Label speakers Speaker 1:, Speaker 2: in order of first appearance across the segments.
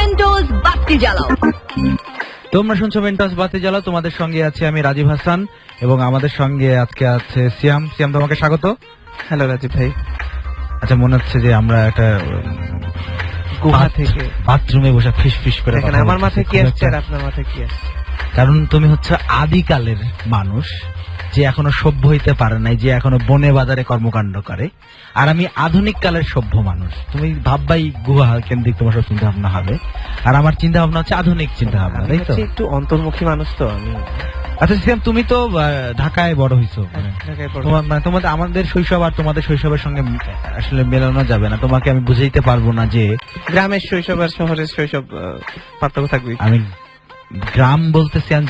Speaker 1: Mentos বাতি জ্বালাও।
Speaker 2: তোমরা শুনছো মেন্টোস বাতি জ্বালাও, তোমাদের সঙ্গে আছি আমি রাজীব হাসান এবং আমাদের সঙ্গে আজকে আছে সিয়াম। সিয়াম, তোমাকে স্বাগত।
Speaker 3: হ্যালো রাজীব ভাই।
Speaker 2: আচ্ছা, মনে হচ্ছে যে আমরা একটা
Speaker 3: গুহা থেকে
Speaker 2: বাথরুমে বসে ফিস ফিস করে
Speaker 3: দেখেন আমার মাথায় কি আসছে আর আপনার মাথায় কি আসছে।
Speaker 2: কারণ তুমি হচ্ছে আদিকালের মানুষ, যে এখনো সভ্য হইতে পারে নাই, যে এখনো বনে বাজারে কর্মকাণ্ড করে, আর আমি আধুনিক কালের সভ্য মানুষ। তুমি ভাববাই গুহা কেন্দ্রিক তোমার সব চিন্তা ভাবনা হবে, আর আমার চিন্তা ভাবনা হচ্ছে আধুনিক চিন্তা ভাবনা, তাই তো?
Speaker 3: একটু অন্তর্মুখী মানুষ তো আমি।
Speaker 2: আচ্ছা সিয়াম, তুমি তো ঢাকায় বড় হইছো, তোমাদের আমাদের শৈশব আর তোমাদের শৈশবের সঙ্গে আসলে মেলানো যাবে না। তোমাকে আমি বুঝাইতে পারবো না যে
Speaker 3: গ্রামের শৈশব আর শহরের শৈশব পার্থক্য থাকবে।
Speaker 2: আমি গ্রাম বলতে সিয়াম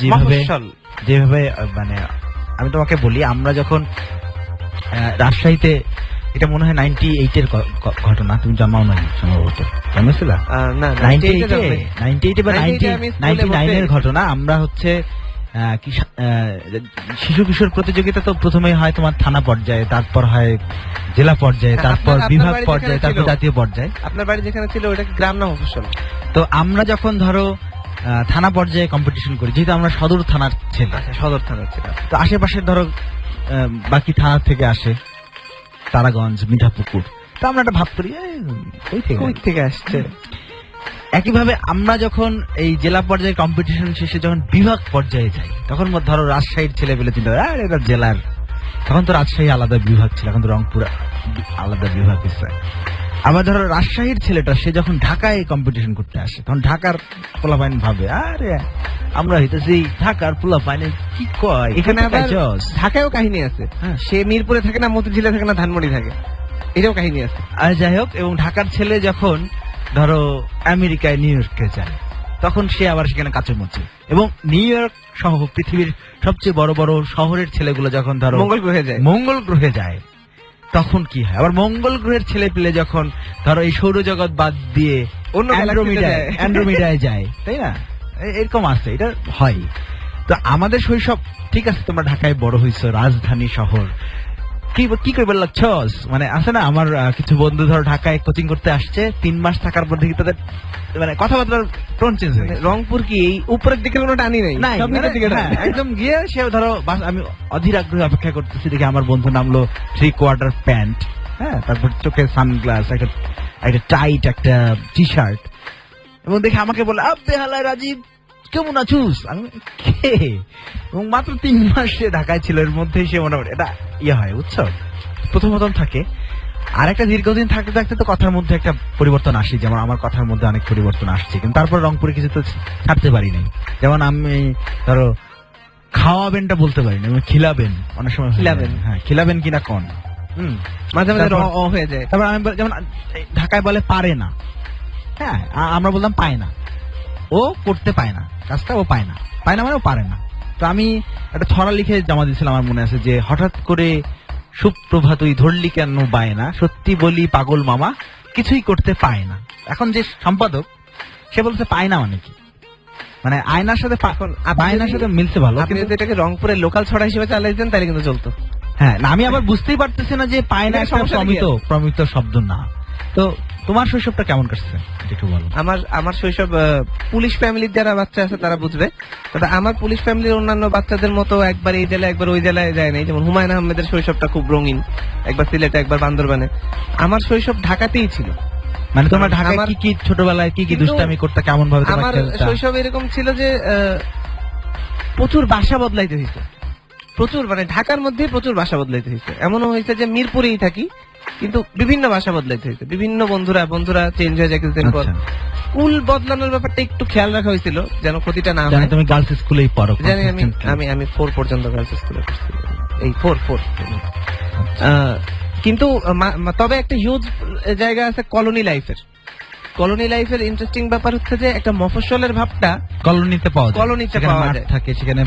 Speaker 2: যেভাবে মানে আমি তোমাকে বলি, আমরা যখন রাজশাহীতে, এটা মনে হয় 98-এর ঘটনা, তুমি জন্মাও নাই সম্ভবত, জন্মেছিল
Speaker 3: না
Speaker 2: 98 বা 99-এর ঘটনা। আমরা হচ্ছে শিশু কিশোর প্রতিযোগিতা তো প্রথমেই হয় তোমার থানা পর্যায়ে, তারপর হয় জেলা পর্যায়ে, তারপর বিভাগ পর্যায়ে, তারপর জাতীয় পর্যায়ে।
Speaker 3: আপনার বাড়ি যেখানে ছিল ওটা গ্রাম না মফস্বল?
Speaker 2: তো আমরা যখন ধরো থানা পর্যায়ে কম্পিটিশন করি, যেহেতু আমরা সদর থানার ছিল,
Speaker 3: সদর থানার ছিল,
Speaker 2: তো আশেপাশের ধরো বাকি থানা থেকে আসে, তারাগঞ্জ, মিঠাপুকুর, তো আমরা একটা ভাব করি ওই থেকে আসছে। একইভাবে আমরা যখন এই জেলা পর্যায়ে কম্পিটিশন শেষে যখন বিভাগ পর্যায়ে যাই, তখন ধরো রাজশাহীর ছেলে পেলে চিন্তা করে আর এটা জেলার, তখন তো রাজশাহী আলাদা বিভাগ ছিল, এখন তো রংপুর আলাদা বিভাগ হচ্ছে। আবার ধরো রাজশাহীর ছেলেটা সে যখন ঢাকায় কম্পিটিশন করতে আসে, তখন ঢাকার পোলাপাইন ভাবে আরে আমরা হইতেছি ঢাকার পোলাপাইন, কি কয়
Speaker 3: এখানে। আবার ঢাকায়ও কাহিনী আছে, সে মিরপুরে থাকে না, মতিঝিলে থাকে না, ধানমন্ডি থাকে, এটাও কাহিনী আছে।
Speaker 2: আর যাই হোক, এবং ঢাকার ছেলে যখন ধরো আমেরিকায়, নিউ ইয়র্কে যায়, তখন সে আবার সেখানে কাচুমুচি। এবং নিউ ইয়র্ক সহ পৃথিবীর সবচেয়ে বড় বড় শহরের ছেলেগুলো যখন ধরো মঙ্গল গ্রহে যায়, তখন কি হয়? আবার মঙ্গল গ্রহের ছেলে পেলে যখন ধরো এই সৌরজগৎ বাদ দিয়ে অন্য অ্যান্ড্রোমিডায় যায়, তাই না? এরকম আছে, এটা হয়। তো আমাদের শৈশব, ঠিক আছে, তোমরা ঢাকায় বড় হইছো, রাজধানী শহর, কি করে বললাম, মানে আছে না, আমার কিছু বন্ধু ধরো ঢাকায় কোচিং করতে আসছে, 3 মাস থাকার পর দেখি তাদের মানে কথাবার্তার টোন চেঞ্জ হয়ে গেছে।
Speaker 3: রংপুর কি এই উপরের দিকে কোনো টানি নেই,
Speaker 2: একদম গিয়ে সে ধরো আমি অধীর আগ্রহে অপেক্ষা করতেছি, দেখি আমার বন্ধু নামলো 3/4 প্যান্ট, হ্যাঁ, তারপর চোখে সানগ্লাস, একটা টাইট একটা টি শার্ট, এবং দেখে আমাকে বলে আব্বে হালাই রাজীব কেমন আছুস? আমি কে? এবং মাত্র 3 মাস সে ঢাকায় ছিল, এর মধ্যেই সে মোটামুটি এটা হয়, বুঝছো? প্রথম থাকে, আর একটা দীর্ঘদিন থাকতে থাকতে তো কথার মধ্যে একটা পরিবর্তন আসে, যেমন আমার কথার মধ্যে অনেক পরিবর্তন আসছে, কিন্তু তারপর রংপুরে কিছু তো ছাড়তে পারি নাই। যেমন আমি ধরো খাওয়াবেনটা বলতে পারি না, আমি খিলাবেন অনেক সময়, খিলাবেন কিনা কোন
Speaker 3: মাঝে মাঝে হয়ে যায়।
Speaker 2: তারপর আমি যেমন ঢাকায় বলে পারে না, হ্যাঁ, আমরা বললাম পায় না, ও করতে পায় না কাজটা, ও পায় না মানে ও পারে না। তো আমি একটা ছড়া লিখে জমা দিয়েছিলাম, আমার মনে আছে যে হঠাৎ করে সুপ্রভাত তুই ধরলি কেন বায় না, সত্যি বলি পাগল মামা কিছুই করতে পায় না। এখন যে সম্পাদক সে বলছে পায় না মানে কি, মানে আয়নার সাথে বায়নার সাথে মিলছে ভালো,
Speaker 3: কিন্তু এটাকে রংপুরের লোকাল ছড়া হিসেবে চালাইছেন তাহলে কিন্তু চলতো।
Speaker 2: হ্যাঁ, না আমি আবার বুঝতেই পারতেছি না যে পায় না একটা প্রমিত শব্দ না। তো তোমার শৈশবটা কেমন কাটছে একটু বলো।
Speaker 3: আমার শৈশব পুলিশ ফ্যামিলির যারা বাচ্চা আছে তারা বুঝবে, তবে আমার পুলিশ ফ্যামিলির অন্যান্য বাচ্চাদের মতো একবার এই জেলায় একবার ওই জেলায় যায় নাই। যেমন হুমায়ুন আহমেদের শৈশবটা খুব রঙিন, একবার সিলেটে একবার বান্দরবানে। আমার শৈশব ঢাকাতেই ছিল।
Speaker 2: মানে তোমার ঢাকায় কি ছোটবেলায় কি দুষ্টামি করতে, কেমন ভাবে?
Speaker 3: আমার শৈশব এরকম ছিল যে প্রচুর বাসা বদলাইতে হয়েছে, প্রচুর, মানে ঢাকার মধ্যে প্রচুর বাসা বদলাইতে হয়েছে। এমনও হয়েছে যে মিরপুরেই থাকি কিন্তু বিভিন্ন ভাষা বদলাইতে হয়েছে, বিভিন্ন বন্ধুরা চেঞ্জ হয়ে যায় কিছুদিন পর। স্কুল বদলানোর ব্যাপারটা একটু খেয়াল রাখা হয়েছিল যেন ক্ষতিটা না হয়।
Speaker 2: তুমি গার্লস স্কুলেই পড়ো?
Speaker 3: জানি, আমি 4 পর্যন্ত গার্লস স্কুলে পড়ছি, এই 4 কিন্তু তবে একটা হিউজ জায়গা আছে কলোনি লাইফের ইন্টারেস্টিং ব্যাপার হচ্ছে যে একটা মফস্বলের ভাবটা
Speaker 2: কলোনিতে পাওয়া যায়, থাকে সেখানে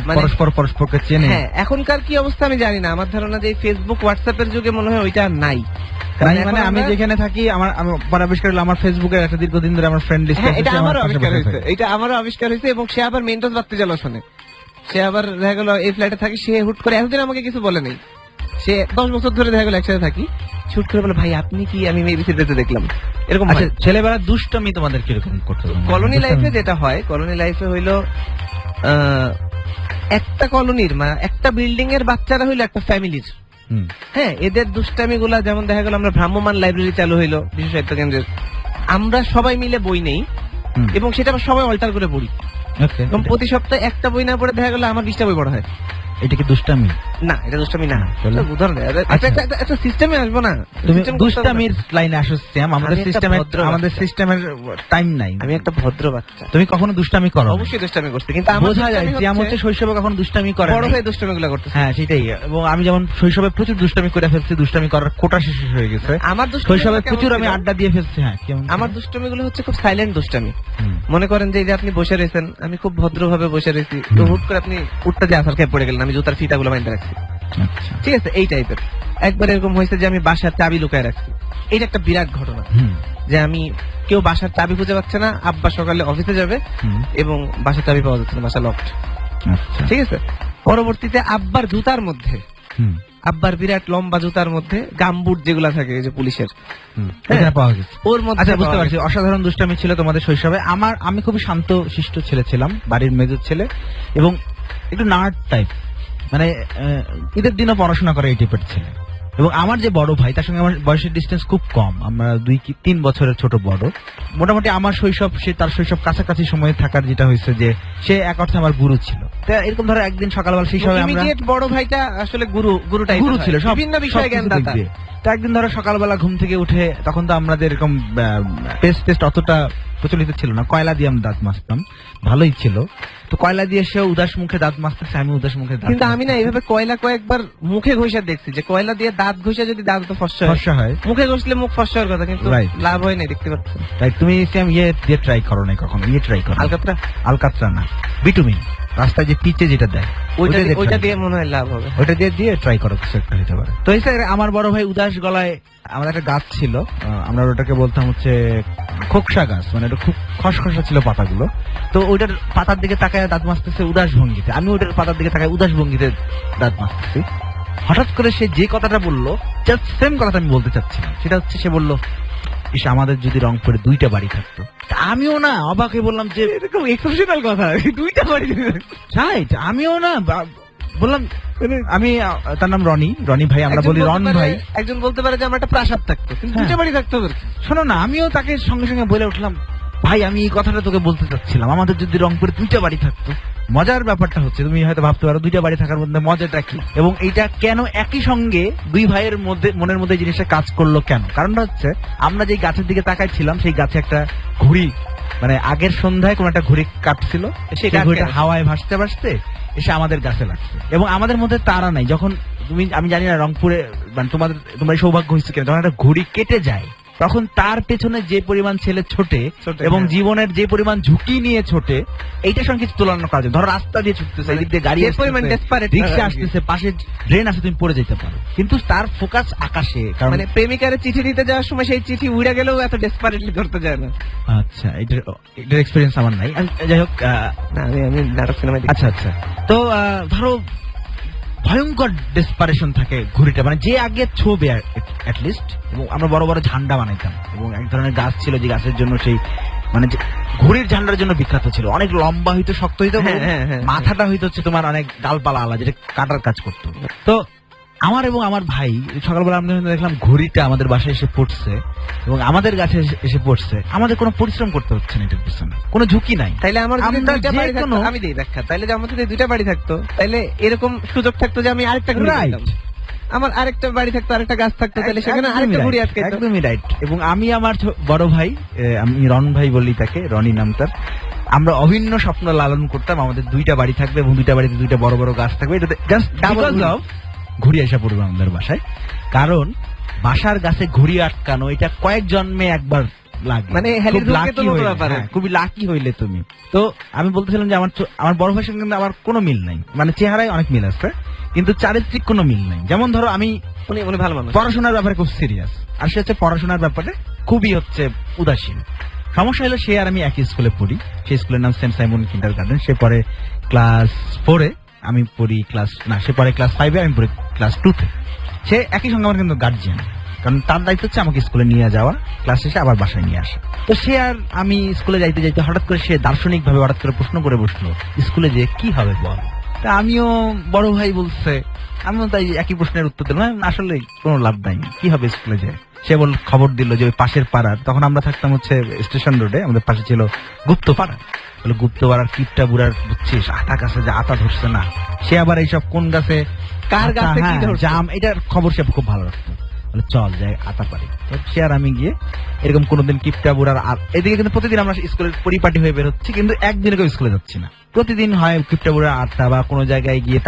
Speaker 2: পরস্পরকে চেনে।
Speaker 3: হ্যাঁ, এখনকার কি অবস্থা আমি জানি না, আমার ধারণা যে ফেসবুক হোয়াটসঅ্যাপের যুগে মনে হয় ওইটা নাই।
Speaker 2: মানে আমি যেখানে থাকি আমার আবিষ্কার হলো আমার ফেসবুকের একটা দীর্ঘদিন ধরে আমার ফ্রেন্ড লিস্ট,
Speaker 3: এটা আমারও আবিষ্কার হয়েছে এবং সে আবার মেন্টোস বাতি জ্বালা শোনে। সে আবার দেখা গেল এই ফ্ল্যাটে থাকে, সে হুট করে এতদিন আমাকে কিছু বলে নেই, সে 10 বছর ধরে দেখা গেল একসাথে থাকি, শুট করে বলে ভাই আপনি কি, আমি মেবি সিরিজে দেখলাম এরকম।
Speaker 2: আচ্ছা, ছেলেবেলার দুষ্টামি তোমাদের কিরকম করতে হবে?
Speaker 3: কলোনি লাইফে যেটা হয়, কলোনি লাইফে হইলো একটা কলোনির মানে একটা বিল্ডিং এর বাচ্চারা হইলো একটা ফ্যামিলির।
Speaker 2: হুম,
Speaker 3: হ্যাঁ, এদের দুষ্টামি গুলা যেমন দেখা গেল আমরা ভ্রাম্যমান লাইব্রেরি চালু হইলো বিশ্ব সাহিত্য কেন্দ্রের, আমরা সবাই মিলে বই নেই
Speaker 2: হুম,
Speaker 3: এবং সেটা আবার সবাই অল্টার করে পড়ি
Speaker 2: okay,
Speaker 3: এবং প্রতি সপ্তাহে একটা বই না পড়ে দেখা গেল আমার 20টা বই পড়া হয়।
Speaker 2: এটা কি দুষ্টামি?
Speaker 3: না, এটা দুষ্টামি না,
Speaker 2: তাহলে?
Speaker 3: একটা উদাহরণ দেয়।
Speaker 2: আচ্ছা।
Speaker 3: একটা সিস্টেমে আসবো না,
Speaker 2: তুমি
Speaker 3: System করতে হবে না।
Speaker 2: দুষ্টামির লাইনে আসো শ্যাম, আমাদের
Speaker 3: আমি একটা
Speaker 2: সিস্টেমে
Speaker 3: ভদ্র
Speaker 2: আমাদের
Speaker 3: বাচ্চা।
Speaker 2: সিস্টেমের টাইম নাই।
Speaker 3: আমি একটা ভদ্র বাচ্চা,
Speaker 2: তুমি কখনো দুষ্টামি করো?
Speaker 3: অবশ্যই দুষ্টামি করছি, কিন্তু আমার
Speaker 2: বোঝা যায়
Speaker 3: দুষ্টামি
Speaker 2: শ্যাম হচ্ছে শৈশবে কখনো দুষ্টামি করে
Speaker 3: বড়
Speaker 2: নাই।
Speaker 3: হয়ে দুষ্টামি গুলা করতেছে।
Speaker 2: হ্যাঁ সেটাই, এবং আমি যেমন শৈশবে প্রচুর দুষ্টামি করে ফেলছি, দুষ্টামি করার কোটা শেষ হয়ে গেছে।
Speaker 3: আমার দুষ্টামি
Speaker 2: শৈশবে
Speaker 3: কেমন
Speaker 2: প্রচুর আমি
Speaker 3: ছিল?
Speaker 2: আড্ডা দিয়ে ফেলছি। হ্যাঁ, কেমন?
Speaker 3: আমার দুষ্টামি গুলো হচ্ছে খুব সাইলেন্ট দুষ্টামি।
Speaker 2: হুম,
Speaker 3: মনে করেন যে এই যে আপনি বসে রয়েছেন, আমি খুব ভদ্রভাবে বসে রয়েছি, তো
Speaker 2: হুম।
Speaker 3: হুট করে আপনি উঠতে যে আসার খেয়ে পড়ে গেলেন, আমি জুতার ফিতা গুলো বাইন্ধে রাখছি,
Speaker 2: আচ্ছা,
Speaker 3: ঠিক আছে, এই টাইপের। একবার এরকম হয়েছে যে আমি বাসার চাবি লুকায় রাখছি, এটা একটা বিরাট ঘটনা,
Speaker 2: হুম,
Speaker 3: যে আমি কেউ বাসার চাবি খুঁজে পাচ্ছে না, আব্বা সকালে অফিসে যাবে
Speaker 2: হুম,
Speaker 3: এবং বাসার চাবি পাওয়া যাচ্ছে না, বাসা লকড,
Speaker 2: আচ্ছা,
Speaker 3: ঠিক আছে। পরবর্তীতে আব্বার জুতার মধ্যে,
Speaker 2: হুম,
Speaker 3: আব্বার বিরাট লম্বা জুতার মধ্যে গামবুট যেগুলা থাকে এই যে পুলিশের,
Speaker 2: হুম,
Speaker 3: হ্যাঁ।
Speaker 2: এখানে পাওয়া গেছে।
Speaker 3: ওর মধ্যে
Speaker 2: আচ্ছা, বুঝতে
Speaker 3: পাওয়া
Speaker 2: পারছি,
Speaker 3: গেছে।
Speaker 2: অসাধারণ দুষ্টামি ছিল তোমাদের শৈশবে। আমি খুবই শান্ত শিষ্ট ছেলে ছিলাম, বাড়ির মেজর ছেলে, এবং একটু নার্ড টাইপ, মানে ঈদের দিনও পড়াশোনা করে এই টাইপের ছেলে। এবং আমার যে বড় ভাই, তার সঙ্গে আমার বয়সের ডিস্টেন্স খুব কম, আমরা 2 কি 3 বছরের ছোট বড়। মোটামুটি আমার শৈশব, সে তার শৈশব কাছাকাছি সময়ে থাকার যেটা হয়েছে যে সে এক অর্থে আমার গুরু ছিল। তো এরকম ধরো একদিন সকালবেলা সেই সময় আমরা
Speaker 3: ইমিডিয়েট বড় ভাইটা আসলে গুরু টাইপের
Speaker 2: গুরু ছিল, সব
Speaker 3: বিভিন্ন বিষয়ে জ্ঞান
Speaker 2: সবকিছু দিক
Speaker 3: দাতা।
Speaker 2: দিয়ে। তো একদিন ধরো সকালবেলা ঘুম থেকে উঠে, তখন তো আমাদের এরকম পেস্ট অতটা প্রচলিত ছিল না, কয়লা দিয়ে আমরা দাঁত মাজতাম, ভালোই ছিল। তো কয়লা দিয়ে সে উদাস মুখে দাঁত মাজতেছে, আমি উদাস মুখে দাঁত
Speaker 3: কিন্তু আমি না এইভাবে কয়লা কয়েকবার মুখে ঘষা দেখছি, যে কয়লা দিয়ে দাঁত ঘষা যদি দাঁত তো ফর্সা হয়,
Speaker 2: সমস্যা হয়।
Speaker 3: মুখে ঘষলে মুখ ফর্সা হওয়ার কথা, কিন্তু
Speaker 2: Right.
Speaker 3: লাভ হয় না, দেখতে পাচ্ছেন।
Speaker 2: তাই তুমি সেম ইয়ে দিয়ে ট্রাই করো না কখনো, ইয়ে ট্রাই করো।
Speaker 3: আলকাতরা
Speaker 2: আলকাতরা না, বিটুমিন, রাস্তায় যে পিচে যেটা দেয়,
Speaker 3: ওইটা
Speaker 2: try
Speaker 3: দিয়ে মনে হয় লাভ হবে।
Speaker 2: ওইটা দিয়ে ট্রাই করো, কিছু একটা হতে পারে। তো এই স্যার, আমার বড় ভাই উদাস গলায়, আমাদের একটা গাছ ছিল, আমরা ওটাকে বলতাম হচ্ছে খোকসা গাছ, মানে এটা খুব খসখসা ছিল পাতাগুলো। তো ওইটার পাতার দিকে তাকায় দাঁত মাজতেছে উদাস ভঙ্গিতে, আমি ওইটার পাতার দিকে তাকায় উদাস ভঙ্গিতে দাঁত মাজতেছি। হঠাৎ করে সে যে কথাটা বললো, জাস্ট সেম কথাটা আমি বলতে চাচ্ছিলাম, সেটা হচ্ছে সে বললো, ইস আমাদের যদি রংপুরে 2টা বাড়ি থাকতো। তা আমিও না অবাক হয়ে বললাম যে
Speaker 3: এরকম এক্সেপশনাল কথা, 2টা বাড়ি।
Speaker 2: রাইট, আমিও না বললাম, আমি তার নাম রনি ভাই, আমরা বলি রন ভাই।
Speaker 3: একজন বলতে পারে যে আমার একটা প্রাসাদ থাকতো, কিন্তু
Speaker 2: হ্যাঁ।
Speaker 3: 2টা বাড়ি থাকতো ওর।
Speaker 2: শোনো না, আমিও তাকে সঙ্গে সঙ্গে বলে উঠলাম, ভাই আমি এই কথাটা তোকে বলতে চাচ্ছিলাম, আমাদের যদি রংপুরে 2টা বাড়ি থাকতো। মজার ব্যাপারটা হচ্ছে, তুমি হয়তো ভাবতে পারো 2টা বাড়ি থাকার মধ্যে মজাটা কি, এবং এইটা কেন একই সঙ্গে 2 ভাইয়ের মধ্যে মনের মধ্যে জিনিসটা কাজ করলো কেন। কারণটা হচ্ছে, আমরা যেই গাছের দিকে তাকাইছিলাম, সেই গাছে একটা ঘুড়ি, মানে আগের সন্ধ্যায় কোন একটা ঘুড়ি কাটছিল, সেই ঘুড়িটা হাওয়ায় ভাসতে ভাসতে এসে আমাদের গাছে লাগছে। এবং আমাদের মধ্যে তারা নাই, যখন আমি জানি না রংপুরে মানে তোমার সৌভাগ্য হয়েছে কিনা, যখন একটা ঘুড়ি কেটে যায়, তখন তার পেছনে যে পরিমাণ ছেলে ছোটে এবং
Speaker 3: হ্যাঁ।
Speaker 2: জীবনের যে পরিমাণ ঝুঁকি নিয়ে ছোটে, এইটার সঙ্গে কিছু তুলনা করা যায়। ধরো রাস্তা দিয়ে ছুটতেছে, এদিক দিয়ে গাড়ি
Speaker 3: যে
Speaker 2: আসতেছে,
Speaker 3: পরিমাণ desperate
Speaker 2: রিক্সা
Speaker 3: তারা আর কি।
Speaker 2: আসতেছে, পাশে ড্রেন আছে, তুমি পড়ে যেতে পারো, কিন্তু তার ফোকাস আকাশে। কারণ
Speaker 3: মানে প্রেমিকারে চিঠি দিতে যাওয়ার সময় সেই চিঠি উড়ে গেলেও এত ডেসপারেটলি ধরতে যায় না।
Speaker 2: আচ্ছা, এটার এক্সপেরিয়েন্স আমার নাই। যাই হোক,
Speaker 3: না, আমি নাটক সিনেমায়
Speaker 2: আচ্ছা আচ্ছা, তো ধরো ভয়ঙ্কর ডেসপারেশন থাকে ঘুড়িটা, মানে যে আগে ছোবে অ্যাটলিস্ট। এবং আমরা বড় বড় ঝান্ডা বানাইতাম, এবং এক ধরনের গাছ ছিল যে গাছের জন্য সেই মানে যে ঘুড়ির ঝান্ডার জন্য বিখ্যাত ছিল, অনেক লম্বা হইতো, শক্ত হইতো,
Speaker 3: হ্যাঁ, হ্যাঁ, হ্যাঁ।
Speaker 2: মাথাটা হইতো হচ্ছে তোমার অনেক ডালপালা আলা, যেটা কাটার কাজ করতো। তো আমার এবং আমার ভাই সকালবেলা আমরা দেখলাম ঘুড়িটা আমাদের বাসায় এসে পড়ছে, এবং আমাদের গাছে এসে পড়ছে। আমাদের কোনো পরিশ্রম করতে হচ্ছে না, এটার পিছনে কোনো ঝুঁকি নাই।
Speaker 3: তাইলে আমার যদি
Speaker 2: আমরা
Speaker 3: 2টা বাড়ি থাকতো,
Speaker 2: যেকোনো-
Speaker 3: আমি দেই ব্যাখ্যা, তাইলে যে আমার যদি 2টা বাড়ি থাকতো, তাইলে এরকম সুযোগ থাকতো যে আমি আরেকটা ঘুড়ি
Speaker 2: Right.
Speaker 3: পেতাম। আমার আরেকটা বাড়ি থাকতো, আরেকটা গাছ থাকতো, তাহলে সেখানে আরেকটা ঘুড়ি আটকাইতো।
Speaker 2: একদমই রাইট। এবং আমি আমার বড় ভাই, আমি রন ভাই বলি তাকে, রনি নাম তার, আমরা অভিন্ন স্বপ্ন লালন করতাম, আমাদের 2টা বাড়ি থাকবে এবং 2টা বাড়িতে 2টা বড় বড় গাছ থাকবে। এটাতে জাস্ট বিকজ অফ ঘুড়ি আসা পড়বে আমাদের বাসায়। কারণ বাসার গাছে ঘুড়ি আটকানো, এটা কয়েক জন্মে একবার লাগে,
Speaker 3: মানে হেলির ঢোকে তো নতুন ব্যাপার।
Speaker 2: খুবই লাকি হইলে তুমি। তো আমি বলতেছিলাম যে আমার বড় ভাইয়ের সঙ্গে কিন্তু আমার কোনো মিল নাই, মানে চেহারায় অনেক মিল আছে, কিন্তু চারিত্রিক কোনো মিল নাই। যেমন ধরো আমি
Speaker 3: উনি ভালো মানুষ,
Speaker 2: পড়াশোনার ব্যাপারে খুব সিরিয়াস, আর সে হচ্ছে পড়াশোনার ব্যাপারে খুবই হচ্ছে উদাসীন। সমস্যা হলো, সে আর আমি একই স্কুলে পড়ি, সেই স্কুলের নাম সেন্ট সাইমন কিন্ডারগার্টেন। সে পড়ে ক্লাস 4-এ, আমি পড়ি সে পড়ে ক্লাস 5-এ, আমি পড়ি ক্লাস 2-তে। সে একই সঙ্গে আমার কিন্তু গার্জিয়ান, কারণ তার দায়িত্ব হচ্ছে আমাকে স্কুলে নিয়ে যাওয়া, ক্লাস শেষে আবার বাসায় নিয়ে আসা। তো সে আর আমি স্কুলে যাইতে যাইতে হঠাৎ করে সে দার্শনিক ভাবে হঠাৎ করে প্রশ্ন করে বসলো, স্কুলে যে কি হবে বল। তা আমিও বড় ভাই বলছে, আমিও তাই একই প্রশ্নের উত্তর দিলাম, আসলে কোনো লাভ নাই, কি হবে স্কুলে যায়। সে বল খবর দিল যে ওই পাশের পাড়ার, তখন আমরা থাকতাম হচ্ছে স্টেশন রোডে, আমাদের পাশে ছিল গুপ্ত পাড়া, বলে গুপ্ত পাড়ার কিপটা বুড়ার বুঝছিস আতা গাছে যে আতা ধরছে না, সে আবার এইসব কোন গাছে
Speaker 3: কার
Speaker 2: আতা,
Speaker 3: গাছে কি
Speaker 2: হ্যাঁ,
Speaker 3: ধরছে?
Speaker 2: জাম, এটার খবর সে খুব ভালো রাখতো। বলে চল যাই আতা পারি। তো সে আর আমি গিয়ে এরকম কোনোদিন কিপটা বুড়ার এদিকে কিন্তু প্রতিদিন আমরা স্কুলের পরিপাটি হয়ে বের হচ্ছি, কিন্তু একদিনও কেউ স্কুলে যাচ্ছি না। প্রতিদিন হয় কিপটা বুড়ার আড্ডা বা কোনো জায়গায় গিয়ে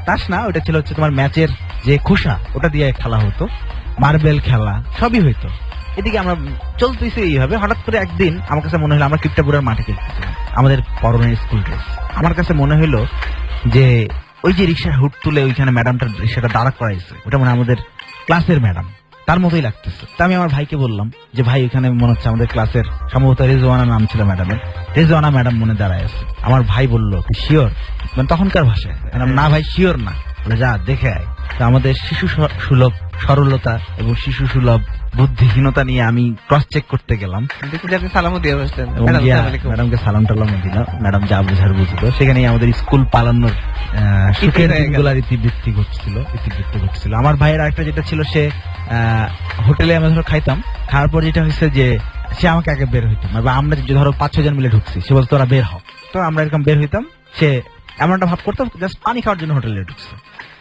Speaker 2: তাস না, ওটা ছিল হচ্ছে তোমার ম্যাচের যে খোসা, ওটা দিয়ে খেলা হতো, মার্বেল খেলা সবই হইতো। এদিকে আমরা চলতেছি এইভাবে। হঠাৎ করে একদিন আমার কাছে মনে হলো আমরা কিপটা বুড়ার মাঠে খেলতেছিলাম, আমাদের পরনের স্কুল ড্রেস। আমার কাছে মনে হলো যে ওই যে রিক্সার হুট তুলে ওইখানে ম্যাডামটার রিক্সাটা দাঁড়া করাইছে, ওটা মানে আমাদের ক্লাসের ম্যাডাম, তার মতোই লাগতেছে। তা আমি আমার ভাইকে বললাম যে ভাই ওখানে মনে হচ্ছে আমাদের ক্লাসের সম্ভবত রেজওয়ানা নাম ছিল ম্যাডামের, রেজওয়ানা ম্যাডাম মনে দাঁড়ায় আছে। আমার ভাই বললো শিওর, মানে তখনকার ভাষায়, না ভাই শিওর না, বলে যা দেখে আয়। তো আমাদের শিশু সুলভ সরলতা এবং শিশু সুলভ বুদ্ধিহীনতা নিয়ে আমি ক্রস চেক করতে গেলাম,
Speaker 3: দেখি যে আপনি সালামও দিয়ে বসলেন,
Speaker 2: এবং
Speaker 3: ম্যাডাম,
Speaker 2: গিয়া
Speaker 3: আসসালামু আলাইকুম।
Speaker 2: ম্যাডামকে সালাম টালাম দিল। ম্যাডাম যা বুঝার বুঝলো। সেখানেই আমাদের স্কুল পালানোর সুখের
Speaker 3: হয়ে গেল।
Speaker 2: দিনগুলার ইতিবৃত্তি ঘটছিল। আমার ভাইয়ের আরেকটা যেটা ছিল, সে হোটেলে আমরা ধরো খাইতাম, খাওয়ার পর যেটা হয়েছে যে সে আমাকে আগে বের হইতাম, বা আমরা যে ধরো 5-6 জন মিলে ঢুকছি, সে বলতো তোরা বের হও। তো আমরা এরকম বের হইতাম, সে এমন একটা ভাব করতো জাস্ট পানি খাওয়ার জন্য হোটেলে ঢুকছে,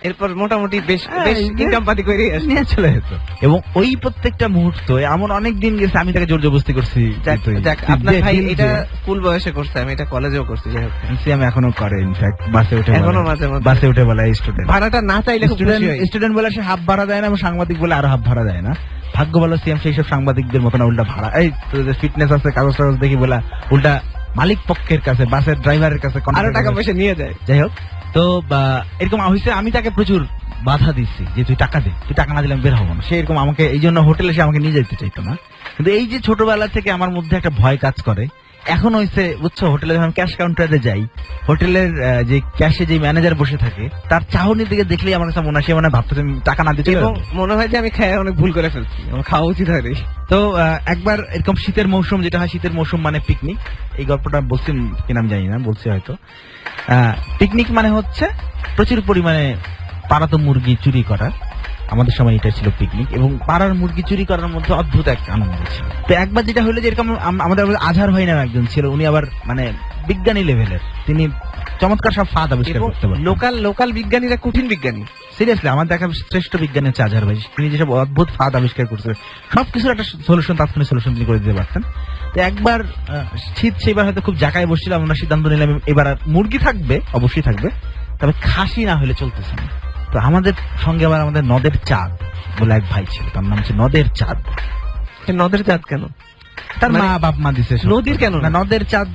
Speaker 3: এরপর মোটামুটি বেশ
Speaker 2: হ্যাঁ,
Speaker 3: বেশ
Speaker 2: এই যে-
Speaker 3: ইনকাম পাতি করে
Speaker 2: নিয়ে চলে যেত। এবং ওই প্রত্যেকটা মুহূর্ত এমন অনেক দিন গেছে আমি তাকে জোর জবরদস্তি করছি, তুই
Speaker 3: আপনার
Speaker 2: দে,
Speaker 3: ভাই
Speaker 2: দিল
Speaker 3: এটা
Speaker 2: দে।
Speaker 3: স্কুল বয়সে করছে, আমি এটা কলেজেও করছি। যাই হোক,
Speaker 2: আমি এখনো করে, ইনফ্যাক্ট বাসে উঠে
Speaker 3: এখনো
Speaker 2: বলে-
Speaker 3: মাঝে মাঝে।
Speaker 2: বাসে উঠে বলে স্টুডেন্ট
Speaker 3: ভাড়াটা না চাইলে খুব খুশি হই।
Speaker 2: স্টুডেন্ট বলে সে হাফ ভাড়া দেয় না, এবং সাংবাদিক বলে আরো হাফ ভাড়া দেয় না। ভাগ্য ভালো সিএম সেই সব সাংবাদিকদের মতো না, উল্টা ভাড়া, এই তোদের ফিটনেস আছে কাগজ টাগজ দেখি বলে উল্টা মালিক পক্ষের কাছে, বাসের ড্রাইভারের কাছে
Speaker 3: আরো টাকা পয়সা নিয়ে যায়।
Speaker 2: যাই হোক, তো এরকম হয়েছে, আমি তাকে প্রচুর বাধা দিচ্ছি যে তুই টাকা দে, তুই টাকা না দিলে আমি বের হবো না। সে এরকম আমাকে এই জন্য হোটেলে সে আমাকে নিয়ে যেতে চাইতো না। কিন্তু এই যে ছোটবেলা থেকে আমার মধ্যে একটা ভয় কাজ করে, এখন হয়েছে বুঝছো, হোটেলে যখন ক্যাশ কাউন্টারে যাই, হোটেলের যে ক্যাশে যে ম্যানেজার বসে থাকে, তার চাহনির দিকে দেখলেই আমার কাছে মনে হয় সে মানে ভাবতেছে আমি টাকা না দিতে
Speaker 3: এবং মনে হয় যে আমি খেয়ে অনেক ভুল করে ফেলছি, আমার খাওয়া উচিত হয়নি।
Speaker 2: তো একবার এরকম শীতের মৌসুম, যেটা হয় শীতের মৌসুম মানে পিকনিক, এই গল্পটা বলছি কিনা আমি জানি না, বলছি হয়তো। পিকনিক মানে হচ্ছে প্রচুর পরিমাণে পাড়াতো মুরগি চুরি করা, আমাদের সময় এটা ছিল পিকনিক, এবং পাড়ার মুরগি চুরি করার মধ্যে অদ্ভুত এক আনন্দ ছিল। তো একবার যেটা হলো যে এরকম আমাদের আজহার ভাই নামে একজন ছিল, উনি আবার মানে বিজ্ঞানী লেভেলের, তিনি চমৎকার সব ফাঁদ আবিষ্কার করতে পারতেন।
Speaker 3: লোকাল বিজ্ঞানীরা কঠিন বিজ্ঞানী।
Speaker 2: সিরিয়াসলি আমার দেখা শ্রেষ্ঠ বিজ্ঞানী হচ্ছে আজহার ভাই, তিনি যেসব অদ্ভুত ফাঁদ আবিষ্কার করছে, সবকিছুর একটা সলিউশন, তাৎক্ষণিক সলিউশন তিনি করে দিতে পারতেন। তো একবার শীত, সেবার হয়তো খুব জাকায় বসছিলাম, আমরা সিদ্ধান্ত নিলাম এবার আর মুরগি থাকবে, অবশ্যই থাকবে, তবে খাসি না হলে চলতেছে না। তো আমাদের সঙ্গে আবার আমাদের নদের চাঁদ বলে এক ভাই ছিল, তার নাম হচ্ছে নদের চাঁদ।
Speaker 3: সে নদের চাঁদ কেন?
Speaker 2: তার
Speaker 3: মানে
Speaker 2: মা বাপ মা দিছে সব।
Speaker 3: নদীর কেন
Speaker 2: না, নদের চাঁদ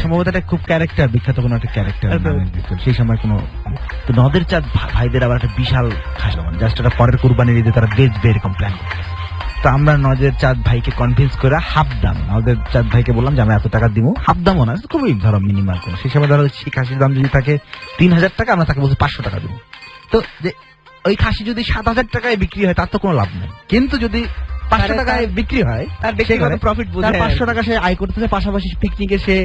Speaker 2: সম্ভবত একটা খুব ক্যারেক্টার, বিখ্যাত কোনো একটা ক্যারেক্টার সেই সময় কোনো। তো নদের চাঁদ ভাইদের আবার একটা বিশাল খাসি, মানে জাস্ট একটা পরের কুরবানির ঈদে তারা বেচবে এরকম প্ল্যান। তো আমরা নদের চাঁদ ভাইকে কনভিন্স করে হাফ দাম, নদের চাঁদ ভাইকে বললাম যে আমরা এত টাকা দিব, হাফ দামও না, খুবই ধরো মিনিমাল কোনো। সেই সময় ধরো সেই খাসির দাম যদি থাকে 3000 টাকা, আমরা তাকে বলছি 500 টাকা দিব। তো যে ওই খাসি যদি 7000 টাকায় বিক্রি হয় তার তো কোনো লাভ নেই, কিন্তু যদি 500 টাকায় বিক্রি হয়
Speaker 3: তার ব্যক্তিগত প্রফিট বুঝে
Speaker 2: তার 500 টাকা সে আয় করতেছে, পাশাপাশি পিকনিকে সে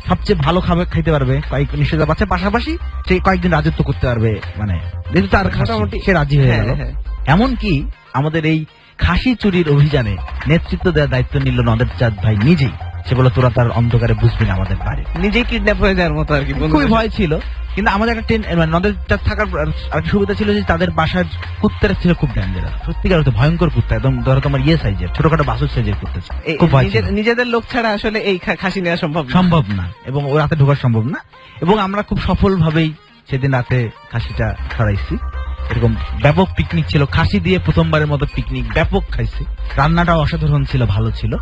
Speaker 2: সবচেয়ে ভালো খাইতে পারবে, কয়েক নিষেধা পাচ্ছে, পাশাপাশি সে কয়েকদিন রাজত্ব করতে পারবে, মানে যেহেতু তার মোটামুটি সে রাজি হয়ে গেল। এমনকি আমাদের এই খাসি চুরির অভিযানে নেতৃত্ব দেওয়ার দায়িত্ব নিল নদের চাঁদ ভাই নিজেই। সে বলল তোরা তার অন্ধকারে বুঝবি না আমাদের বাড়ি,
Speaker 3: নিজেই কিডন্যাপ হয়ে যাওয়ার মতো আর কি।
Speaker 2: খুবই ভয় ছিল। কিন্তু আমাদের একটা নদের চাঁদ থাকার একটা সুবিধা ছিল যে তাদের বাসার কুত্তারা ছিল খুব ডেঞ্জারাস, সত্যিকার অর্থে ভয়ঙ্কর কুত্তা, একদম ধরো তোমার সাইজের, ছোটখাটো বাসুর সাইজের কুত্তা ছিল, খুব ভয় ছিল।
Speaker 3: নিজেদের লোক ছাড়া আসলে এই খাসি নেওয়া
Speaker 2: সম্ভব না, এবং ও রাতে ঢোকা সম্ভব না। এবং আমরা খুব সফল ভাবেই সেদিন রাতে খাসিটা ছড়াইছি। এরকম ব্যাপক পিকনিক ছিল, খাসি দিয়ে প্রথমবারের মতো পিকনিক, ব্যাপক খাইছি, রান্নাটা অসাধারণ ছিল, ভালো ছিল।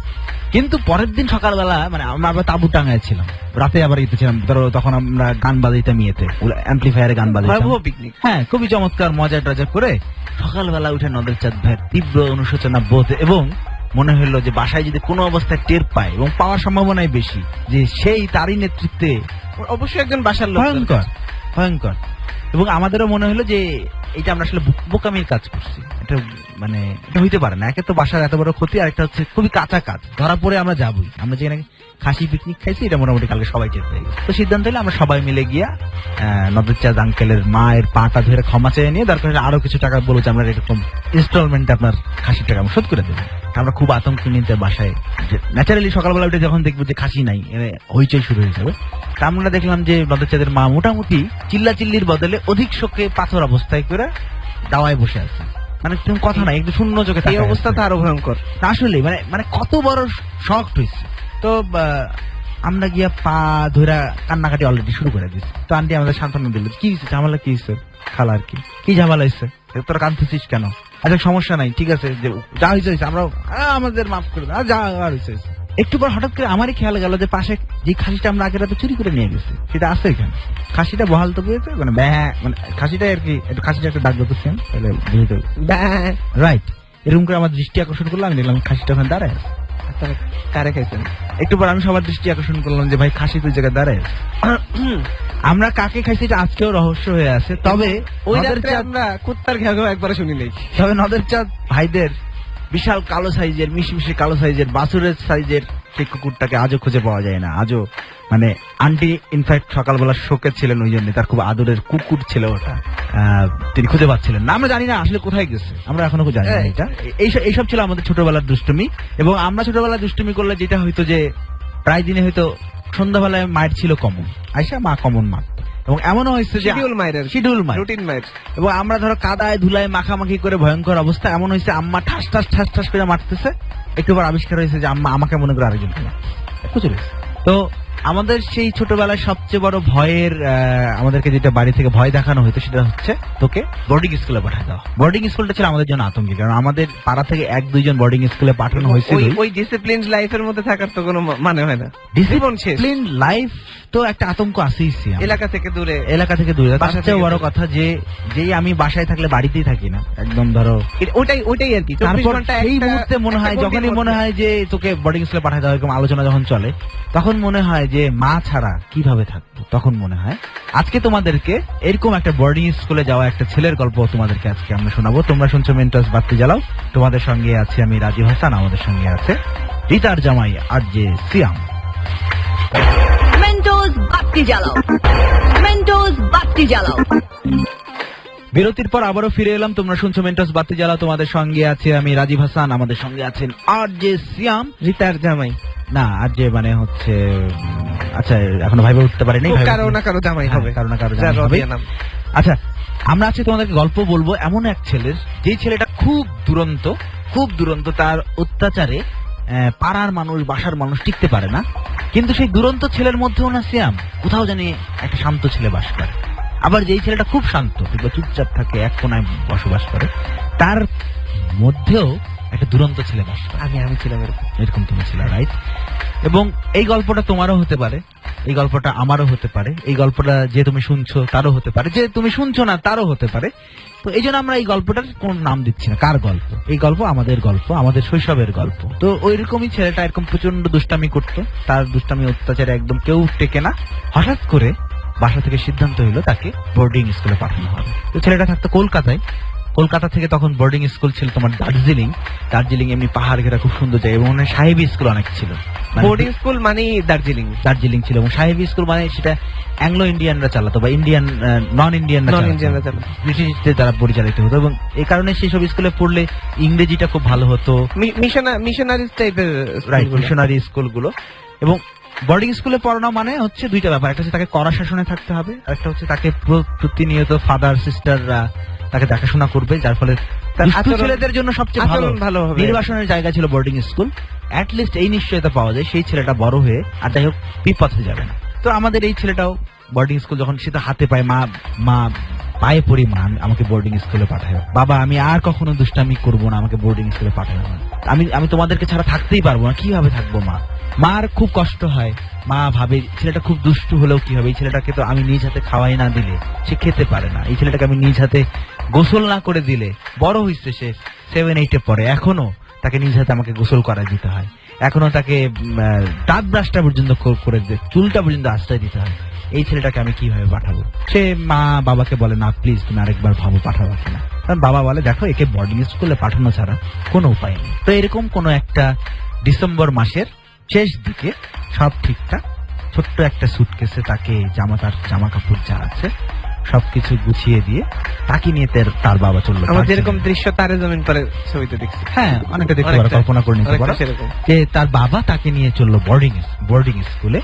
Speaker 2: কিন্তু পরের দিন সকালবেলা মানে আমরা আবার তাবু টাঙায় ছিলাম, রাতে আবার ইতে ছিলাম, ধরো তখন আমরা গান বাজাইতাম, ইয়েতে অ্যাম্পলিফায়ারে গান বাজাইতাম,
Speaker 3: পিকনিক।
Speaker 2: হ্যাঁ খুবই চমৎকার মজা টজা করে সকালবেলা উঠে নদের চাঁদ ভাইয়ের তীব্র অনুশোচনা বোধ, এবং মনে হলো যে বাসায় যদি কোনো অবস্থায় টের পায়, এবং পাওয়ার সম্ভাবনাই বেশি যে সেই তারই নেতৃত্বে,
Speaker 3: অবশ্যই একজন বাসার লোক
Speaker 2: ভয়ঙ্কর ভয়ঙ্কর। এবং আমাদেরও মনে হলো যে এটা আমরা আসলে বোকামির কাজ করছি। এটা মানে এটা হইতে পারে না। একে তো বাসার এত বড় ক্ষতি, আর একটা হচ্ছে খুবই কাঁচা কাজ, ধরা পড়ে আমরা যাবই। আমরা যেখানে খাসি পিকনিক খাইছি এটা মোটামুটি কালকে সবাই টের পেয়ে গেছে। তো সিদ্ধান্ত হলো আমরা সবাই মিলে গিয়া নদের চাঁদ আঙ্কেলের মায়ের পাটা ধরে ক্ষমা চেয়ে নিয়ে দরকার হলে আরো কিছু টাকা বলেছে আমরা এরকম ইনস্টলমেন্টে আপনার খাসির টাকা আমরা শোধ করে দেবো। আমরা খুব আতঙ্ক নিতে বাসায়, ন্যাচারালি সকালবেলা উঠে যখন দেখবো যে খাসি নাই, হইচই শুরু হয়ে যাবে। তা আমরা দেখলাম যে নদের চাঁদের মা মোটামুটি চিল্লাচিল্লির বদলে অধিক শোকে পাথর অবস্থায় করে দাওয়ায় বসে আছে। মানে তুমি কথা নাই, একটু শূন্য চোখে।
Speaker 3: এই অবস্থা তো আরো ভয়ঙ্কর
Speaker 2: আসলে মানে মানে কত বড় শক হয়েছে। তো আমরা গিয়া পা ধরা কান্নাকাটি অলরেডি শুরু করে দিচ্ছি। তো আন্টি আমাদের সান্ত্বনা দিল, কি হয়েছে ঝামেলা, কি হয়েছে খালা, আর কি ঝামেলা হয়েছে, তোরা কাঁদতেছিস কেন? আচ্ছা সমস্যা নাই, ঠিক আছে, যে যা হয়েছে আমরা আমাদের মাফ করে দাও, যা আর হয়েছে। একটু পর হঠাৎ করে আমারই খেয়াল গেল যে পাশে যে খাসিটা আমরা আগের রাতে চুরি করে নিয়ে গেছি সেটা আছে এখানে। খাসিটা বহাল তো পেয়েছে, মানে মানে খাসিটা আর কি, একটু খাসিটা একটা ডাক দিতেছেন তাহলে বুঝতে রাইট। এরকম করে আমার দৃষ্টি আকর্ষণ করলাম, আমি দেখলাম খাসিটা ওখানে দাঁড়ায়।
Speaker 3: কারে খাইছেন?
Speaker 2: একটু পর আমি সবার দৃষ্টি আকর্ষণ করলাম যে ভাই খাসি তুই জায়গায় দাঁড়ায়। আমরা কাকে খাইছি এটা আজকেও রহস্য হয়ে আছে। তবে
Speaker 3: ওই রাত্রে আমরা কুত্তার ঘেউ একবারে শুনি নাই।
Speaker 2: তবে নদের চাঁদ ভাইদের বিশাল কালো সাইজের, মিশমিশে কালো সাইজের, বাছুরের সাইজের সেই কুকুরটাকে আজও খুঁজে পাওয়া যায় না। আজও মানে আন্টি ইনফ্যাক্ট সকালবেলা শোকে ছিলেন, ওই জন্য তার খুব আদরের কুকুর ছিল ওটা, তিনি খুঁজে পাচ্ছিলেন না। আমরা জানি না আসলে কোথায় গেছে, আমরা এখনো জানি না। এটা এইসব ছিল আমাদের ছোটবেলার দুষ্টুমি। এবং আমরা ছোটবেলায় দুষ্টুমি করলে যেটা হইতো যে প্রায় দিনে হয়তো সন্ধ্যাবেলায় মায়ের ছিল কমন, আইসা মা কমন মারত। এবং এমনও হয়েছে যে শিডিউল মায়ের, রুটিন মায়ের। এবং আমরা ধরো কাদায় ধুলায় মাখামাখি করে ভয়ঙ্কর অবস্থা, এমন হয়েছে আম্মা ঠাস ঠাস ঠাস ঠাস করে মারতেছে। একটু পর আবিষ্কার হয়েছে যে আম্মা আমাকে মনে করে আরেকজন প্রচুর। তো আমাদের সেই ছোটবেলায় সবচেয়ে বড় ভয়ের, আমাদেরকে যেটা বাড়ি থেকে ভয় দেখানো হতো সেটা হচ্ছে তোকে বোর্ডিং স্কুলে পাঠিয়ে দেওয়া। বোর্ডিং স্কুলটা ছিল আমাদের জন্য আতঙ্কি, কারণ আমাদের পাড়া থেকে 1-2 জন বোর্ডিং স্কুলে পাঠানো হয়েছিল।
Speaker 3: ওই ডিসিপ্লিন লাইফের মধ্যে থাকার তো কোনো মানে হয় না।
Speaker 2: ডিসিপ্লিন লাইফ তো একটা আতঙ্ক আছেই,
Speaker 3: এলাকা থেকে দূরে।
Speaker 2: তার চেয়ে বড় কথা যে যেই আমি বাসায় থাকলে বাড়িতেই থাকি না, একদম ধরো
Speaker 3: ওইটাই আর কি।
Speaker 2: তারপর এই মুহূর্তে মনে হয়, যখনই মনে হয় যে তোকে বোর্ডিং স্কুলে পাঠাতে হবে, এরকম আলোচনা যখন চলে, তখন মনে হয় যে মা ছাড়া কিভাবে থাকবো। তখন মনে হয় আজকে তোমাদেরকে এরকম একটা বোর্ডিং স্কুলে যাওয়া একটা ছেলের গল্প তোমাদেরকে আজকে আমরা শোনাবো। তোমরা শুনছো মেন্টস বাতি জ্বালাও, তোমাদের সঙ্গে আছে আমি রাজীব হাসান, আমাদের সঙ্গে আছে রিতার জামাই আরজে সিয়াম।
Speaker 1: মেন্টস বাতি জ্বালাও, মেন্টস বাতি জ্বালাও।
Speaker 2: বিরতির পর আবারও ফিরে এলাম, তোমরা শুনছো মেন্টস বাতি জ্বালাও, তোমাদের সঙ্গে আছে আমি রাজীব হাসান, আমাদের সঙ্গে আছেন আরজে সিয়াম,
Speaker 3: রিতার জামাই।
Speaker 2: না আরজে মানে হচ্ছে, আচ্ছা এখনো ভাইবে উঠতে পারেনি,
Speaker 3: কারো না কারো জামাই হবে,
Speaker 2: কারো না কারো জামাই হবে। আচ্ছা আমরা আজকে তোমাদেরকে গল্প বলবো এমন এক ছেলের, যে ছেলেটা খুব দুরন্ত, তার অত্যাচারে পাড়ার মানুষ, বাসার মানুষ টিকতে পারে না। কিন্তু সেই দুরন্ত ছেলের মধ্যেও না সিয়াম কোথাও জানি একটা শান্ত ছেলে বাস করে। আবার যেই ছেলেটা খুব শান্ত, চুপচাপ থাকে, এক কোনায় বসবাস করে, তার মধ্যেও একটা দুরন্ত ছেলে বাস করে।
Speaker 3: আমি ছিলাম
Speaker 2: এরকম তুমি ছিল, রাইট? এবং এই গল্পটা তোমারও হতে পারে, এই গল্পটা আমারও হতে পারে, এই গল্পটা যে তুমি শুনছো তারও হতে পারে, যে তুমি শুনছো না তারও হতে পারে। তো এই জন্য আমরা এই গল্পটার কোন নাম দিচ্ছি না, কার গল্প এই গল্প, আমাদের গল্প, আমাদের শৈশবের গল্প। তো ওইরকমই ছেলেটা এরকম প্রচন্ড দুষ্টামি করতো, তার দুষ্টামি অত্যাচারে একদম কেউ টেকে না। হঠাৎ করে বাসা থেকে সিদ্ধান্ত হলো তাকে বোর্ডিং স্কুলে পাঠানো হবে। তো ছেলেটা থাকতো কলকাতায়। কলকাতা থেকে তখন বোর্ডিং স্কুল ছিল তোমার দার্জিলিং এমনি পাহাড় ঘেরা খুব সুন্দর জায়গা, এবং সাহেবী স্কুল অনেক ছিল।
Speaker 3: বোর্ডিং স্কুল মানে
Speaker 2: দার্জিলিং ছিল, এবং সাহেবী স্কুল মানে সেটা অ্যাংলো ইন্ডিয়ানরা চালাতো, বা নন ইন্ডিয়ানরা চালাতো, ব্রিটিশদের দ্বারা পরিচালিত হতো। এবং এই কারণে সেই সব স্কুলে পড়লে ইংরেজিটা খুব ভালো হতো,
Speaker 3: মিশনারি টাইপের,
Speaker 2: রাইট, মিশনারি স্কুলগুলো। এবং বোর্ডিং স্কুলে পড়ানো মানে হচ্ছে দুইটা ব্যাপার, একটা হচ্ছে তাকে কড়া শাসনে থাকতে হবে, আর একটা হচ্ছে তাকে প্রতিনিয়ত ফাদার সিস্টাররা তাকে দেখাশোনা করবে, যার ফলে ছেলেদের জন্য সবচেয়ে ভালো নির্বাসনের জায়গা ছিল বোর্ডিং স্কুল। অ্যাটলিস্ট এই নিশ্চয়তা পাওয়া যায় সেই ছেলেটা বড় হয়ে আর যাই হোক বিপথে যাবে না। তো আমাদের এই ছেলেটাও বোর্ডিং স্কুল যখন সেটা হাতে পায়, মা পায়ে পড়ি, মা আমাকে বোর্ডিং স্কুলে পাঠায়, বাবা আমি আর কখনো দুষ্টামি করবো না, আমাকে বোর্ডিং স্কুলে পাঠায় না, আমি তোমাদেরকে ছাড়া থাকতেই পারবো না, কিভাবে থাকবো মা। মার খুব কষ্ট হয়, মা ভাবে ছেলেটা খুব দুষ্টু হলেও কি হবে, এই ছেলেটাকে তো আমি নিজ হাতে খাওয়াই না দিলে সে খেতে পারে না, এই ছেলেটাকে আমি নিজ হাতে গোসল না করে দিলে, বড় হয়েছে সে 7-8-এ পড়ে, এখনো তাকে নিজ হাতে আমাকে গোসল করা দিতে হয়, এখনো তাকে দাঁত ব্রাশটা পর্যন্ত করে দিতে, চুলটা পর্যন্ত আশ্রয় দিতে হয়। এই ছেলেটাকে আমি কিভাবে পাঠাবো। সে মা বাবাকে বলে, না প্লিজ তুমি আরেকবার ভাবো পাঠাবো কিনা। কারণ বাবা বলে, দেখো একে বোর্ডিং স্কুলে পাঠানো ছাড়া কোনো উপায় নেই। তো এরকম কোনো একটা ডিসেম্বর মাসের শেষ দিকে সব ঠিকঠাক, ছোট্ট একটা সুটকেসে তাকে তার জামা কাপড় যা আছে সবকিছু গুছিয়ে দিয়ে তাকে নিয়ে তার বাবা চললো।
Speaker 3: আমার যেরকম দৃশ্য তারে জমিন পরে ছবিতে দেখছি,
Speaker 2: হ্যাঁ অনেকটা দেখতে পারো, কল্পনা করে নিতে পারো যে তার বাবা তাকে নিয়ে চললো বোর্ডিং স্কুলে।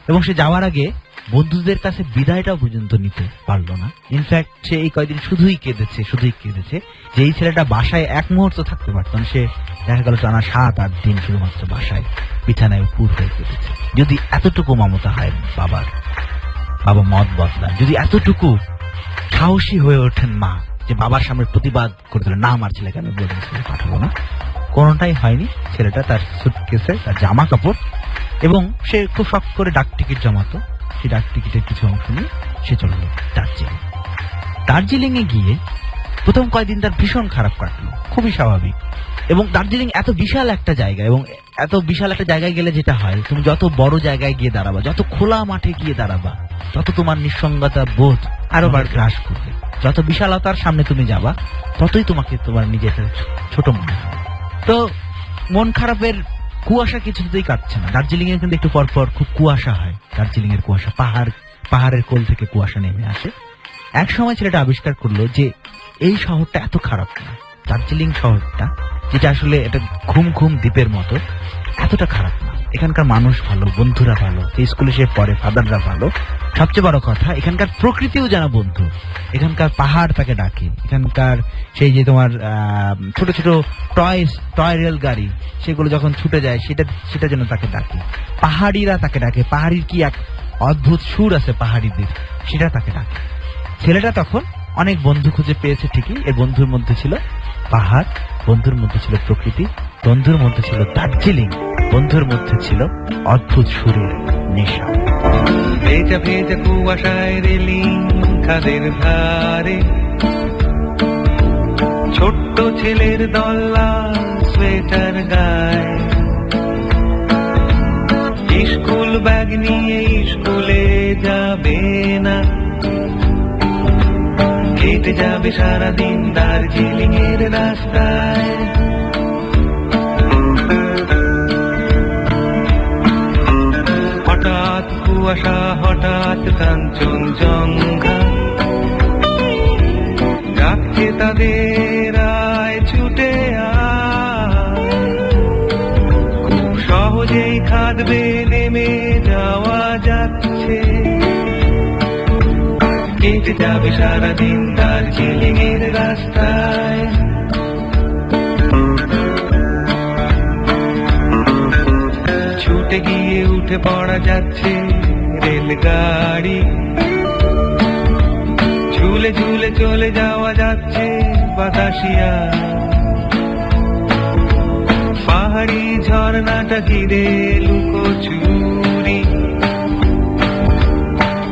Speaker 2: এবং সে যাওয়ার আগে বন্ধুদের কাছে বিদায়টাও পর্যন্ত নিতে পারলো না। ইনফ্যাক্ট সে এই কয়েকদিন শুধুই কেঁদেছে যে এই ছেলেটা বাসায় এক মুহূর্ত থাকতে পারত না। সে দেখা গেল টানা 7-8 দিন শুধুমাত্র বাসায় বিছানায় উপুর হয়ে কেঁদেছে। যদি এতটুকু মমতা হয় বাবা মত বদলান, যদি এতটুকু সাহসী হয়ে ওঠেন মা যে বাবার সামনে প্রতিবাদ করে দিল, না আমার ছেলেকে আমি বোর্ডিং স্কুলে পাঠাবো না, কোনটাই হয়নি। ছেলেটা তার সুটকেসে তার জামা কাপড় এবং সে খুব শখ করে ডাক টিকিট জমাতো, সেই ডাক টিকিটের কিছু অংশ নিয়ে সে চলল দার্জিলিং এ গিয়ে প্রথম কয়েকদিন তার ভীষণ খারাপ কাটলো, খুবই স্বাভাবিক। এবং দার্জিলিং এত বিশাল একটা জায়গা, এবং এত বিশাল একটা জায়গায় গেলে যেটা হয়, তুমি যত বড় জায়গায় গিয়ে দাঁড়াবা, যত খোলা মাঠে গিয়ে দাঁড়াবা, তত তোমার নিঃসঙ্গতা বোধ আরো গ্রাস করবে। যত বিশালতার সামনে তুমি যাবা, ততই তোমার নিজের ছোট মনে হবে। তো মন খারাপের কুয়াশা কিছুতেই কাটছে না। দার্জিলিং এ কিন্তু একটু পরপর খুব কুয়াশা হয়, দার্জিলিং এর কুয়াশা, পাহাড়ের কোল থেকে কুয়াশা নেমে আসে। এক সময় ছেলেটা আবিষ্কার করলো যে এই শহরটা এত খারাপ না, দার্জিলিং শহরটা যেটা আসলে এটা ঘুম দ্বীপের মতো, এতটা খারাপ না। এখানকার মানুষ ভালো, বন্ধুরা ভালো, যে স্কুলে সে পড়ে ফাদাররা ভালো। সবচেয়ে বড় কথা, এখানকার প্রকৃতিও যেন বন্ধু, এখানকার পাহাড় তাকে ডাকে, এখানকার সেই যে তোমার ছোট ছোট টয় রেল গাড়ি সেগুলো যখন ছুটে যায় সেটা যেন তাকে ডাকে, পাহাড়িরা তাকে ডাকে, পাহাড়ির কি এক অদ্ভুত সুর আছে পাহাড়িদের, সেটা তাকে ডাকে। ছেলেটা তখন অনেক বন্ধু খুঁজে পেয়েছে ঠিকই, এর বন্ধুর মধ্যে ছিল পাহাড়, বন্ধুর মধ্যে ছিল প্রকৃতি, বন্ধুর মধ্যে ছিল দার্জিলিং, বন্ধুর মধ্যে ছিল অদ্ভুত সুরের নেশা।
Speaker 4: ভেজা ভেজা কুয়াশায় রেলিং খাদের ধারে ছোট্ট ছেলের দল্লা সোয়েটার গায়ে, স্কুল ব্যাগ নিয়ে স্কুলে যাবে না, কেটে যাবে সারাদিন দার্জিলিং এর রাস্তায়। হঠাৎ কুয়াশা, হঠাৎ কাঞ্চনজঙ্ঘা ডাকছে তাদের, আয় ছুটে আয়, খুব সহজেই খাদবে নেমে যাওয়া যাচ্ছে, কেটে যাবে সারাদিন দার্জিলিং এর রাস্তায়। ছুটে গিয়ে উঠে পড়া যাচ্ছে রেলগাড়ি, ঝুলে ঝুলে চলে যাওয়া যাচ্ছে বাতাসিয়া, পাহাড়ি ঝর্ণাটা ঘিরে লুকোচুরি,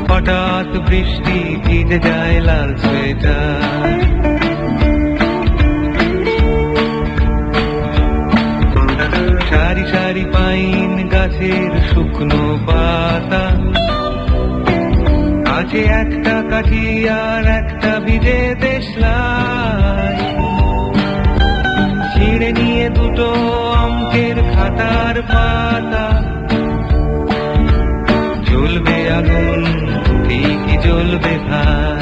Speaker 4: হঠাৎ বৃষ্টি ভিজে যায় লাল সোয়েটার। সারি সারি পাইন গাছের শুকনো পাতা, আছে একটা কাঠি আর একটা ভিজে দেশলাই, ছিঁড়ে নিয়ে দুটো অঙ্কের খাতার পাতা, জ্বলবে আগুন ঠিকই জ্বলবে ভাই।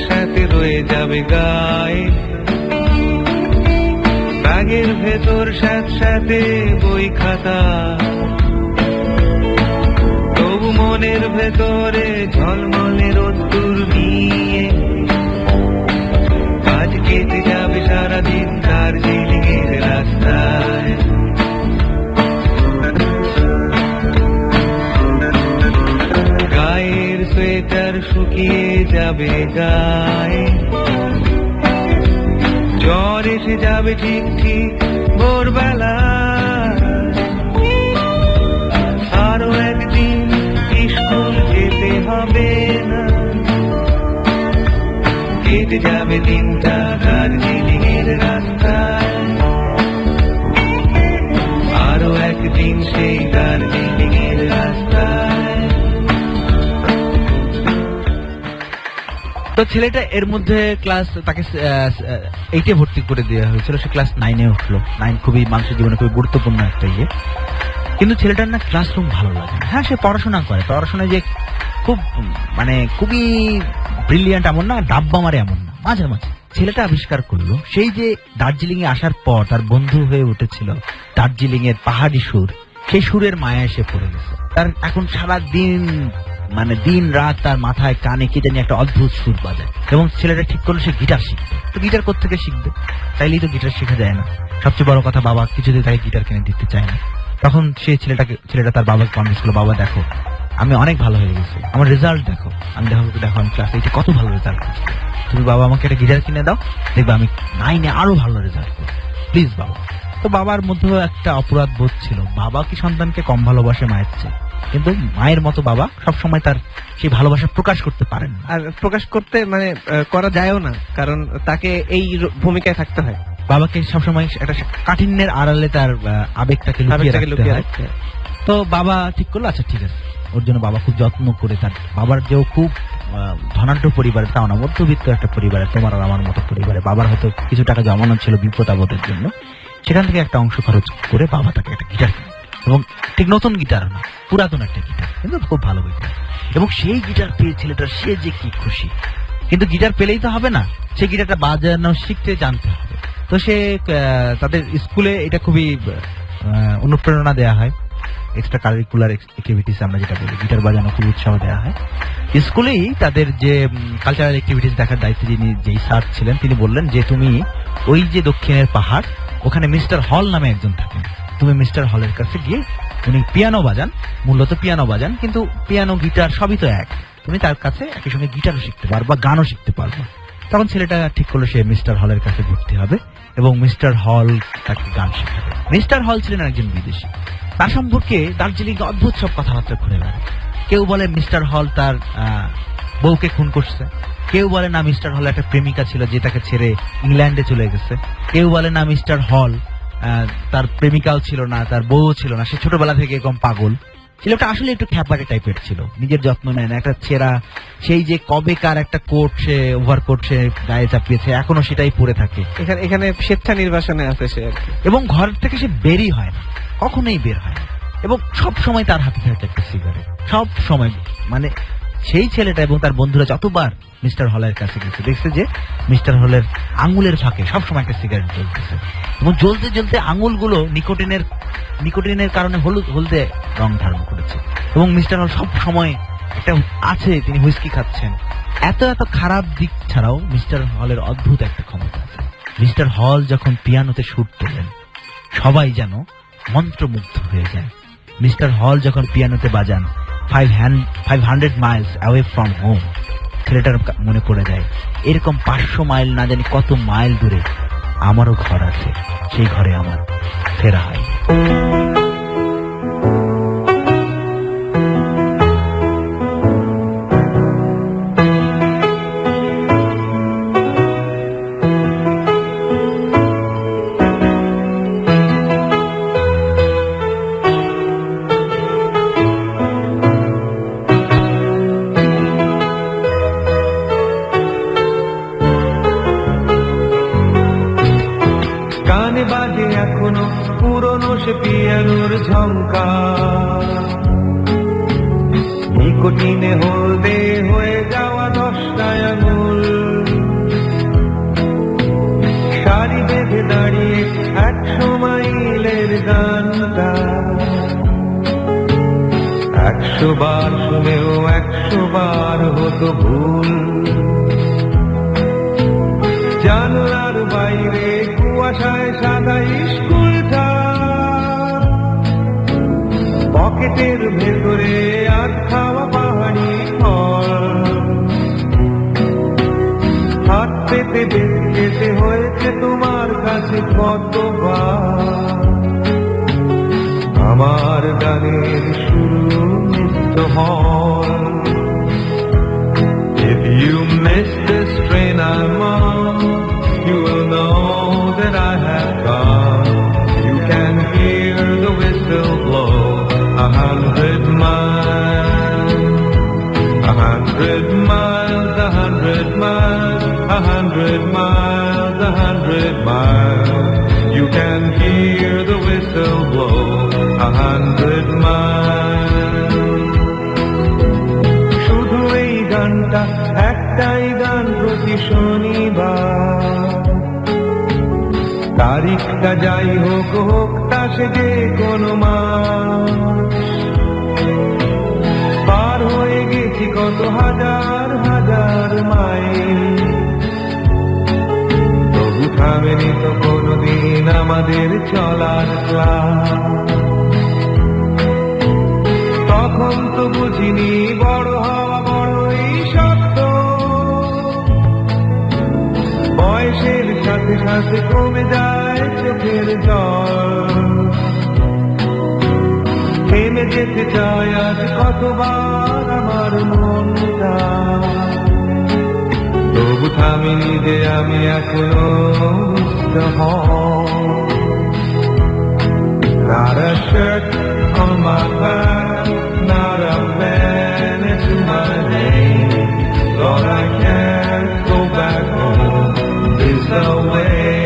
Speaker 4: সাথে রয়ে যাবে গায়ে, ব্যাগের ভেতর সাথে বই খাতা, তবু মনের ভেতরে ঝলমলে রোদ্দুর নিয়ে যাবে গায়ে, জ্বর এসে যাবে ঠিক ঠিক ভোরবেলা, আরো একদিন স্কুল যেতে হবে না, কেটে যাবে দিনটা দার্জিলিং এর রাস্তায়, আরো একদিন সেই দার্জিলিং এর রাস্তায়।
Speaker 2: তো ছেলেটা এর মধ্যে ক্লাস তাকে 8-এ ভর্তি করে দেওয়া হয়েছিল, সে ক্লাস 9-এ উঠলো। 9 খুবই মানুষের জীবনে খুবই গুরুত্বপূর্ণ একটা ইয়ে। কিন্তু ছেলেটার না ক্লাসরুম ভালো লাগে না। হ্যাঁ, সে পড়াশোনা করে, পড়াশোনায় যে খুব মানে খুবই ব্রিলিয়ান্ট এমন না, ডাব্বা মারে এমন না, মাঝে মাঝে। ছেলেটা আবিষ্কার করলো সেই যে দার্জিলিং এ আসার পর তার বন্ধু হয়ে উঠেছিল দার্জিলিং এর পাহাড়ি সুর, সেই সুরের মায়া এসে পড়ে গেছে তার। এখন সারা দিন মানে দিন রাত তার মাথায় কানে কি জানি একটা অদ্ভুত সুর বাজায়। এবং ছেলেটা ঠিক করলো সে গিটার শিখবে। তো গিটার কোত্থেকে শিখবে? চাইলেই তো গিটার শেখা যায় না। সবচেয়ে বড় কথা, বাবা কিছুতেই তাকে গিটার কিনে দিতে চায় না। তখন ছেলেটা তার বাবাকে কনভিন্স করলো, বাবা দেখো আমি অনেক ভালো হয়ে গেছি, আমার রেজাল্ট দেখো, দেখো আমি ক্লাস 8-এ কত ভালো রেজাল্ট করছি, তুমি বাবা আমাকে একটা গিটার কিনে দাও, দেখবে আমি 9-এ আরো ভালো রেজাল্ট করবো, প্লিজ বাবা। তো বাবার মধ্যেও একটা অপরাধ বোধ ছিল, বাবা কি সন্তানকে কম ভালোবাসে মায়ের চেয়ে? কিন্তু মায়ের মতো বাবা সবসময় তার সেই ভালোবাসা প্রকাশ করতে পারেন না।
Speaker 3: আর প্রকাশ করতে মানে করা যায়ও না, কারণ তাকে এই ভূমিকায় থাকতে হয়।
Speaker 2: বাবাকে সবসময় একটা কাঠিন্যের আড়ালে তার আবেগটাকে লুকিয়ে রাখতে হয়। তো বাবা ঠিক করলো, আচ্ছা ঠিক আছে। ওর জন্য বাবা খুব যত্ন করে, তার বাবার যেও খুব ধনাঢ্য পরিবারের, তাও না, মধ্যবিত্ত একটা পরিবারে, তোমার আর আমার মতো পরিবারে। বাবার হয়তো কিছু টাকা জমানো ছিল বিপদ আপদের জন্য, সেখান থেকে একটা অংশ খরচ করে বাবা তাকে একটা গিটার কিনে, এবং ঠিক নতুন গিটার না, পুরাতন একটা গিটার, কিন্তু খুব ভালো গিটার। এবং সেই গিটার পেয়ে ছেলেটার সে যে কি খুশি। কিন্তু গিটার পেলেই তো হবে না, সেই গিটারটা বাজানো শিখতে জানতে হবে। তো সে তাদের স্কুলে এটা খুবই অনুপ্রেরণা দেওয়া হয়, এক্সট্রা কারিকুলার অ্যাক্টিভিটিস আমরা যেটা বলি, গিটার বাজানো খুব উৎসাহ দেওয়া হয়। স্কুলেই তাদের যে কালচারাল অ্যাক্টিভিটিস দেখার দায়িত্বে যেই স্যার ছিলেন, তিনি বললেন যে তুমি ওই যে দক্ষিণের পাহাড়, ওখানে মিস্টার হল নামে একজন থাকেন, তুমি মিস্টার হলের কাছে গিয়ে, উনি পিয়ানো বাজান, মূলত পিয়ানো বাজান, কিন্তু পিয়ানো গিটার সবই তো এক, তুমি তার কাছে একই সঙ্গে গিটারও শিখতে পারবা, গানও শিখতে পারবা। তখন ছেলেটা ঠিক করলো সে মিস্টার হলের কাছে ভর্তি হবে এবং মিস্টার হল তাকে গান শেখাবে। মিস্টার হল ছিলেন একজন বিদেশি, তার সম্পর্কে দার্জিলিং অদ্ভুত সব কথাবার্তা ঘুরে বেড়ায়। কেউ বলে মিস্টার হল তার বউকে খুন করছে, কেউ বলে না মিস্টার হল একটা প্রেমিকা ছিল যে তাকে ছেড়ে ইংল্যান্ডে চলে গেছে, কেউ বলে না মিস্টার হল তার প্রেমিকাও ছিল না, তার বউও ছিল না, সে ছোটবেলা থেকে এরকম পাগল। ছেলেটা আসলে একটু খ্যাপাটে টাইপের ছিল, নিজের যত্ন নেয় না, একটা ছেঁড়া সেই যে কবেকার একটা কোট, সে ওভারকোট সে গায়ে চাপিয়েছে, এখনো সেটাই পরে থাকে।
Speaker 3: এখানে স্বেচ্ছা নির্বাসনে আছে সে আর কি।
Speaker 2: এবং ঘর থেকে সে বেরই হয় না, কখনোই বের হয় না, এবং সব সময় তার হাতে থাকে একটা সিগারেট, সব সময়। মানে সেই ছেলেটা এবং তার বন্ধুরা যতবার মিস্টার হলের কাছে গেছে, দেখছে যে মিস্টার হলের আঙুলের ফাঁকে সবসময় একটা সিগারেট জ্বলতেছে, এবং জ্বলতে জ্বলতে আঙুলগুলো নিকোটিনের কারণে হলদে রং ধারণ করেছে। এবং মিস্টার হল সব সময় একটা আছে, তিনি হুইস্কি খাচ্ছেন। এত এত খারাপ দিক ছাড়াও মিস্টার হলের অদ্ভুত একটা ক্ষমতা আছে। মিস্টার হল যখন পিয়ানোতে সুর তোলেন, সবাই যেন মন্ত্রমুগ্ধ হয়ে যায়। মিস্টার হল যখন পিয়ানোতে বাজান 500 মাইলস অ্যাওয়ে ফ্রম হোম, ছেলেটার মনে পড়ে যায় এরকম 500 মাইল না জানি কত মাইল দূরে আমারও ঘর আছে, সেই ঘরে আমার ফেরা হয়।
Speaker 4: কানে বাজে এখনো পুরনো সে পিয়ানোর ঝংকার, নিকোটিনে হলদে হয়ে যাওয়া 10টা আঙুল, সারি বেঁধে দাঁড়িয়ে 100 মাইলের গানটা, 100 বার শুনেও 100 বার হতো ভুল। জানলার বাইরে কুয়াশায় সাদা স্কুলটা, পকেটের ভেতরে আধ খাওয়া পাহাড়ি ফল, পেতে যেতে হয়েছে তোমার কাছে কতবার, আমার গানের শুরু নিত্য হয়। If you miss this train I'm on, you will know that I have gone. You can hear the whistle blow 100 miles, 100 miles, 100 miles, 100 miles, 100 miles. You can hear the whistle blow 100 miles. শুধু এই গানটা একটাই গান প্রতি শনিবার, তারিখটা যাই হোক হোক তা সে যে কোনো মাস। পার হয়ে গেছি কত হাজার হাজার মাইল, তবু থামেনি তো কোনোদিন আমাদের চলার ক্লাস। তখন তো বুঝিনি বড় হওয়া বড়ই শক্ত, বয়সের সাথে সাথে কমে যায় চোখের জল। থেমে যেতে চায় আজ কতবার আমার মনটা, তবু থামিনি যে আমি এখনো মুক্ত হই। Not a shirt on my back, not a pen to my name. Lord, I can't go back home this away,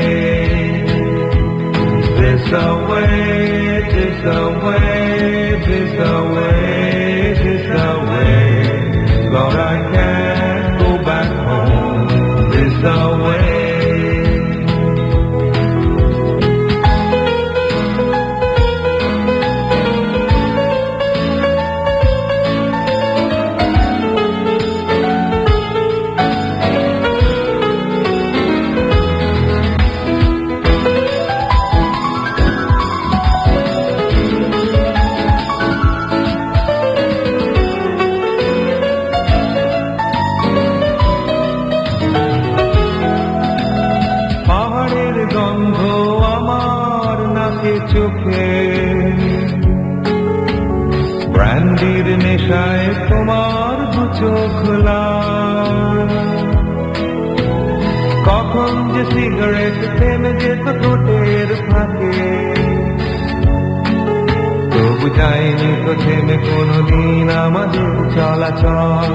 Speaker 4: this away, this away, this away, this away. Lord, I can't go back home this away. পাহাড়ের গন্ধ আমার নাকে চোখে, ব্র্যান্ডির নেশায় তোমার দু চোখ লাল। কখন যে সিগারেট থেমে যেত ঠোঁটের ফাঁকে, তবু যায়নি তো থেমে কোনোদিন আমাদের চলাচল।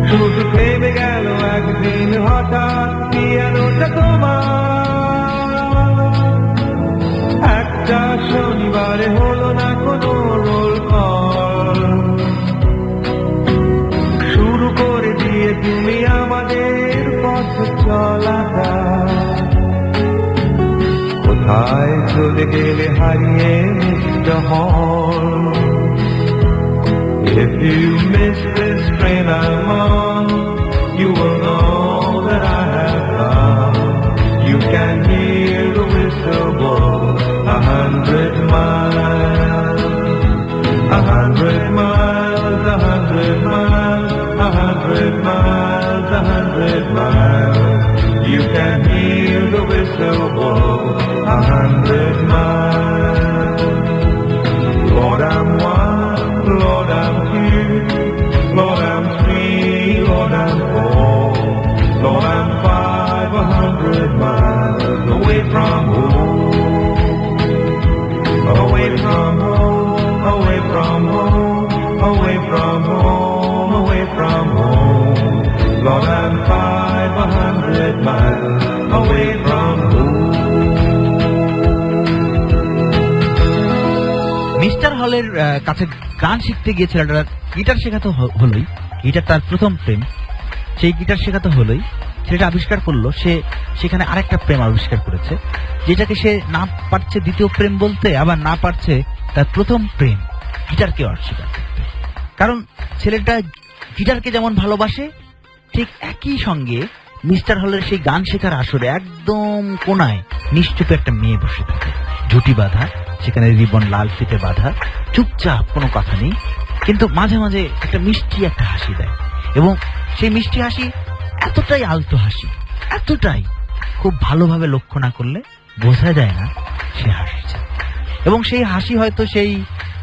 Speaker 4: শুধু থেমে গেল একদিন হঠাৎ পিয়ানোটা তোমার, একটা শনিবারে হলো না কোনো রোল কল। শুরু করে দিয়ে তুমি আমাদের পথ চলাটা, কোথায় চলে গেলে হারিয়ে মিষ্ট হল। If you miss this train I'm on, you will know that I have come. You can hear the whistle blow 100 miles, 100 miles, 100 miles, 100 miles, 100 miles. You can hear the whistle blow 100 miles. Lord, I'm one, Lord, I'm two, Lord, I'm three, Lord, I'm four, Lord, I'm 500 miles away from home, away from home, away from home, away from home, away from home. Lord, I'm 500 miles away from home.
Speaker 2: Mister হলের কাছে গান শিখতে গিয়ে ছেলেটার guitar শেখাতে হলোই, guitar তার প্রথম প্রেম। সেই গিটার শেখাতে হলোই ছেলেটা আবিষ্কার করলো সে সেখানে আরেকটা প্রেম আবিষ্কার করেছে, যেটাকে সে না পারছে দ্বিতীয় প্রেম বলতে, আবার না পারছে তার প্রথম প্রেম গিটারকে অস্বীকার করতে। কারণ ছেলেটা গিটারকে যেমন ভালোবাসে, ঠিক একই সঙ্গে মিস্টার হলের সেই গান শেখার আসরে একদম কোনায় নিশ্চুপে একটা মেয়ে বসে থাকে, ঝুটি বাঁধা, সেখানে রিবন লাল ফিতে বাঁধা, চুপচাপ, কোনো কথা নেই, কিন্তু মাঝে মাঝে একটা মিষ্টি একটা হাসি দেয়। এবং সেই মিষ্টি হাসি এতটাই আলতো হাসি, এতটাই খুব ভালোভাবে লক্ষ্য না করলে বোঝা যায় না সে হাসছে। এবং সেই হাসি হয়তো সেই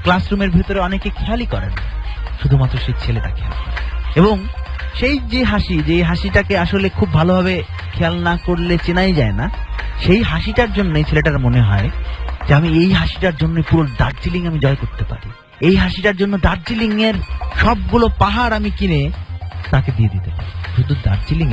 Speaker 2: ক্লাসরুমের ভিতরে অনেকে খেয়ালই করে না, শুধুমাত্র সেই ছেলেটা খেয়াল করে। এবং সেই যে হাসি, যে হাসিটাকে আসলে খুব ভালোভাবে খেয়াল না করলে চেনাই যায় না, সেই হাসিটার জন্যই ছেলেটার মনে হয় যে আমি এই হাসিটার জন্য পুরো দার্জিলিং আমি জয় করতে পারি, এই হাসিটার জন্য দার্জিলিং এর সবগুলো পাহাড় আমি কিনে তাকে দিয়ে দিতে পারি, শুধু দার্জিলিং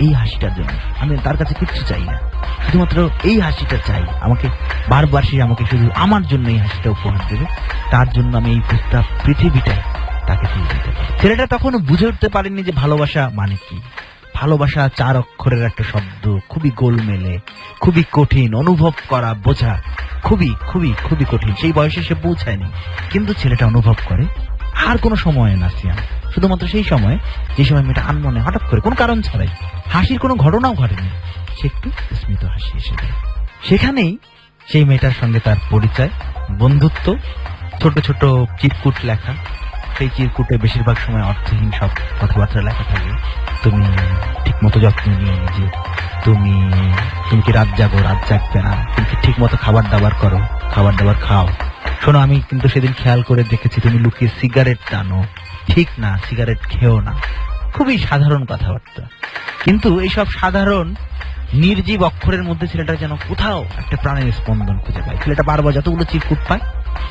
Speaker 2: এই হাসিটার জন্য। আমি তার কাছে কিচ্ছু চাই না, শুধুমাত্র এই হাসিটা চাই। আমাকে বারবার সে আমাকে শুধু আমার জন্য এই হাসিটা উপহার দেবে, তার জন্য আমি এই পুরো পৃথিবীটাই তাকে দিয়ে দিতে পারি। ছেলেটা তখনও বুঝে উঠতে পারেনি যে ভালোবাসা মানে কি। ভালোবাসা 4 অক্ষরের একটা শব্দ, খুবই গোলমেলে, খুবই কঠিন, অনুভব করা বোঝা খুবই খুবই খুবই কঠিন। সেই বয়সে সে পৌঁছায়নি, কিন্তু ছেলেটা অনুভব করে। আর কোনো সময় না সিয়াম, শুধুমাত্র সেই সময় যে সময় মেয়েটা আনমনে হঠাৎ করে কোনো কারণ ছাড়াই, হাসির কোনো ঘটনাও ঘটেনি, সে একটু স্মিত হাসি এসে যায়। সেখানেই সেই মেয়েটার সঙ্গে তার পরিচয়, বন্ধুত্ব, ছোট ছোট চিরকুট লেখা। সেই চিরকুটে বেশিরভাগ সময় অর্থহীন সব কথাবার্তা লেখা থাকে। তুমি ঠিক মতো যত্ন নিয়ে নিজে, তুমি কি রাত জাগো, রাত জাগবে না, তুমি কি ঠিক মতো খাবার দাবার করো, খাবার দাবার খাও। শোনো, আমি কিন্তু সেদিন খেয়াল করে দেখেছি তুমি লুকিয়ে সিগারেট টানো, ঠিক না, সিগারেট খেও না। খুবই সাধারণ কথাবার্তা, কিন্তু এইসব সাধারণ নির্জীব অক্ষরের মধ্যে ছেলেটা যেন কোথাও একটা প্রাণের স্পন্দন খুঁজে পায়। ছেলেটা বারবার যতগুলো চিরকুট পায়,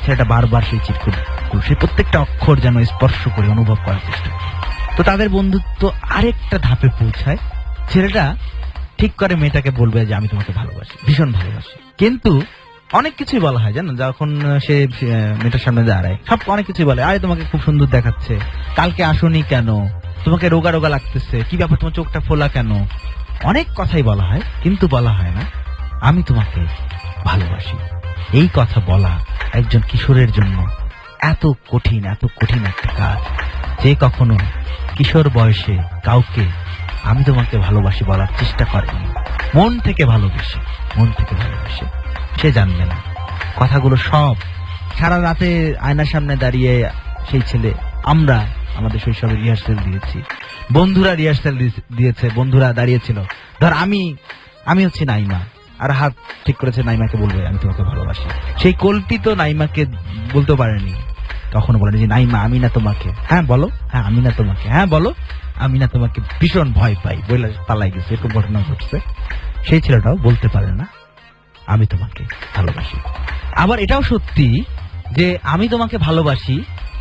Speaker 2: ছেলেটা বারবার সেই চিরকুট, সেই প্রত্যেকটা অক্ষর যেন স্পর্শ করে অনুভব করার চেষ্টা করে। তো তাদের বন্ধুত্ব আরেকটা ধাপে পৌঁছায়। ছেলেটা ঠিক করে মেয়েটাকে বলবে যে আমি তোমাকে ভালোবাসি, ভীষণ ভালোবাসি। কিন্তু অনেক কিছুই বলা হয় জানো, যখন সে মেয়েটার সামনে দাঁড়ায় সব অনেক কিছুই বলে। আরে তোমাকে খুব সুন্দর দেখাচ্ছে, কালকে আসোনি কেন, তোমাকে রোগা রোগা লাগতেছে, কি ব্যাপার, তোমার চোখটা ফোলা কেন, অনেক কথাই বলা হয়। কিন্তু বলা হয় না আমি তোমাকে ভালোবাসি। এই কথা বলা একজন কিশোরের জন্য এত কঠিন একটা কাজ, যে কখনো কিশোর বয়সে কাউকে আমি তোমাকে ভালোবাসি বলার চেষ্টা করেনি, মন থেকে ভালোবেসে সে জানবে না কথাগুলো সব। সারা রাতে আয়নার সামনে দাঁড়িয়ে সেই ছেলে, আমরা আমাদের শৈশবে রিহার্সেল দিয়েছি, বন্ধুরা রিহার্সেল দিয়েছে, বন্ধুরা দাঁড়িয়েছিল, ধর আমি হচ্ছি নাইমা, আর হাত ঠিক করেছে নাইমাকে বলবে আমি তোমাকে ভালোবাসি। সেই কল্পিত নাইমাকে বলতে পারেনি, তখন বলেনি যে নাইমা আমি না তোমাকে, হ্যাঁ বলো, হ্যাঁ আমি না তোমাকে, হ্যাঁ বলো আমি না তোমাকে ভীষণ ভয় পাই বলে পালাই গেছে। এরকম ঘটনা ঘটছে। সেই ছেলেটাও বলতে পারে না আমি তোমাকে ভালোবাসি। আবার এটাও সত্যি যে আমি তোমাকে ভালোবাসি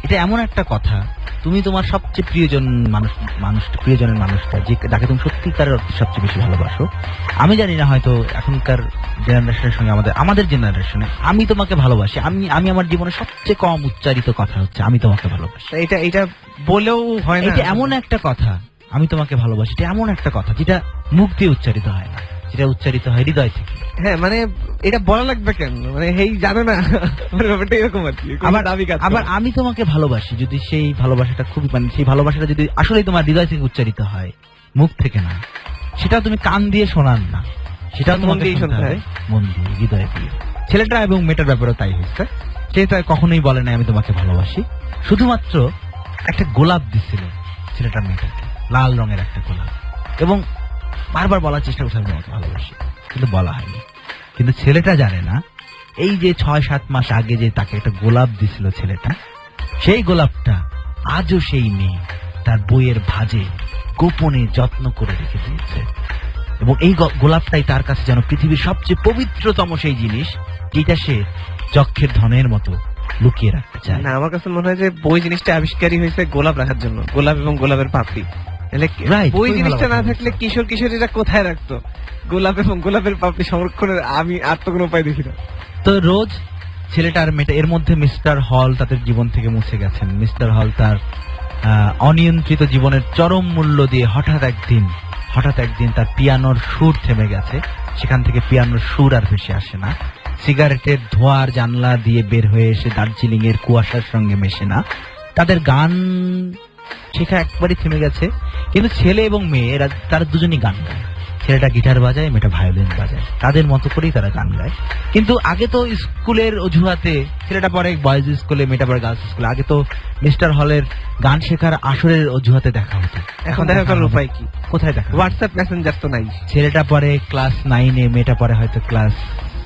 Speaker 2: এটা এমন একটা কথা, তুমি তোমার সবচেয়ে প্রিয়জনের মানুষটা, যাকে তুমি সত্যিকার অর্থে সবচেয়ে বেশি ভালোবাসো। আমি জানি না, হয়তো এখনকার জেনারেশনের সঙ্গে আমাদের জেনারেশনে আমি তোমাকে ভালোবাসি, আমি আমার জীবনে সবচেয়ে কম উচ্চারিত কথা হচ্ছে আমি তোমাকে ভালোবাসি।
Speaker 3: এটা বলেও হয় না,
Speaker 2: এটা এমন একটা কথা, আমি তোমাকে ভালোবাসি, এটা এমন একটা কথা যেটা মুখ দিয়ে উচ্চারিত হয় না, যেটা উচ্চারিত হয় হৃদয় থেকে।
Speaker 3: হ্যাঁ, মানে এটা বলা লাগবে কেন, মানে হেই জানো না, ব্যাপারটা এরকম আর কি।
Speaker 2: আবার আমি তোমাকে ভালোবাসি, যদি সেই ভালোবাসাটা খুবই, মানে সেই ভালোবাসাটা যদি আসলে তোমার হৃদয় থেকে উচ্চারিত হয়, মুখ থেকে না, সেটা তুমি কান দিয়ে শোনান না, সেটা মন দিয়ে শুনতে হয়, মন দিয়ে, হৃদয় দিয়ে। ছেলেটা এবং মেয়েটার ব্যাপারে তাই হয়েছে। সে তো কখনোই বলে না আমি তোমাকে ভালোবাসি, শুধুমাত্র একটা গোলাপ দিছিল ছেলেটা মেয়েটাকে, লাল রঙের একটা গোলাপ, এবং বারবার বলার চেষ্টা করছে আমি তোমাকে ভালোবাসি, কিন্তু বলা হয়নি। কিন্তু ছেলেটা জানে না এই যে 6-7 মাস আগে যে তাকে একটা গোলাপ দিছিল ছেলেটা, সেই গোলাপটা আজও সেই মেয়ে তার বইয়ের ভাঁজে গোপনে যত্ন করে রেখে দিয়েছে। এবং এই গোলাপটাই তার কাছে যেন পৃথিবীর সবচেয়ে পবিত্রতম সেই জিনিস, যেটা সে যক্ষের ধনের মতো লুকিয়ে রাখতে চায়।
Speaker 3: না, আমার কাছে মনে হয় যে বই জিনিসটা আবিষ্কারই হয়েছে গোলাপ রাখার জন্য, গোলাপ এবং গোলাপের পাপড়ি। বই জিনিসটা না থাকলে কিশোর কিশোরীরা কোথায় রাখতো গোলাপ এবং গোলাপের পাপড়ি সংরক্ষণের? আমি আর তো কোনো উপায় দেখি না।
Speaker 2: তো রোজ ছেলেটা আর মেয়েটা, এর মধ্যে মিস্টার হল তাদের জীবন থেকে মুছে গেছেন। মিস্টার হল তার অনিয়ন্ত্রিত জীবনের চরম মূল্য দিয়ে হঠাৎ একদিন তার পিয়ানোর সুর থেমে গেছে। সেখান থেকে পিয়ানোর সুর আর ভেসে আসে না, সিগারেটের ধোঁয়ার জানলা দিয়ে বের হয়ে এসে দার্জিলিং এর কুয়াশার সঙ্গে মেশে না। তাদের গান শেখা একবারই থেমে গেছে। কিন্তু ছেলে এবং মেয়ে তারা দুজনই গান গায়। ছেলেটা গিটার বাজায়, মেয়েটা ভায়োলিন বাজায়, তাদের মতো করেই তারা গান গায়। কিন্তু আগে তো স্কুলের অজুহাতে, ছেলেটা পরে বয়েজ স্কুলে, মেয়েটা পরে গার্লস স্কুলে, আগে তো মিস্টার হলের গান শেখার আসরের অজুহাতে দেখা হতো।
Speaker 3: এখন দেখা করার উপায় কি?
Speaker 2: কোথায় দেখা?
Speaker 3: হোয়াটসঅ্যাপ মেসেঞ্জার তো নাই।
Speaker 2: ছেলেটা পরে ক্লাস 9-এ, মেয়েটা পরে হয়তো ক্লাস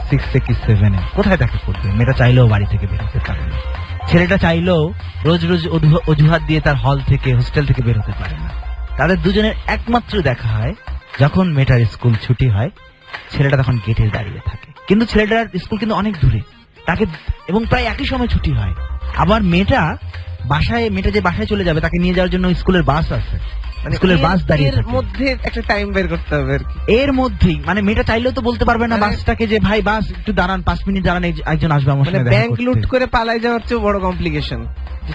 Speaker 2: 6 কি 7-এ। কোথায় দেখা করবে? মেয়েটা চাইলেও বাড়ি থেকে বের হতে পারে না। ছেলেটা চাইলেও রোজ রোজ অজুহাত দিয়ে তার হল থেকে, হোস্টেল থেকে বের হতে পারে না। তাদের দুজনের একমাত্র দেখা হয় যখন মেয়েটার স্কুল ছুটি হয়। ছেলেটা তখন গেটে দাঁড়িয়ে থাকে, কিন্তু ছেলেটার স্কুল কিন্তু অনেক দূরে তাকে, এবং প্রায় একই সময় ছুটি হয়। আবার মেয়েটা যে বাসায় চলে যাবে, তাকে নিয়ে যাওয়ার জন্য স্কুলের বাস আছে, স্কুলের বাস দাঁড়িয়ে
Speaker 3: এর
Speaker 2: থাকে।
Speaker 3: মধ্যে একটা টাইম বের করতে হবে আর কি।
Speaker 2: এর মধ্যেই মানে মেয়েটা চাইলেও তো বলতে পারবে না
Speaker 3: মানে-
Speaker 2: বাসটাকে যে ভাই বাস একটু দাঁড়ান, 5 মিনিট দাঁড়ান, একজন আসবে আমার
Speaker 3: মানে
Speaker 2: সঙ্গে দেখা
Speaker 3: ব্যাংক
Speaker 2: করতে।
Speaker 3: লুট করে পালাই যাওয়ার চেয়ে বড় কমপ্লিকেশন।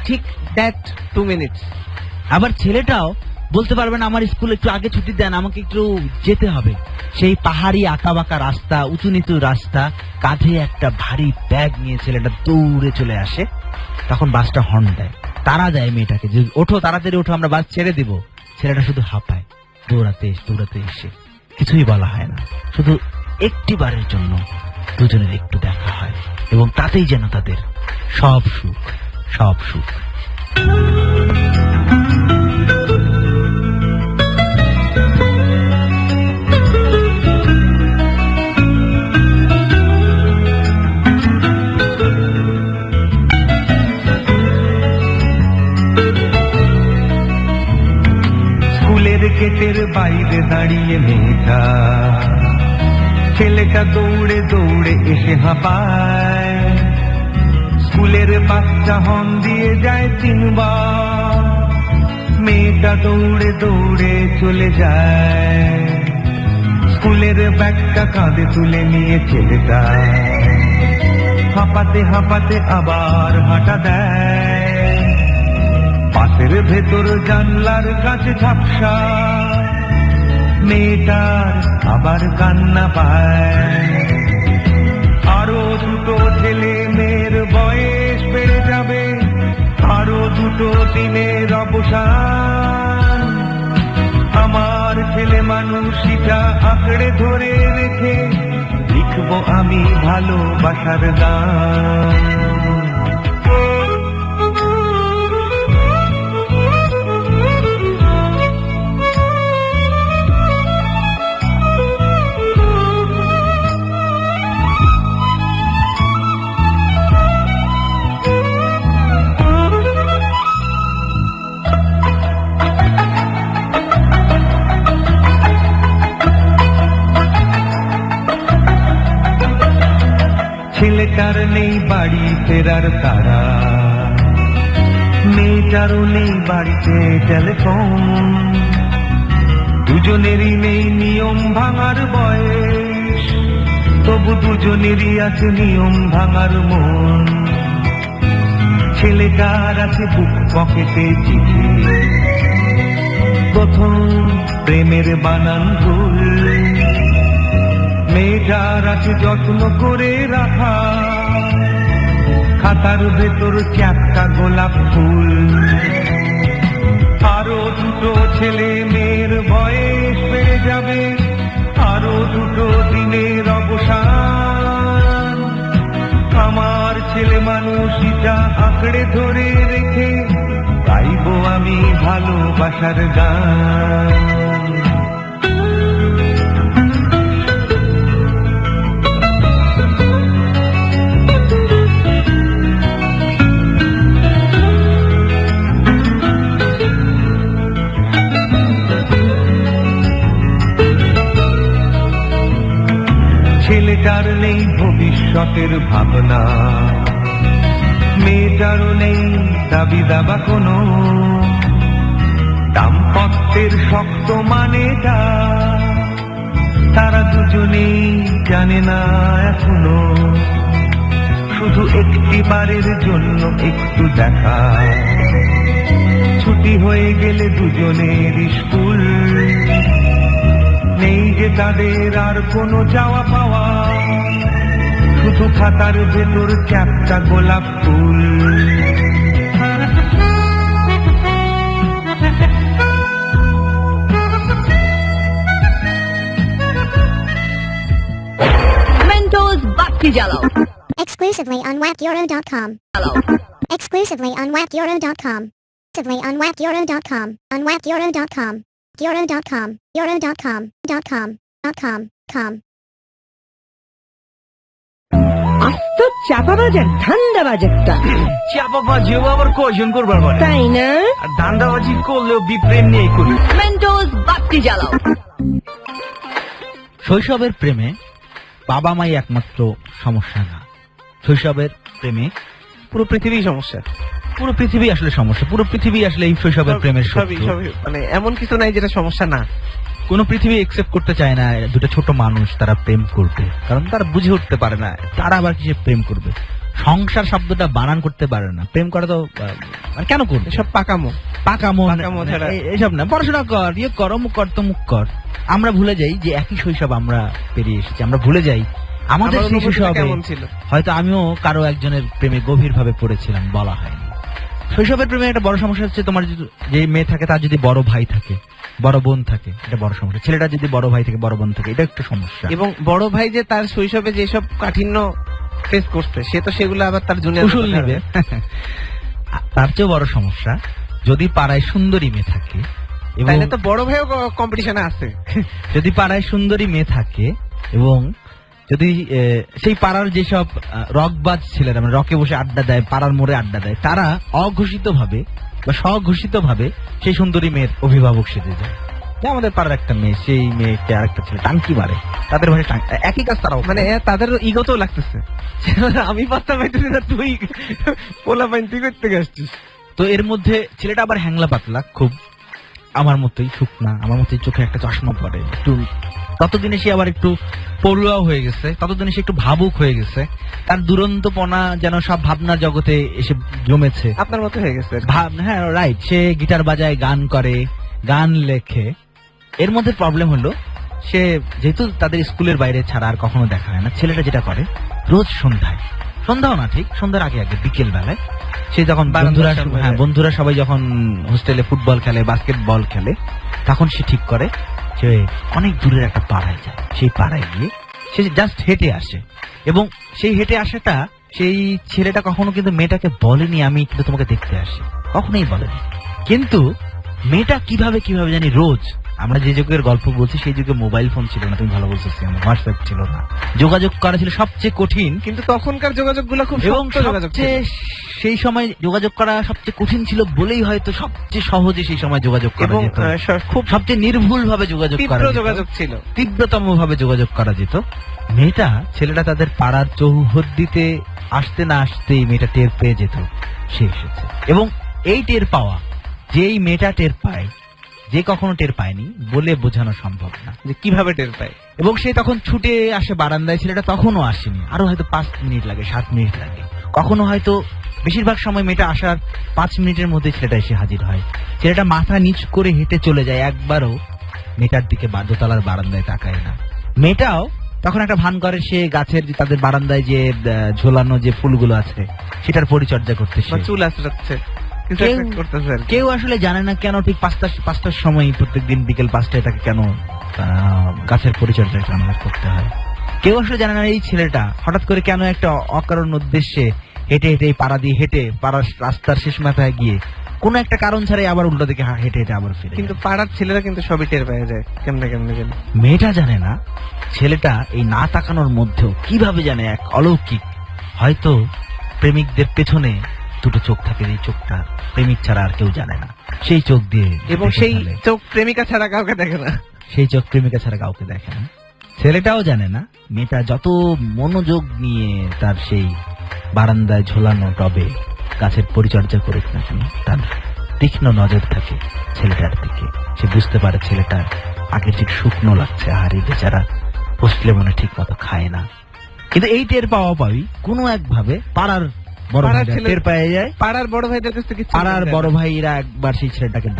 Speaker 3: ঠিক দ্যাট 2 মিনিটস।
Speaker 2: আবার ছেলেটাও বলতে পারবে না আমার স্কুলে একটু আগে ছুটি দেন, আমাকে একটু যেতে হবে। সেই পাহাড়ি আঁকাবাঁকা রাস্তা, উঁচু নিচু রাস্তা, কাঁধে একটা ভারী ব্যাগ নিয়ে ছেলেটা দৌড়ে চলে আসে। তখন বাসটা হর্ন দেয়, তাড়া দেয় মেয়েটাকে যে ওঠো, তাড়াতাড়ি ওঠো, আমরা বাস ছেড়ে দিব। ছেলেটা শুধু হাঁপায়, দৌড়াতে এসে কিছুই বলা হয় না। শুধু একটি বারের জন্য দুজনের একটু দেখা হয়, এবং তাতেই যেন তাদের সব সুখ।
Speaker 4: স্কুলের গেটের বাইরে দাঁড়িয়ে মেয়েটা, ছেলেটা দৌড়ে দৌড়ে এসে হাঁপায়। স্কুলের বাচ্চা হর্ন দিয়ে যায় 3 বার, মেয়েটা দৌড়ে দৌড়ে চলে যায়। স্কুলের ব্যাগটা কাঁধে তুলে নিয়ে ছেলেটা হাঁপাতে হাঁপাতে আবার হাঁটা দেয়। বাসের ভেতর জানলার কাছে ঝাপসা, মেয়েটার আবার কান্না পায়। আরো 2 ছেলে মেয়ের বয়স বেড়ে যাবে, আরো 2 দিনের অবসান। আমার ছেলে মানুষটা আঁকড়ে ধরে রেখে লিখবো আমি ভালোবাসার গান। ছেলেটার নেই বাড়ি ফেরার তারা, মেয়েটারও নেই বাড়িতে টেলিফোন। দুজনেরই নেই নিয়ম ভাঙার বয়স, তবু দুজনেরই আছে নিয়ম ভাঙার মন। ছেলেটার আছে বুক পকেটে চিঠি, প্রথম প্রেমের বানান ভুল। মেয়েটার আছে যত্ন করে রাখা, খাতার ভেতর চ্যাপ্টা গোলাপ ফুল। আরো 2 ছেলে মেয়ের বয়স বেড়ে যাবে, আরো 2 দিনের অবসান। আমার ছেলে মানুষটা আঁকড়ে ধরে রেখে গাইবো আমি ভালোবাসার গান। ছেলেটার নেই ভবিষ্যতের ভাবনা, মেয়েটারও নেই দাবি দাবা কোনো। দাম্পত্যের শক্ত মানেটা তারা দুজনেই জানে না এখনো। শুধু একটি বারের জন্য একটু দেখা, ছুটি হয়ে গেলে দুজনের স্কুল। নেই যে তাদের আর কোনো যাওয়া পাওয়া, শুধু খাতার ভেতর চ্যাপ্টা গোলাপ ফুল।
Speaker 1: Mentos Bhakti Jalao.
Speaker 5: Exclusively on WAPEuro.com. Exclusively on WAPEuro.com. Exclusively on WAPEuro.com. On WAPEuro.com. Euro.com. Euro.com. .com.
Speaker 1: আস্ত চাপা বাজার ঠান্ডা বাজারটা
Speaker 2: চাপা বাজিও আবার কোয়েশন করবার পারে
Speaker 1: তাই না
Speaker 2: আর ধান্দাবাজি করলেও বিপ্রেম নিয়েই করি।
Speaker 1: মেন্টোস বাতি জ্বালাও
Speaker 2: শৈশবের প্রেমে বাবা মাই একমাত্র সমস্যা না, শৈশবের প্রেমে
Speaker 3: পুরো পৃথিবী সমস্যা।
Speaker 2: পুরো পৃথিবী আসলে সমস্যা, পুরো পৃথিবী আসলে এই শৈশবের প্রেমের
Speaker 3: সবই
Speaker 2: শত্রু।
Speaker 3: সবই মানে এমন কিছু নাই যেটা সমস্যা না।
Speaker 2: কোন পৃথিবী একসেপ্ট করতে চায় না দুটো ছোট মানুষ তারা প্রেম করবে, কারণ তারা বুঝে উঠতে পারে না তারা আবার কিসে প্রেম করবে। সংসার শব্দটা বানান করতে পারে না, প্রেম করা তো মানে কেন করবে?
Speaker 3: এসব পাকামো।
Speaker 2: পাকামো
Speaker 3: পাকামো ছাড়া।
Speaker 2: এসব না, পড়াশোনা কর, ইয়ে কর, অমুক কর, তমুক কর। আমরা ভুলে যাই যে একই শৈশব আমরা পেরিয়ে এসেছি, আমরা ভুলে যাই আমাদের
Speaker 3: আমার
Speaker 2: সেই
Speaker 3: অনুভূতিটা
Speaker 2: শৈশবে
Speaker 3: কেমন ছিল।
Speaker 2: হয়তো আমিও কারো একজনের প্রেমে গভীর ভাবে পড়েছিলাম, বলা হয়নি। শৈশবের প্রেমে একটা বড় সমস্যা হচ্ছে তোমার যে মেয়ে থাকে তার যদি বড় ভাই থাকে, বড় বোন থাকে, এটা বড় সমস্যা। ছেলেটা যদি বড় ভাই থাকে, বড় বোন থাকে, এটা একটা সমস্যা।
Speaker 3: এবং বড় ভাই যে তার শৈশবে যেসব কাঠিন্য ফেস করছে সে তো সেগুলো আবার তার জুনিয়র
Speaker 2: কুশল নিবে। তার চেয়েও বড় সমস্যা যদি পাড়ায় সুন্দরী মেয়ে থাকে, এবং
Speaker 3: তাহলে তো বড় ভাইও কম্পিটিশনে আছে।
Speaker 2: যদি পাড়ায় সুন্দরী মেয়ে থাকে এবং যদি সেই পাড়ার যেসব রকবাজ ছেলেরা মানে রকে বসে আড্ডা দেয়, পাড়ার মোড়ে আড্ডা দেয়, তারা অঘোষিত ভাবে বা স্বঘোষিত ভাবে সেই সুন্দরী মেয়ের অভিভাবক সেজে যায়। যে আমাদের পাড়ার একটা মেয়ে, সেই মেয়েকে আরেকটা ছেলে টাঙ্কি মারে, তাদের ভাষায় একই কাজ তারাও
Speaker 3: মানে তাদের ইগোতেও লাগতেছে। আমি পাত্তা পাইতেছি না, তুই পোলা পাইন তুই করতে গেছিস।
Speaker 2: তো এর মধ্যে ছেলেটা আবার হ্যাংলা পাতলা, খুব আমার মতোই শুকনা, আমার মতোই চোখে একটা চশমা পরে, একটু ততদিনে সে আবার একটু পড়ুয়াও হয়ে গেছে, ততদিনে সে একটু ভাবুক হয়ে গেছে, তার দুরন্তপনা যেন সব ভাবনার জগতে এসে জমেছে।
Speaker 3: আপনার মতো হয়ে গেছে।
Speaker 2: হ্যাঁ রাইট, সে গিটার বাজায়, গান করে, গান লেখে। এর মধ্যে প্রবলেম হলো সে যেহেতু তাদের স্কুলের বাইরে ছাড়া আর কখনো দেখা হয় না, ছেলেটা যেটা করে রোজ সন্ধ্যাও না ঠিক সন্ধ্যার আগে আগে বিকেল বেলায় সে যখন বন্ধুরা সবাই যখন হোস্টেলে ফুটবল খেলে, বাস্কেটবল খেলে, তখন সে ঠিক করে সে অনেক দূরের একটা পাড়ায় যায়। সেই পাড়ায় গিয়ে সে জাস্ট হেঁটে আসে, এবং সেই হেঁটে আসাটা সেই ছেলেটা কখনো কিন্তু মেয়েটাকে বলেনি আমি কিন্তু তোমাকে দেখতে আসি, কখনোই বলেনি। কিন্তু মেয়েটা কিভাবে জানি রোজ, আমরা যে যুগের গল্প বলছি সেই যুগে মোবাইল ফোন ছিল না, তুমি ভালো বলছো, হোয়াটসঅ্যাপ ছিল না, যোগাযোগ করা ছিল সবচেয়ে কঠিন।
Speaker 3: কিন্তু তখনকার যোগাযোগ গুলো খুব
Speaker 2: এবং
Speaker 3: শক্ত যোগাযোগ ছিল।
Speaker 2: সেই সময় যোগাযোগ করা সবচেয়ে কঠিন ছিল বলেই হয়তো সবচেয়ে সহজে সেই সময় যোগাযোগ করা
Speaker 3: এবং
Speaker 2: যেত,
Speaker 3: খুব
Speaker 2: সবচেয়ে নির্ভুল ভাবে যোগাযোগ করা
Speaker 3: তীব্র
Speaker 2: যেত,
Speaker 3: যোগাযোগ ছিল,
Speaker 2: তীব্রতম ভাবে যোগাযোগ করা যেত। ছেলেটা তাদের পাড়ার চৌহদ্দিতে আসতে না আসতেই মেয়েটা টের পেয়ে যেত সে এসেছে। এবং এই টের পাওয়া, যেই মেয়েটা টের পায়, যে কখনো টের পায়নি বলে বোঝানো সম্ভব না
Speaker 3: যে কিভাবে টের পায়।
Speaker 2: এবং সে তখন ছুটে আসে বারান্দায়, ছেলেটা তখনও আসেনি, আরো হয়তো 5 মিনিট লাগে, 7 মিনিট লাগে, কখনো হয়তো বেশিরভাগ সময় মেয়েটা আসার 5 মিনিটের মধ্যে ছেলেটা এসে হাজির হয়। ছেলেটা মাথা নিচ করে হেঁটে চলে যায়, একবারও মেয়েটার দিকে দোতলার বারান্দায় তাকায় না। মেয়েটাও তখন একটা ভান করে, সে গাছের তাদের বারান্দায় যে ঝোলানো যে ফুলগুলো আছে সেটার পরিচর্যা করতে,
Speaker 3: চুল আঁচড়াচ্ছে,
Speaker 2: কেউ আসলে জানে না কেন ঠিক 5টার সময় প্রত্যেকদিন বিকেল 5টায় তাকে কেন গাছের পরিচর্যা আমাদের করতে হয়। কেউ আসলে জানে না এই ছেলেটা হঠাৎ করে কেন একটা অকারণ উদ্দেশ্যে হেঁটে হেঁটে পাড়া দিয়ে হেঁটে পাড়ার রাস্তার শেষ মাথায় গিয়ে কোন একটা কারণ ছাড়াই আবার উল্টো দিকে হেঁটে হেঁটে আবার ফিরে।
Speaker 3: কিন্তু পাড়ার ছেলেরা কিন্তু সবই টের পেয়ে যায় কেমনে জানে।
Speaker 2: মেয়েটা জানে না, ছেলেটা এই না তাকানোর মধ্যেও কিভাবে জানে এক অলৌকিক, হয়তো প্রেমিকদের পেছনে দুটো চোখ থাকে, এই চোখটা প্রেমিক ছাড়া আর কেউ জানে না, সেই চোখ দিয়ে,
Speaker 3: এবং সেই চোখ প্রেমিকা ছাড়া কাউকে দেখে না,
Speaker 2: সেই চোখ প্রেমিকা ছাড়া কাউকে দেখে না। ছেলেটাও জানে না মেয়েটা যত মনোযোগ নিয়ে তার সেই বারান্দায় ঝোলানো টবে গাছের পরিচর্যা করুক না কেন, তার তীক্ষ্ণ নজর থাকে ছেলেটার দিকে। সে বুঝতে পারে ছেলেটার আগের ঠিক শুকনো লাগছে, আর এই বেচারা বসলে মনে ঠিক মতো খায় না। কিন্তু এই টের পাওয়াই কোনো একভাবে পাড়ার বড় ভাইরা টের পেয়ে যায়।
Speaker 3: পাড়ার বড় ভাইদের কাছ থেকে
Speaker 2: পাড়ার বড় ভাইরা একবার সেই ছেলেটাকে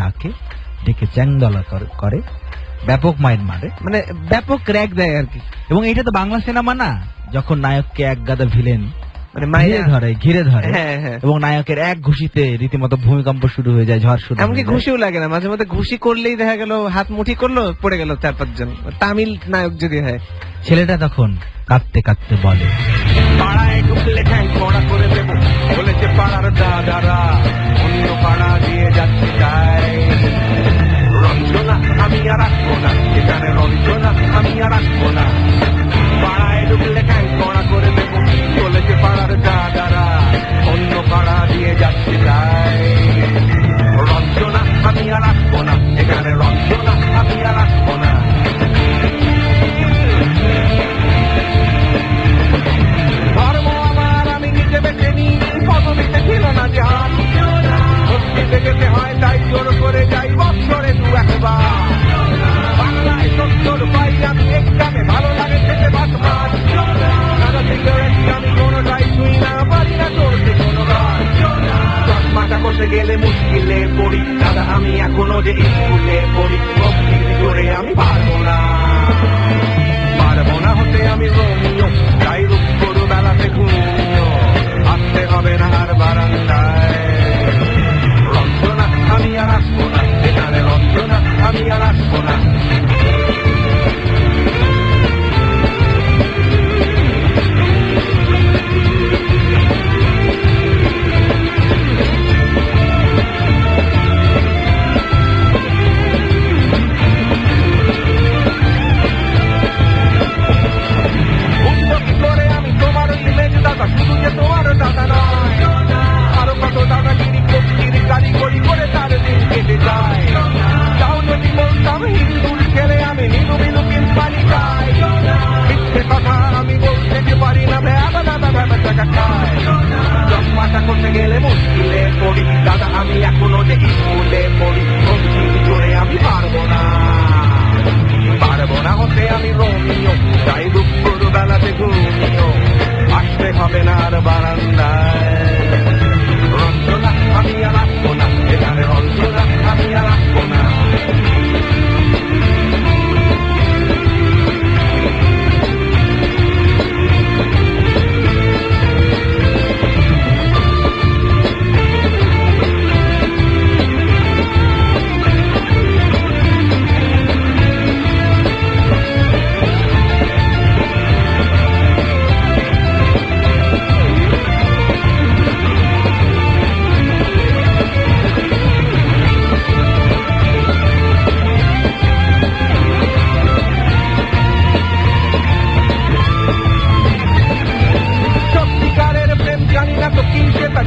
Speaker 2: ডেকে চ্যাংদলা করে, ব্যাপক মাইর মারে, মানে ব্যাপক র্যাক দেয় আর কি। এবং এটা তো বাংলা সিনেমা না, যখন নায়ককে এক গাদা ভিলেন মানে ঘিরে ধরে এবং নায়কের এক ঘুষিতে রীতিমতো ভূমিকম্প শুরু হয়ে যায়, ঝড় শুরু।
Speaker 3: এমনকি ঘুষিও লাগে না, মাঝে মধ্যে ঘুষি করলেই দেখা গেল হাত মুঠি করলো, পড়ে গেল 4-5 জন। তামিল নায়ক যদি হয়।
Speaker 2: ছেলেটা তখন কাঁদতে কাঁদতে বলে,
Speaker 4: পাড়ায় ঢুকলে ঠ্যাং পড়া করে দেবো, বলেছে পাড়ার দাদারা, অন্য পাড়া দিয়ে যাচ্ছে তাই। রঞ্জনা আমি করতে গেলে মুশকিলে পড়ি দাদা আমি এখনো যে স্কুলে পড়ি ভক্তির জোরে আমি পারবো না হতে আমি রোমিও যাই রূপ করু বেলাতে ঘুমিও আসতে হবে না আর বারান্দায় রঞ্জনা আমি আর আসবো না এখানে রঞ্জনা আমি আর আসবো না শুধু যে তোমার দাদা নয় আরো কত দাদাগিরি কবির কারিগরি করে তার দিন কেটে যায় যাও যদি বলতাম হিন্দুর ছেলে আমি নীলু নীলু কিনবানি যাই মিথ্যে কথা আমি বলতে যে পারি না ভেবা টাকা খায় জন্মাটা করতে গেলে মুশকিলে পড়ি দাদা আমি এখনো যে স্কুলে পড়ি ভক্তির জোরে আমি পারবো না হতে আমি রোমিও যাই রূপ করু বেলাতে ঘুমিও আসতে হবে না আর বারান্দায় রঞ্জনা আমি আর আসবো না এখানে রঞ্জনা আমি আর আসবো না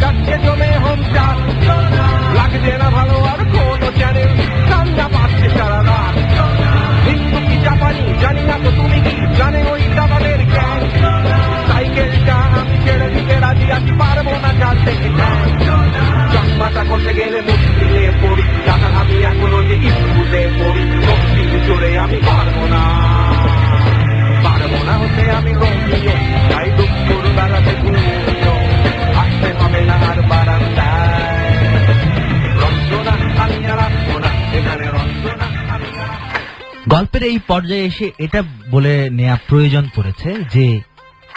Speaker 4: যাচ্ছে জমে হোম চাল লাগছে না ভালো আর কোনো চ্যানেল কান্না পাচ্ছে সারা রাত হিন্দু কি জাপানি জানি না তো তুমি কি জানে ওই দাদাদের গ্যাং সাইকেলটা আমি ছেড়ে দিতে রাজি আছি পারবো না চাল থেকে জন্মাটা করতে গেলে মুশকিলে পড়ি দাদা আমি এখনো যে স্কুলে পড়ি ভক্তির জোরে আমি পারবো না হতে আমি রোমিও তাই দুঃখ করু বেড়াতে ঘুমিও আসতে হবে না আর বারান্দায় রঞ্জনা আমি আর আসবো না এখানে রঞ্জনা আমি
Speaker 2: গল্পের এই পর্যায়ে এসে এটা বলে নেওয়া প্রয়োজন পড়েছে যে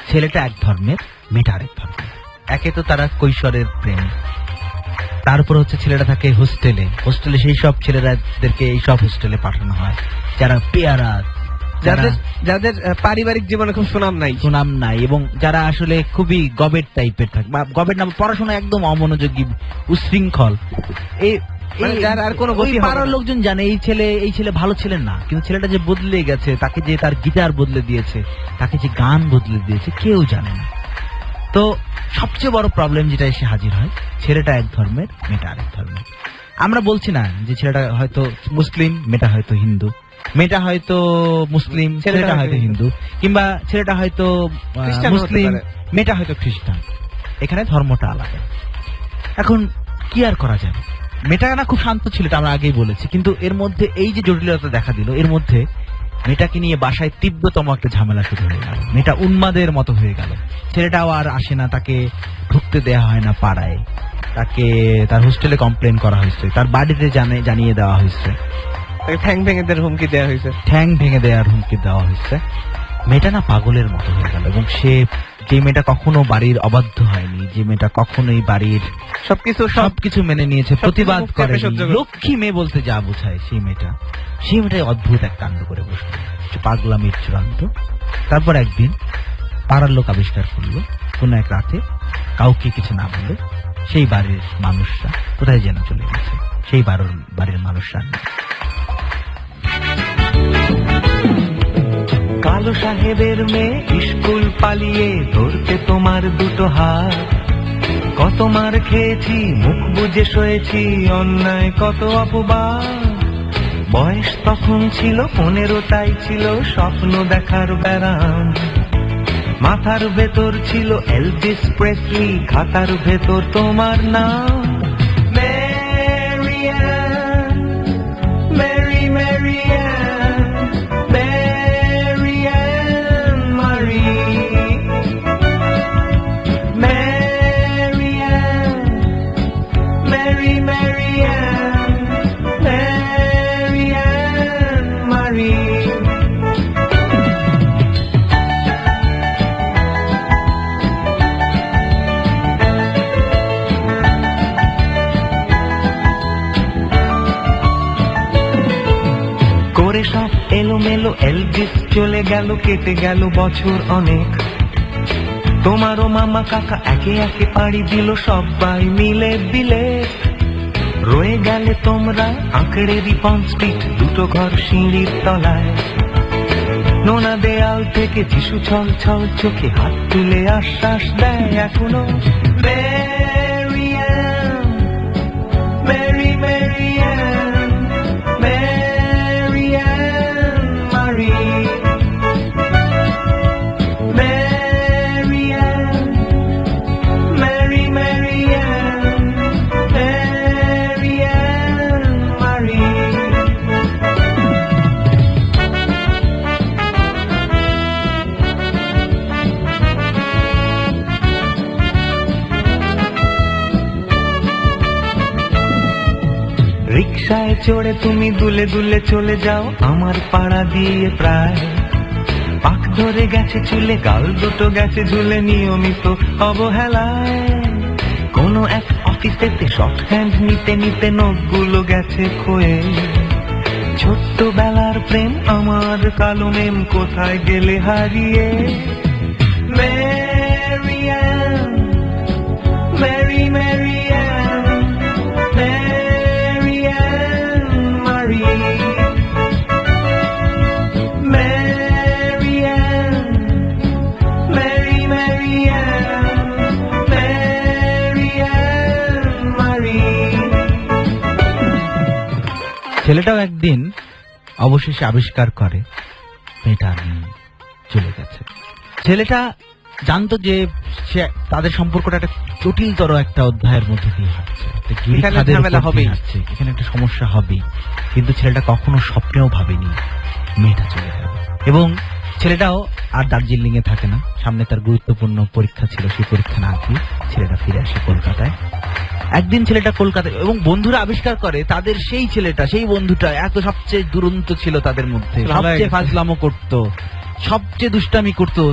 Speaker 2: ছেলেটা এক ধর্মের মেয়েটা আরেক ধর্মের একে তো তারা কৈশোরের প্রেম তারপর হচ্ছে ছেলেটা থাকে হোস্টেলে সেই সব ছেলেরাদেরকে এই সব হোস্টেলে পাঠানো হয় যারা পেয়ারা
Speaker 3: যাদের পারিবারিক জীবনে খুব সুনাম নাই
Speaker 2: এবং যারা আসলে খুবই গবেট টাইপের থাকে বা গবেট না পড়াশোনা একদম অমনোযোগী উশৃঙ্খল
Speaker 3: যার আর কোনো
Speaker 2: পাড়ার লোকজন জানে এই ছেলে ভালো ছেলে না কিন্তু ছেলেটা যে বদলে গেছে তাকে যে তার গিটার বদলে দিয়েছে তাকে যে গান বদলে দিয়েছে কেউ জানে না তো সবচেয়ে বড় প্রবলেম যেটা এসে হাজির হয় ছেলেটা এক ধর্মের মেয়েটা আরেক ধর্মের আমরা বলছি না যে ছেলেটা হয়তো মুসলিম মেয়েটা হয়তো হিন্দু মেয়েটা হয়তো মুসলিম ছেলেটা হয়তো হিন্দু কিংবা ছেলেটা হয়তো মুসলিম মেয়েটা হয়তো খ্রিস্টান এখানে ধর্মটা আলাদা এখন কি আর করা যাবে মেয়েটা না খুব শান্ত ছিল এটা আমরা আগেই বলেছি কিন্তু এর মধ্যে এই যে জটিলতা দেখা দিল এর মধ্যে মেয়েটাকে নিয়ে বাসায় তীব্রতম একটা ঝামেলা শুরু হয়ে গেল মেয়েটা উন্মাদের মতো হয়ে গেল ছেলেটাও আর আসে না তাকে ঢুকতে দেওয়া হয় না পাড়ায় তাকে তার হোস্টেলে কমপ্লেন করা হয়েছে তার বাড়িতে জানিয়ে দেওয়া হয়েছে
Speaker 3: ঠ্যাং ভেঙে দেওয়ার হুমকি দেওয়া হয়েছে
Speaker 2: মেয়েটা না পাগলের মতো হয়ে গেল এবং যে মেয়েটা কখনো বাড়ির অবাধ্য হয়নি যে মেয়েটা কখনোই বাড়ির সবকিছু মেনে নিয়েছে প্রতিবাদ করে লক্ষ্মী মেয়ে বলতে যা বোঝায় সেই মেয়েটাই অদ্ভুত এক কাণ্ড করে বসলো পাগলামির চূড়ান্ত তারপর একদিন পাড়ার লোক আবিষ্কার করলো কোন এক রাতে কাউকে কিছু না বলে সেই বাড়ির মানুষরা কোথায় যেন চলে গেছে সেই বাড়ির মানুষরা
Speaker 4: কালো সাহেবের মেয়ে স্কুল পালিয়ে ধরতে তোমার দুটো হাত কত মার খেয়েছি মুখ বুজে শুয়েছি অন্যায় কত অপবাদ বয়স তখন ছিল 15 তাই ছিল স্বপ্ন দেখার ব্যারাম মাথার ভেতর ছিল এলভিস প্রেসলি খাতার ভেতর তোমার নাম Mary
Speaker 6: করে সব এলোমেলো এলভিস চলে গেল, কেটে গেল বছর অনেক। তোমারও মামা কাকা একে একে পাড়ি দিল, সবাই মিলে বিলে। রয়ে গেলে তোমরা আঁকড়ে রিপন স্ট্রিট, দুটো ঘর সিঁড়ির তলায়। নোনা দেয়াল থেকে যিশু ছল ছল চোখে হাত তুলে আশ্বাস দেয় এখনো। Mary Ann, Mary Mary Ann, Mary Ann Marie, Mary Ann, Mary Mary Ann, Mary Ann Marie. রিকশায় চড়ে তুমি দুলে দুলে চলে যাও আমার পাড়া দিয়ে প্রায়। পাক ধরে গেছে চুলে, গাল দুটো গেছে ঝুলে নিয়মিত অবহেলায়। কোনো এক অফিসেতে শর্ট হ্যান্ড নিতে নিতে নখগুলো গেছে ক্ষয়ে। ছোট্টবেলার প্রেম আমার কালো মেম কোথায় গেলে হারিয়ে। Mary Ann, Mary Mary Ann, Mary Ann Marie, Mary Ann, Mary Mary Ann, Mary Ann Marie.
Speaker 2: ছেলেটাও একদিন অবশেষে আবিষ্কার করে মেয়েটা নেই, চলে গেছে। ছেলেটা জানতো যে সে তাদের সম্পর্কটা একটা জটিলতর একটা অধ্যায়ের মধ্যে দিয়ে হাঁটছে, একটা
Speaker 3: এখানে
Speaker 2: গিরিখাদের
Speaker 3: ঝামেলা
Speaker 2: উপর দিয়ে
Speaker 3: হবেই।
Speaker 2: হাঁটছে, এখানে একটা সমস্যা হবেই। কিন্তু ছেলেটা কখনো স্বপ্নেও ভাবেনি মেয়েটা চলে যাবে। এবং ছেলেটাও আর দার্জিলিং এ থাকে না, সামনে তার গুরুত্বপূর্ণ পরীক্ষা ছিল, সেই পরীক্ষা না দিয়ে ছেলেটা ফিরে আসে কলকাতায়। একদিন ছেলেটা কলকাতায়, এবং বন্ধুরা আবিষ্কার করে তাদের সেই ছেলেটা, সেই বন্ধুটা এত সবচেয়ে দুরন্ত ছিল তাদের মধ্যে,
Speaker 3: ভালো হয়ে
Speaker 2: সবচেয়ে
Speaker 3: গেছে।
Speaker 2: ফাজলামো করতো, সবচেয়ে দুষ্টামি করতো।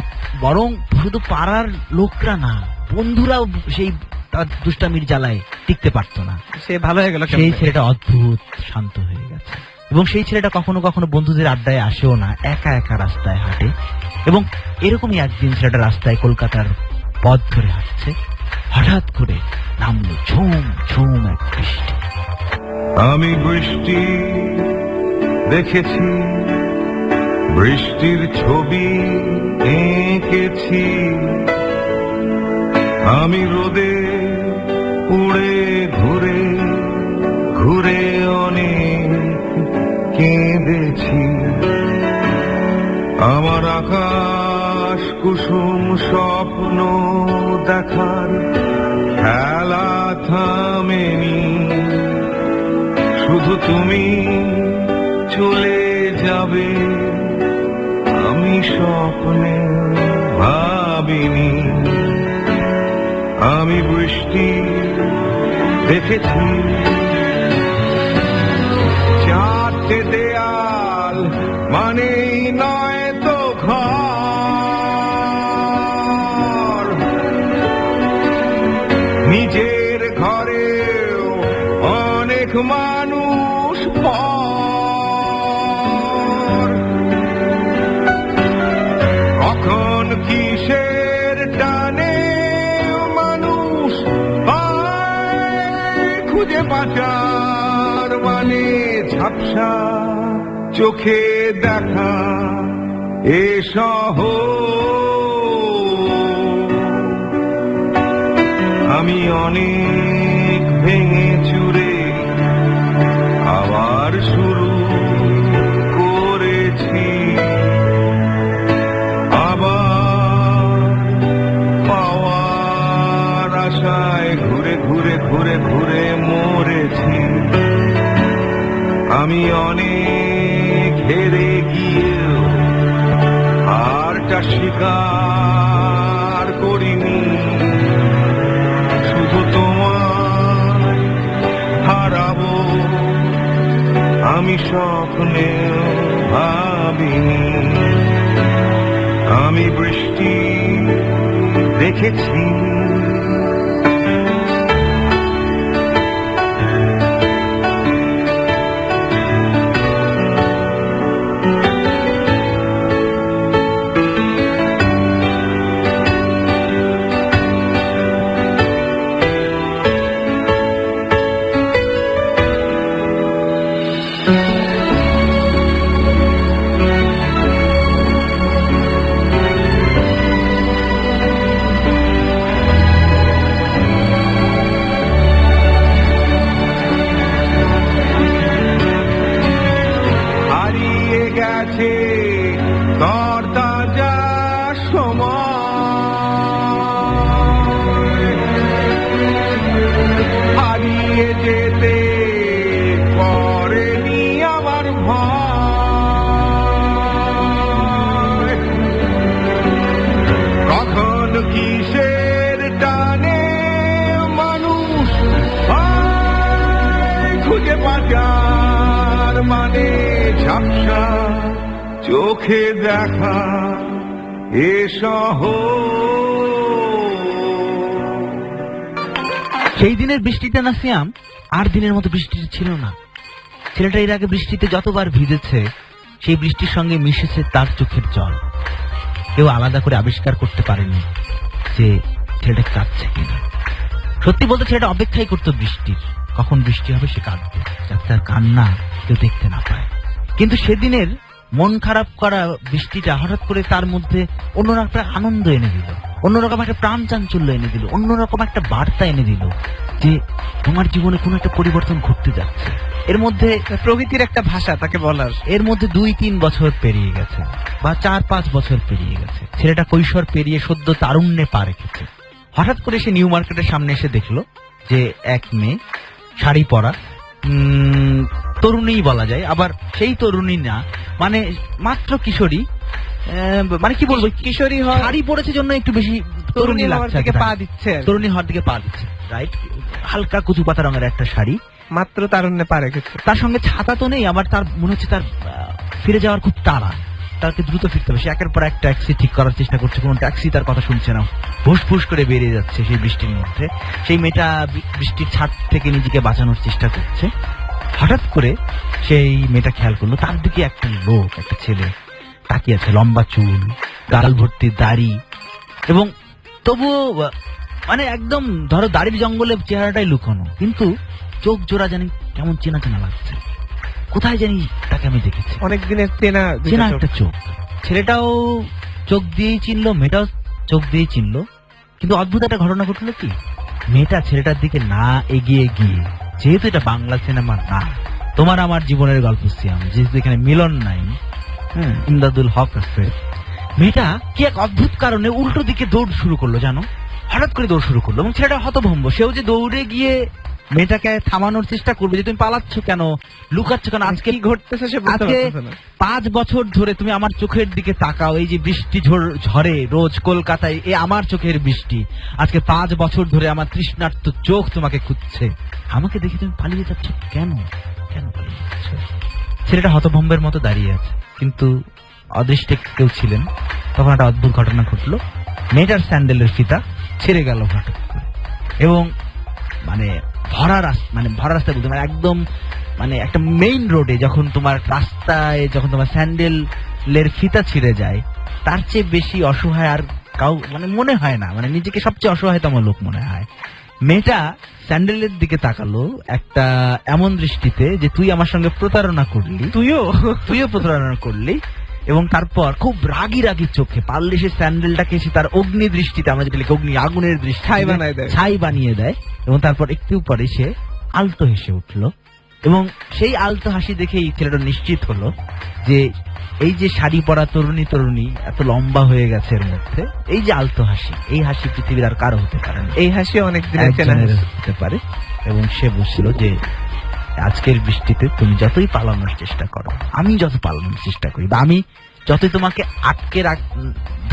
Speaker 2: বরং শুধু পাড়ার লোকরা না, বন্ধুরাও সেই তার দুষ্টামির জ্বালায় টিকতে পারতো না।
Speaker 3: সে ভালো হয়ে গেল
Speaker 2: সেই
Speaker 3: কেমনে?
Speaker 2: ছেলেটা অদ্ভুত শান্ত হয়ে গেছে, এবং সেই ছেলেটা কখনো কখনো বন্ধুদের আড্ডায় আসেও না, একা একা রাস্তায় হাঁটে। এবং এরকমই একদিন ছেলেটা রাস্তায় কলকাতার পথ ধরে হাঁটছে, হঠাৎ করে নামলো ঝুম ঝুম এক বৃষ্টি।
Speaker 4: আমি বৃষ্টি দেখেছি, বৃষ্টির ছবি এঁকেছি। আমি রোদে উড়ে ঘুরে ঘুরে অনেক কেঁদেছি। আমার আকাশ কুসুম স্বপ্ন দেখার খেলা থামেনি, শুধু তুমি চলে যাবে আমি স্বপ্নে ভাবিনি। আমি বৃষ্টি দেখেছি, চারটে দেয়াল মানেই নয় তো ঘর, নিজের ঘরেও অনেক মানুষ পর। কখন কিসের টানে মানুষ পায় খুঁজে বাঁচার মানে ঝাপসা চোখে দেখা এ শহর। আমি অনেক ভেঙে চুরে আবার শুরু করেছি, আবার পাওয়ার আশায় ঘুরে ঘুরে ঘুরে ঘুরে মরেছি। আমি অনেক হেরে গিয়েও আরটা স্বীকার করিনি, শুধু তোমায় হারাবো আমি স্বপ্নে ভাবিনি। আমি বৃষ্টি দেখেছি, গেছে তরতাজা সময়, হারিয়ে যেতে করেনি আমার ভয়। কখন কিসের টানে মানুষ খুঁজে বাজার মানে ঝাপসা চোখে দেখা এ শহর।
Speaker 2: সেই দিনের বৃষ্টিটা না সিয়াম আর দিনের মতো বৃষ্টি ছিল না। ছেলেটা এর আগে বৃষ্টিতে যতবার ভিজেছে সেই বৃষ্টির সঙ্গে মিশেছে তার চোখের জল। কেউ আলাদা করে আবিষ্কার করতে পারেনি যে ছেলেটা কাঁদছে কিনা। সত্যি বলতে ছেলেটা অপেক্ষাই করতো বৃষ্টির, কখন বৃষ্টি হবে সে কাঁদবে, যাতে তার কান্না কেউ দেখতে না পায়। কিন্তু সেদিনের মন খারাপ করা বৃষ্টিটা হঠাৎ করে তার মধ্যে অন্যরকম একটা আনন্দ এনে দিল, অন্যরকম একটা প্রাণ চাঞ্চল্য এনে দিল, অন্যরকম একটা বার্তা এনে দিল যে তোমার জীবনে কোনো একটা পরিবর্তন ঘটতে যাচ্ছে। এর মধ্যে
Speaker 3: প্রকৃতির একটা ভাষা তাকে বলার।
Speaker 2: এর মধ্যে 2-3 বছর পেরিয়ে গেছে বা 4-5 বছর পেরিয়ে গেছে। ছেলেটা কৈশোর পেরিয়ে সদ্য তারুণ্যে পা রেখেছে। হঠাৎ করে সে নিউ মার্কেটের সামনে এসে দেখলো যে এক মেয়ে শাড়ি পরা, তরুণী বলা যায়, আবার সেই তরুণী না, মানে মাত্র কিশোরী, মানে কি বলবো, কিশোরী শাড়ি পরেছে জন্য একটু বেশি তরুণী লাগছে,
Speaker 3: পা দিচ্ছে,
Speaker 2: তরুণী হওয়ার দিকে পা দিচ্ছে, রাইট। হালকা কুচু পাতা রঙের একটা শাড়ি,
Speaker 3: মাত্র তারুণ্যে পা রেখেছে।
Speaker 2: তার সঙ্গে ছাতা তো নেই, আবার তার মনে হচ্ছে তার ফিরে যাওয়ার খুব তাড়া, তাকে দ্রুত ফিরতে হবে। সে একের পর এক ট্যাক্সি ঠিক করার চেষ্টা করছে, কোনো ট্যাক্সি তার কথা শুনছে না, ফুসফুস করে বেরিয়ে যাচ্ছে সেই বৃষ্টির মধ্যে। সেই মেয়েটা বৃষ্টির ছাদ থেকে নিজেকে বাঁচানোর চেষ্টা করছে। হঠাৎ করে সেই মেয়েটা খেয়াল করলো তার দিকে একটা লোক, একটা ছেলে তাকিয়ে আছে, লম্বা চুল, গাল ভর্তি দাড়ি, এবং তবুও মানে একদম ধরো দাড়ির জঙ্গলে চেহারাটাই লুকানো, কিন্তু চোখ জোড়া জানি কেমন চেনা চেনা লাগছে। কোথায় জানি তাকে আমি দেখেছি,
Speaker 3: অনেক দিনের চেনা
Speaker 2: চেনা একটা চোখ। ছেলেটাও চোখ দিয়েই চিনলো, মেয়েটাও চোখ দিয়েই চিনলো। কিন্তু অদ্ভুত একটা ঘটনা ঘটলো কি, মেয়েটা ছেলেটার দিকে না এগিয়ে গিয়ে, যেহেতু এটা বাংলা সিনেমা না, তোমার আমার জীবনের গল্প সিয়াম, যেহেতু এখানে মিলন নাই, ইমদাদুল হক আছে, মেয়েটা কি এক অদ্ভুত কারণে উল্টো দিকে দৌড় শুরু করলো, জানো, হঠাৎ করে দৌড় শুরু করলো। এবং ছেলেটা হতভম্ব, সেও যে দৌড়ে গিয়ে মেয়েটাকে থামানোর চেষ্টা করবে যে তুমি পালাচ্ছ কেন, লুকাচ্ছ কেন, আজকে
Speaker 3: কি ঘটতেছে সে বুঝতে
Speaker 2: আজকে
Speaker 3: পারতেছে না।
Speaker 2: 5 বছর ধরে তুমি আমার চোখের দিকে তাকাও, এই যে বৃষ্টি ঝরে রোজ কলকাতায়, এ আমার চোখের বৃষ্টি, আজকে 5 বছর ধরে আমার তৃষ্ণার্ত চোখ তোমাকে খুঁজছে, আমাকে দেখে তুমি পালিয়ে যাচ্ছ কেন, কেন পালিয়ে যাচ্ছ? ছেলেটা হতভম্বের মতো দাঁড়িয়ে আছে, কিন্তু অদৃষ্টে কেউ ছিলেন। তখন একটা অদ্ভুত ঘটনা ঘটলো, মেয়েটার স্যান্ডেলের ফিতা ছেড়ে গেল হঠাৎ করে, এবং মানে ভরা রাস্তায় বলতে মানে একদম মানে একটা মেইন রোডে যখন তোমার রাস্তায় যখন তোমার স্যান্ডেলের ফিতা ছিঁড়ে যায়, তার চেয়ে বেশি অসহায় আর কাউ মানে মনে হয় না, মানে নিজেকে সবচেয়ে অসহায়তম লোক মনে হয়। মেয়েটা স্যান্ডেলের দিকে তাকালো একটা এমন দৃষ্টিতে যে তুই আমার সঙ্গে প্রতারণা করলি, তুইও প্রতারণা করলি, এবং তারপর খুব রাগি রাগি চোখে পারলে সে স্যান্ডেলটাকে সে তার অগ্নি দৃষ্টিতে, আমরা যেটা লিখি অগ্নি, আগুনের দৃষ্টি, ছাই বানিয়ে দেয়। এবং তারপর একটু পরে সে আলতো হেসে উঠলো, এবং সেই আলতো হাসি দেখেই ছেলেটা নিশ্চিত হলো যে এই যে শাড়ি পরা তরুণী এত লম্বা হয়ে গেছে এর মধ্যে, এই যে আলতো হাসি, এই হাসি পৃথিবীর আর কারো হতে পারে না,
Speaker 3: এই হাসি অনেক দিনের চেনা
Speaker 2: হতে পারে। এবং সে বুঝছিল যে আজকের বৃষ্টিতে তুমি যতই পালানোর চেষ্টা করো, আমি যত পালানোর চেষ্টা করি, বা আমি যতই তোমাকে আটকে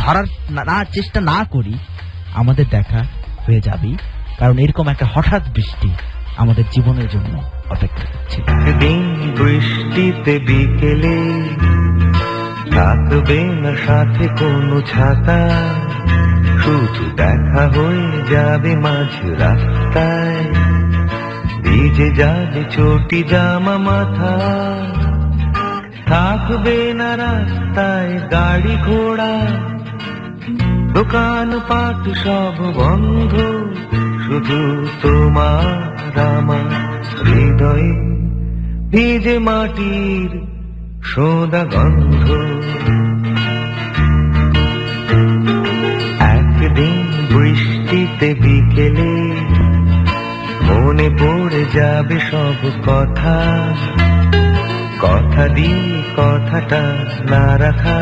Speaker 2: ধরার না চেষ্টা না করি, আমাদের দেখা হয়ে যাবেই, কারণ এরকম একটা হঠাৎ বৃষ্টি আমাদের জীবনের জন্য অপেক্ষা করছে।
Speaker 6: একদিন বৃষ্টিতে বিকেলে থাকবে না সাথে কোনো ছাতা, শুধু দেখা হয়ে যাবে মাঝ রাস্তায়, ভিজে যাবে চটি জামা মাথা, থাকবে না রাস্তায় গাড়ি ঘোড়া, দোকান পাট সব বন্ধ, শুধু তোমার আমার হৃদয়ে ভিজে মাটির সোদা গন্ধ। একদিন বৃষ্টিতে বিকেলে মনে পড়ে যাবে সব কথা, কথা দিয়ে কথাটা না রাখা,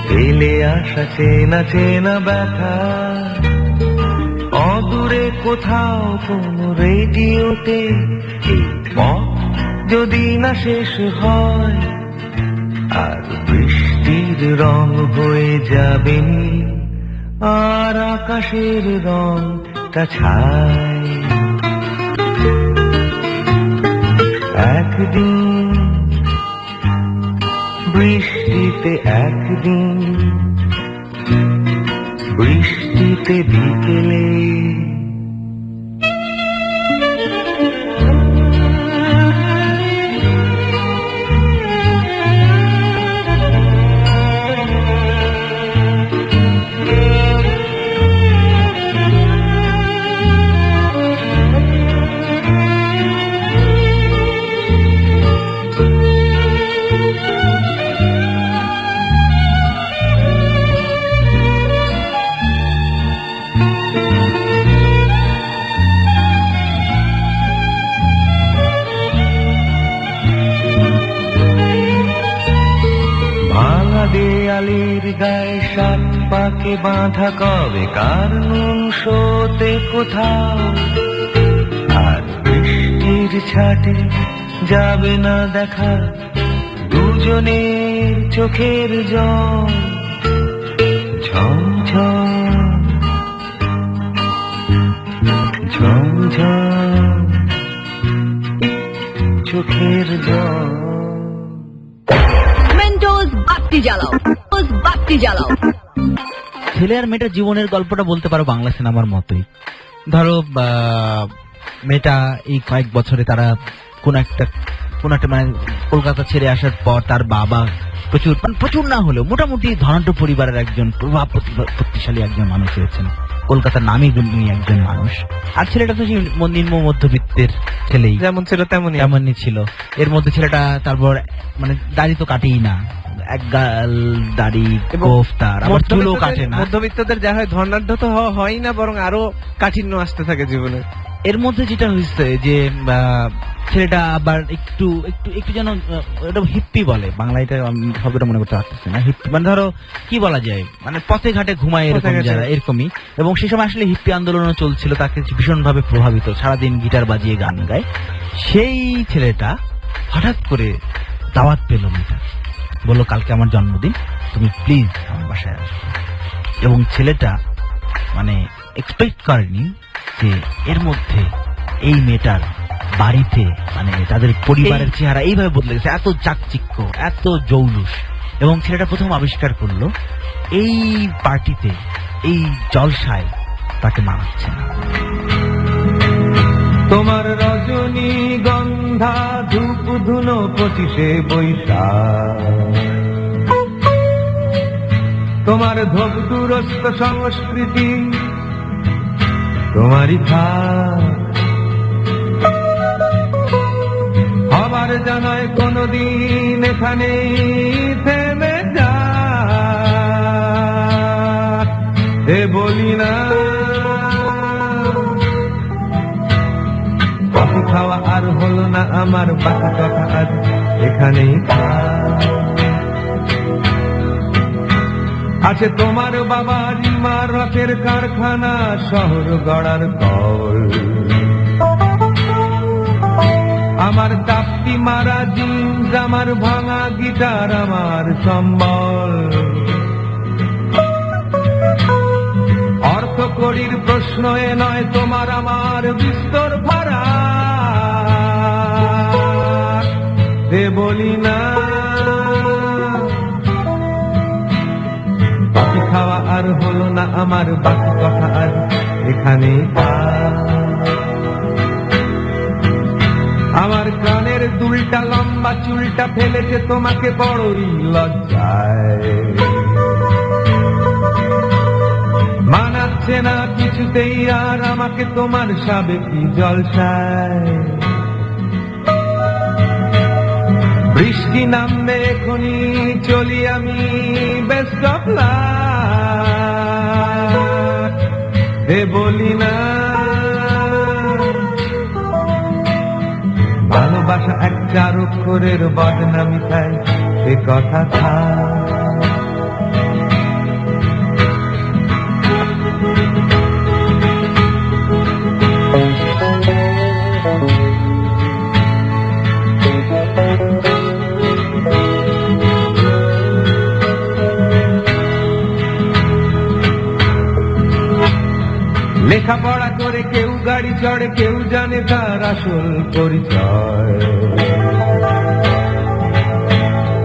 Speaker 6: ফেলে আসা চেনা চেনা ব্যথা, অদূরে কোথাও কোন রেডিওতে এই পথ যদি না শেষ হয়, আর বৃষ্টির রং হয়ে যাবে নীল, আর আকাশের রংটা ছাই। একদিন বৃষ্টিতে, একদিন বৃষ্টিতে বিকেলে, দেয়ালের গায়ে সাত পাকে বাঁধা কবে কার নুন শোতে কোথাও, আর বৃষ্টির ছাটে যাবে না দেখা দুজনের চোখের জল, ঝমঝম ঝমঝম চোখের জল।
Speaker 1: মেন্টোস বাতি জ্বালাও, বাতি জ্বালাও।
Speaker 2: ছেলে আর মেয়েটার জীবনের গল্পটা বলতে পারো বাংলা সিনেমার মতোই। ধরো মেয়েটা এই কয়েক বছরে তারা কোন একটা মানে কলকাতা ছেড়ে আসার পর তার বাবা প্রচুর না হলেও মোটামুটি ধনাঢ্য পরিবারের একজন প্রতিশালী একজন মানুষ হয়েছেন, কলকাতার নামী গুণী একজন মানুষ। আর ছেলেটা তো নিম্ন মধ্যবিত্তের ছেলেই,
Speaker 3: যেমন ছিল
Speaker 2: তেমনই ছিল। এর মধ্যে ছেলেটা তারপর মানে দাড়ি তো কাটেই না, এক গাল দাড়ি, গোঁফ তার, আবার চুলও কাটে না।
Speaker 3: মধ্যবিত্তদের যা হয় ধনাঢ্য তো হয় না, বরং আরো কাঠিন্য আসতে থাকে জীবনে।
Speaker 2: এর মধ্যে যেটা হয়েছে যে ছেলেটা আবার একটু একটু একটু যেন এটা হিপ্পি বলে, বাংলা এটা শব্দটা মনে করতে পারতেছে না। হিপ্পি মানে ধরো কি বলা যায়, মানে পথে ঘাটে ঘুমায় এরকম যারা, এরকমই। এবং সেই সময় আসলে হিপ্পি আন্দোলনও চলছিল, তাকে ভীষণ ভাবে প্রভাবিত, সারাদিন গিটার বাজিয়ে গান গায়। সেই ছেলেটা হঠাৎ করে দাওয়াত পেল মেয়েটা, বললো কালকে আমার জন্মদিন, তুমি প্লিজ আমার বাসায় আসো। এবং ছেলেটা মানে এক্সপেক্ট করেনি যে এর মধ্যে এই মেয়েটার বাড়িতে মানে তাদের পরিবারের চেহারা এইভাবে বদলে গেছে, এত চাকচিক্য, এত জৌলুস। এবং ছেলেটা প্রথম আবিষ্কার করলো এই পার্টিতে, এই জলসায় তাকে মানাচ্ছে না।
Speaker 6: তোমার রজনী গন্ধা ধূপ ধুনো 25শে বৈশাখ, তোমার ধোপ দুরস্ত সংস্কৃতি তোমারই থাক, আবার জানায় কোনদিন এখানে থেমে যা, এ বলি না কফি খাওয়া আর হলো না আমার, বাকি কথা আজ এখানেই আছে। তোমার বাবার ইমারতের কারখানা, শহর গড়ার কল, আমার তাপ্তি মারা জিন্স, আমার ভাঙা গিটার, আমার সম্বল। অর্থ কড়ির প্রশ্ন এ নয়, তোমার আমার বিস্তর ভাড়া, এ বলি না কফি খাওয়া আর হলো না আমার, বাকি কথা আর এখানে আমার কানের দুলটা লম্বা চুলটা ফেলেছে তোমাকে বড়ই লজ্জায়, মানাচ্ছে না কিছুতেই আর আমাকে তোমার সাবেকি জলসায়। বৃষ্টি নামবে এখনই, চলি আমি বেস্ট অফ লাক, এ বলি না ভালোবাসা ভালোবাসা এক 4 অক্ষরের বদনামি তাই এ কথা থাক। লেখাপড়া করে কেউ গাড়ি চড়ে, কেউ জানে তার আসল পরিচয়।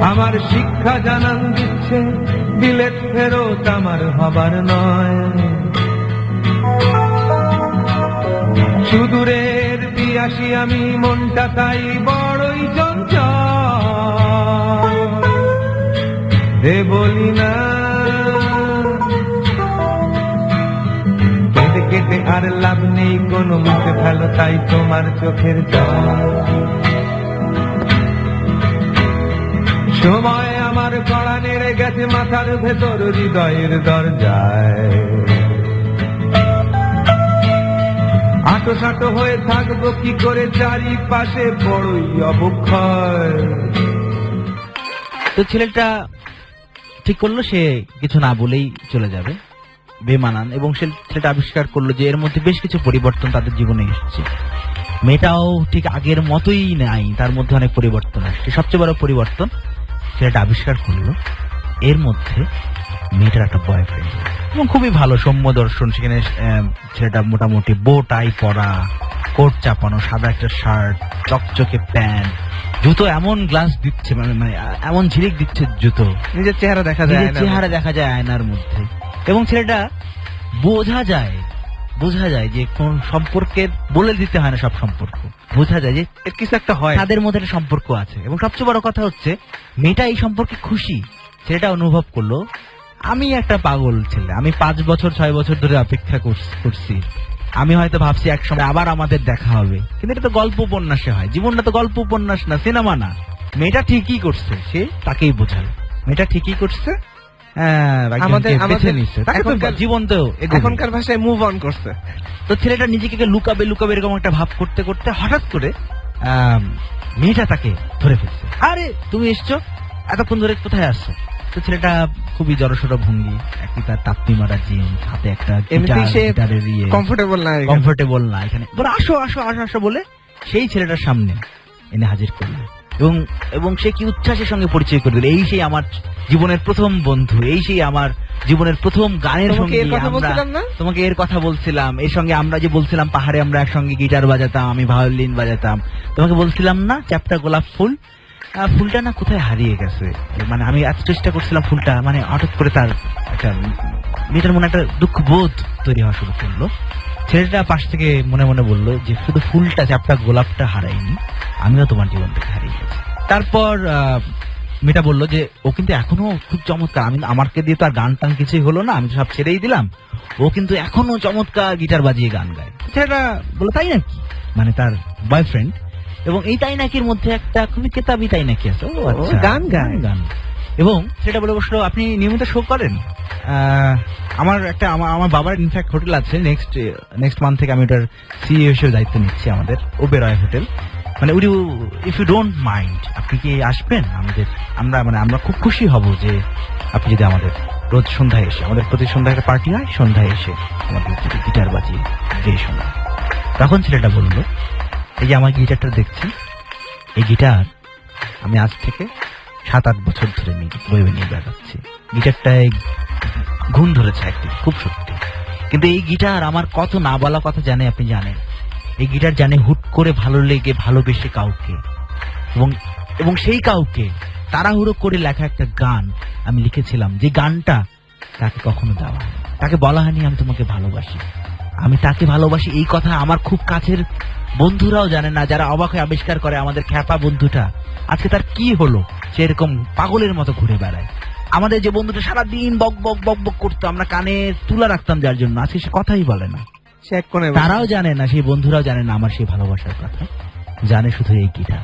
Speaker 6: আমার শিক্ষা জানান দিচ্ছে বিলেত ফেরত আমার হবার নয়। সুদূরের পিয়াসী আমি, মনটা তাই বড়ই চঞ্চল। রে বলি না কেটে কেটে আর লাভ নেই কোনো, মুখে ফেলো তাই তোমার চোখের জল। সময় আমার গড়া নেড়ে গেছে মাথার ভেতর হৃদয়ের দরজায়। আটো হয়ে থাকবো কি করে, চারিপাশে বড়ই অবক্ষয়।
Speaker 2: তো ছেলেটা ঠিক করলো সে কিছু না বলেই চলে যাবে, বেমানান। এবং ছেলেটা আবিষ্কার করলো যে এর মধ্যে বেশ কিছু পরিবর্তন তাদের জীবনে এসেছে। মেয়েটাও ঠিক আগের মতোই নাই, তার মধ্যে অনেক পরিবর্তন আসছে। সবচেয়ে বড় পরিবর্তন ছেলেটা আবিষ্কার করলো এর মধ্যে মেয়েটার একটা বয়ফ্রেন্ড, এবং খুবই ভালো সৌম্য দর্শন। সেখানে ছেলেটা মোটামুটি বো টাই পরা, কোট চাপানো, সাদা একটা শার্ট, চকচকে প্যান্ট, জুতো এমন গ্লাস দিচ্ছে, মানে এমন ঝিলিক দিচ্ছে জুতো,
Speaker 3: নিজের চেহারা দেখা যায়
Speaker 2: আয়নার মধ্যে। এবং ছেলেটা বোঝা যায় যে কোন সম্পর্কের বলে দিতে হয় না, সব সম্পর্ক বোঝা যায় যে
Speaker 3: এর কিছু একটা হয়,
Speaker 2: তাদের মধ্যে একটা সম্পর্ক আছে। এবং সবচেয়ে বড় কথা হচ্ছে মেয়েটা এই সম্পর্কে খুশি। ছেলেটা অনুভব করলো আমি একটা পাগল ছেলে, আমি 5 বছর 6 বছর ধরে অপেক্ষা করছি। আমি হয়তো ভাবছি একসময় আবার আমাদের দেখা হবে, কিন্তু এটা তো গল্প উপন্যাসে হয়, জীবনটা তো গল্প উপন্যাস না, সিনেমা না। মেয়েটা ঠিকই করছে, সে তাকেই বোঝালো মেয়েটা ঠিকই করছে। জীবন তো
Speaker 3: এখনকার ভাষায় মুভ অন করছে।
Speaker 2: তো ছেলেটা নিজেকে লুকাবে এরকম একটা ভাব করতে করতে হঠাৎ করে মেয়েটা তাকে ধরে ফেলছে। আরে তুমি এসছো, এতক্ষণ ধরে কোথায় আসছো? তো ছেলেটা খুবই জড়সড় ভঙ্গি, একটি তার তাপ্তি মারা জিন্স, হাতে একটা কমফোর্টেবল না এখানে, আসো আসো আসো আসো বলে সেই ছেলেটার সামনে এনে হাজির করলো। এবং সে কি উচ্ছ্বাসের সঙ্গে পরিচয় করে দিল, এই সেই আমার জীবনের প্রথম বন্ধু, এই সেই আমার জীবনের প্রথম গানের সঙ্গী। তোমাকে এর কথা বলছিলাম, এর সঙ্গে আমরা যে বলছিলাম পাহাড়ে আমরা একসঙ্গে গিটার বাজাতাম, আমি ভায়োলিন বাজাতাম, তোমাকে বলছিলাম না চ্যাপ্টা গোলাপ ফুলটা না কোথায় হারিয়ে গেছে। মানে আমি এত চেষ্টা করছিলাম ফুলটা, মানে হঠাৎ করে তার একটা মেয়েটার মনে একটা দুঃখ বোধ তৈরি হওয়া শুরু করলো। ছেলেটা পাশ থেকে মনে মনে বললো যে শুধু ফুলটা চ্যাপ্টা গোলাপটা হারাইনি, আমিও তোমার জীবন থেকে হারিয়ে গেছি। তারপর মেয়েটা বললো যে ও কিন্তু এখনো খুব চমৎকার, আমাকে দিয়ে তো আর গান টান কিছুই হলো না, আমি তো সব ছেড়েই দিলাম, ও কিন্তু এখনো চমৎকার গিটার বাজিয়ে গান গায়। ছেলেটা বললো তাই নাকি, মানে তার বয়ফ্রেন্ড। এবং এই তাই নাকির মধ্যে একটা খুবই কেতাবি তাই নাকি আছে, ও আচ্ছা গান গায়। এবং সেটা বলে বসলো আপনি নিয়মিত শো করেন? আমার বাবার ইনফ্যাক্ট হোটেল আছে, নেক্সট মান্থ থেকে আমি ওটার সিইও হিসেবে দায়িত্ব নিচ্ছি, আমাদের ওবেরয় হোটেল। মানে ইফ ইউ ডোন্ট মাইন্ড, আপনি কি আসবেন আমাদের? আমরা খুব খুশি হব যে আপনি যদি আমাদের রোজ সন্ধ্যায় এসে, আমাদের প্রতি সন্ধ্যায় একটা পার্টি হয়, সন্ধ্যায় এসে আমাদের গিটার বাজিয়ে দিয়ে শোনা। তখন ছেলেটা বললো এই যে আমার গিটারটা দেখছি, এই গিটার আমি আজ থেকে 7-8 বছর ধরে বইবে নিয়ে বেড়াচ্ছি। গিটারটায় ঘুম ধরেছে একটি, খুব সত্যি। কিন্তু এই গিটার আমার কত না বলা কথা জানে, আপনি জানেন। এই গিটার জানে হুট করে ভালো লেগে ভালোবেসে কাউকে, এবং সেই কাউকে তাড়াহুড়ো করে লেখা একটা গান আমি লিখেছিলাম, যে গানটা তাকে কখনো দেওয়া হয়নি, তাকে বলা হয়নি আমি তোমাকে ভালোবাসি, আমি তাকে ভালোবাসি। এই কথা আমার খুব কাছের বন্ধুরাও জানে না, যারা অবাক হয়ে আবিষ্কার করে আমাদের খ্যাপা বন্ধুটা আজকে তার কি হলো, সে এরকম পাগলের মতো ঘুরে বেড়ায়। আমাদের যে বন্ধুটা সারাদিন বক বক বক বক করতো, আমরা কানে তুলা রাখতাম যার জন্য, আজকে সে কথাই বলে না।
Speaker 3: সে এক কোণে,
Speaker 2: তারাও জানে না, সেই বন্ধুরাও জানে না আমার সেই ভালোবাসার কথা, জানে শুধু এই গিটার।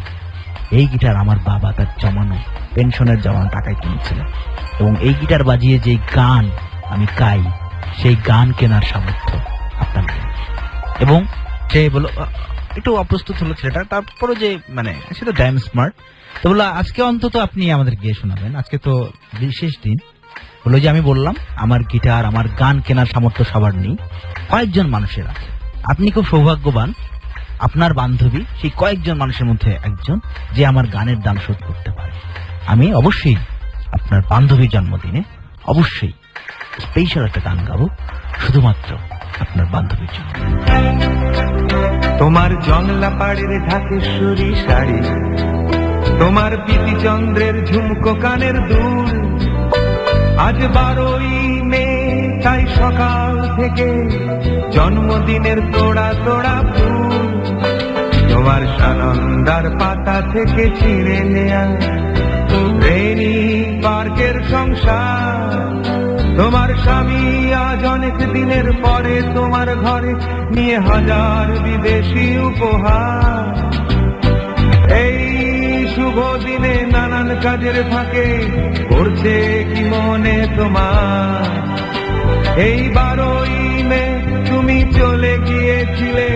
Speaker 2: এই গিটার আমার বাবা তার জমানো পেনশনের জমানো টাকায় কিনেছিল, এবং এই গিটার বাজিয়ে যে গান আমি গাই, সেই গান কেনার সামর্থ্য আপনার। এবং সে বলল একটু অপ্রস্তুত হলো ছেলেটা, তারপরে যে মানে সে তো ড্যাম স্মার্ট। তো বললো আজকে অন্তত আপনি আমাদের গিয়ে শোনাবেন, আজকে তো বিশেষ দিন। বললো যে আমি বললাম আমার গিটার, আমার গান কেনার সামর্থ্য সবার নেই, কয়েকজন মানুষের আছে। আপনি খুব সৌভাগ্যবান, আপনার বান্ধবী সেই কয়েকজন মানুষের মধ্যে একজন যে আমার গানের দাম শোধ করতে পারে। আমি অবশ্যই আপনার বান্ধবীর জন্মদিনে অবশ্যই স্পেশাল একটা গান গাবো শুধুমাত্র আপনার বান্ধবীর জন্য।
Speaker 6: তোমার জংলা পাড়ের ঢাকেশ্বরী শাড়ি, তোমার পিতিচন্দ্রের ঝুমকো কানের দুল, আজ 12ই মে তাই সকাল থেকে জন্মদিনের তোড়া তোড়া ফুল, তোমার সানন্দার পাতা থেকে ছিঁড়ে নেয়া রেনি পার্কের সংসার, তোমার স্বামী আজ অনেক দিনের পরে তোমার ঘরে নিয়ে হাজার বিদেশি উপহার। এই শুভ দিনে নানান কাজের ফাঁকে করছে কি মনে তোমার, এই 12ই মে তুমি চলে গিয়েছিলে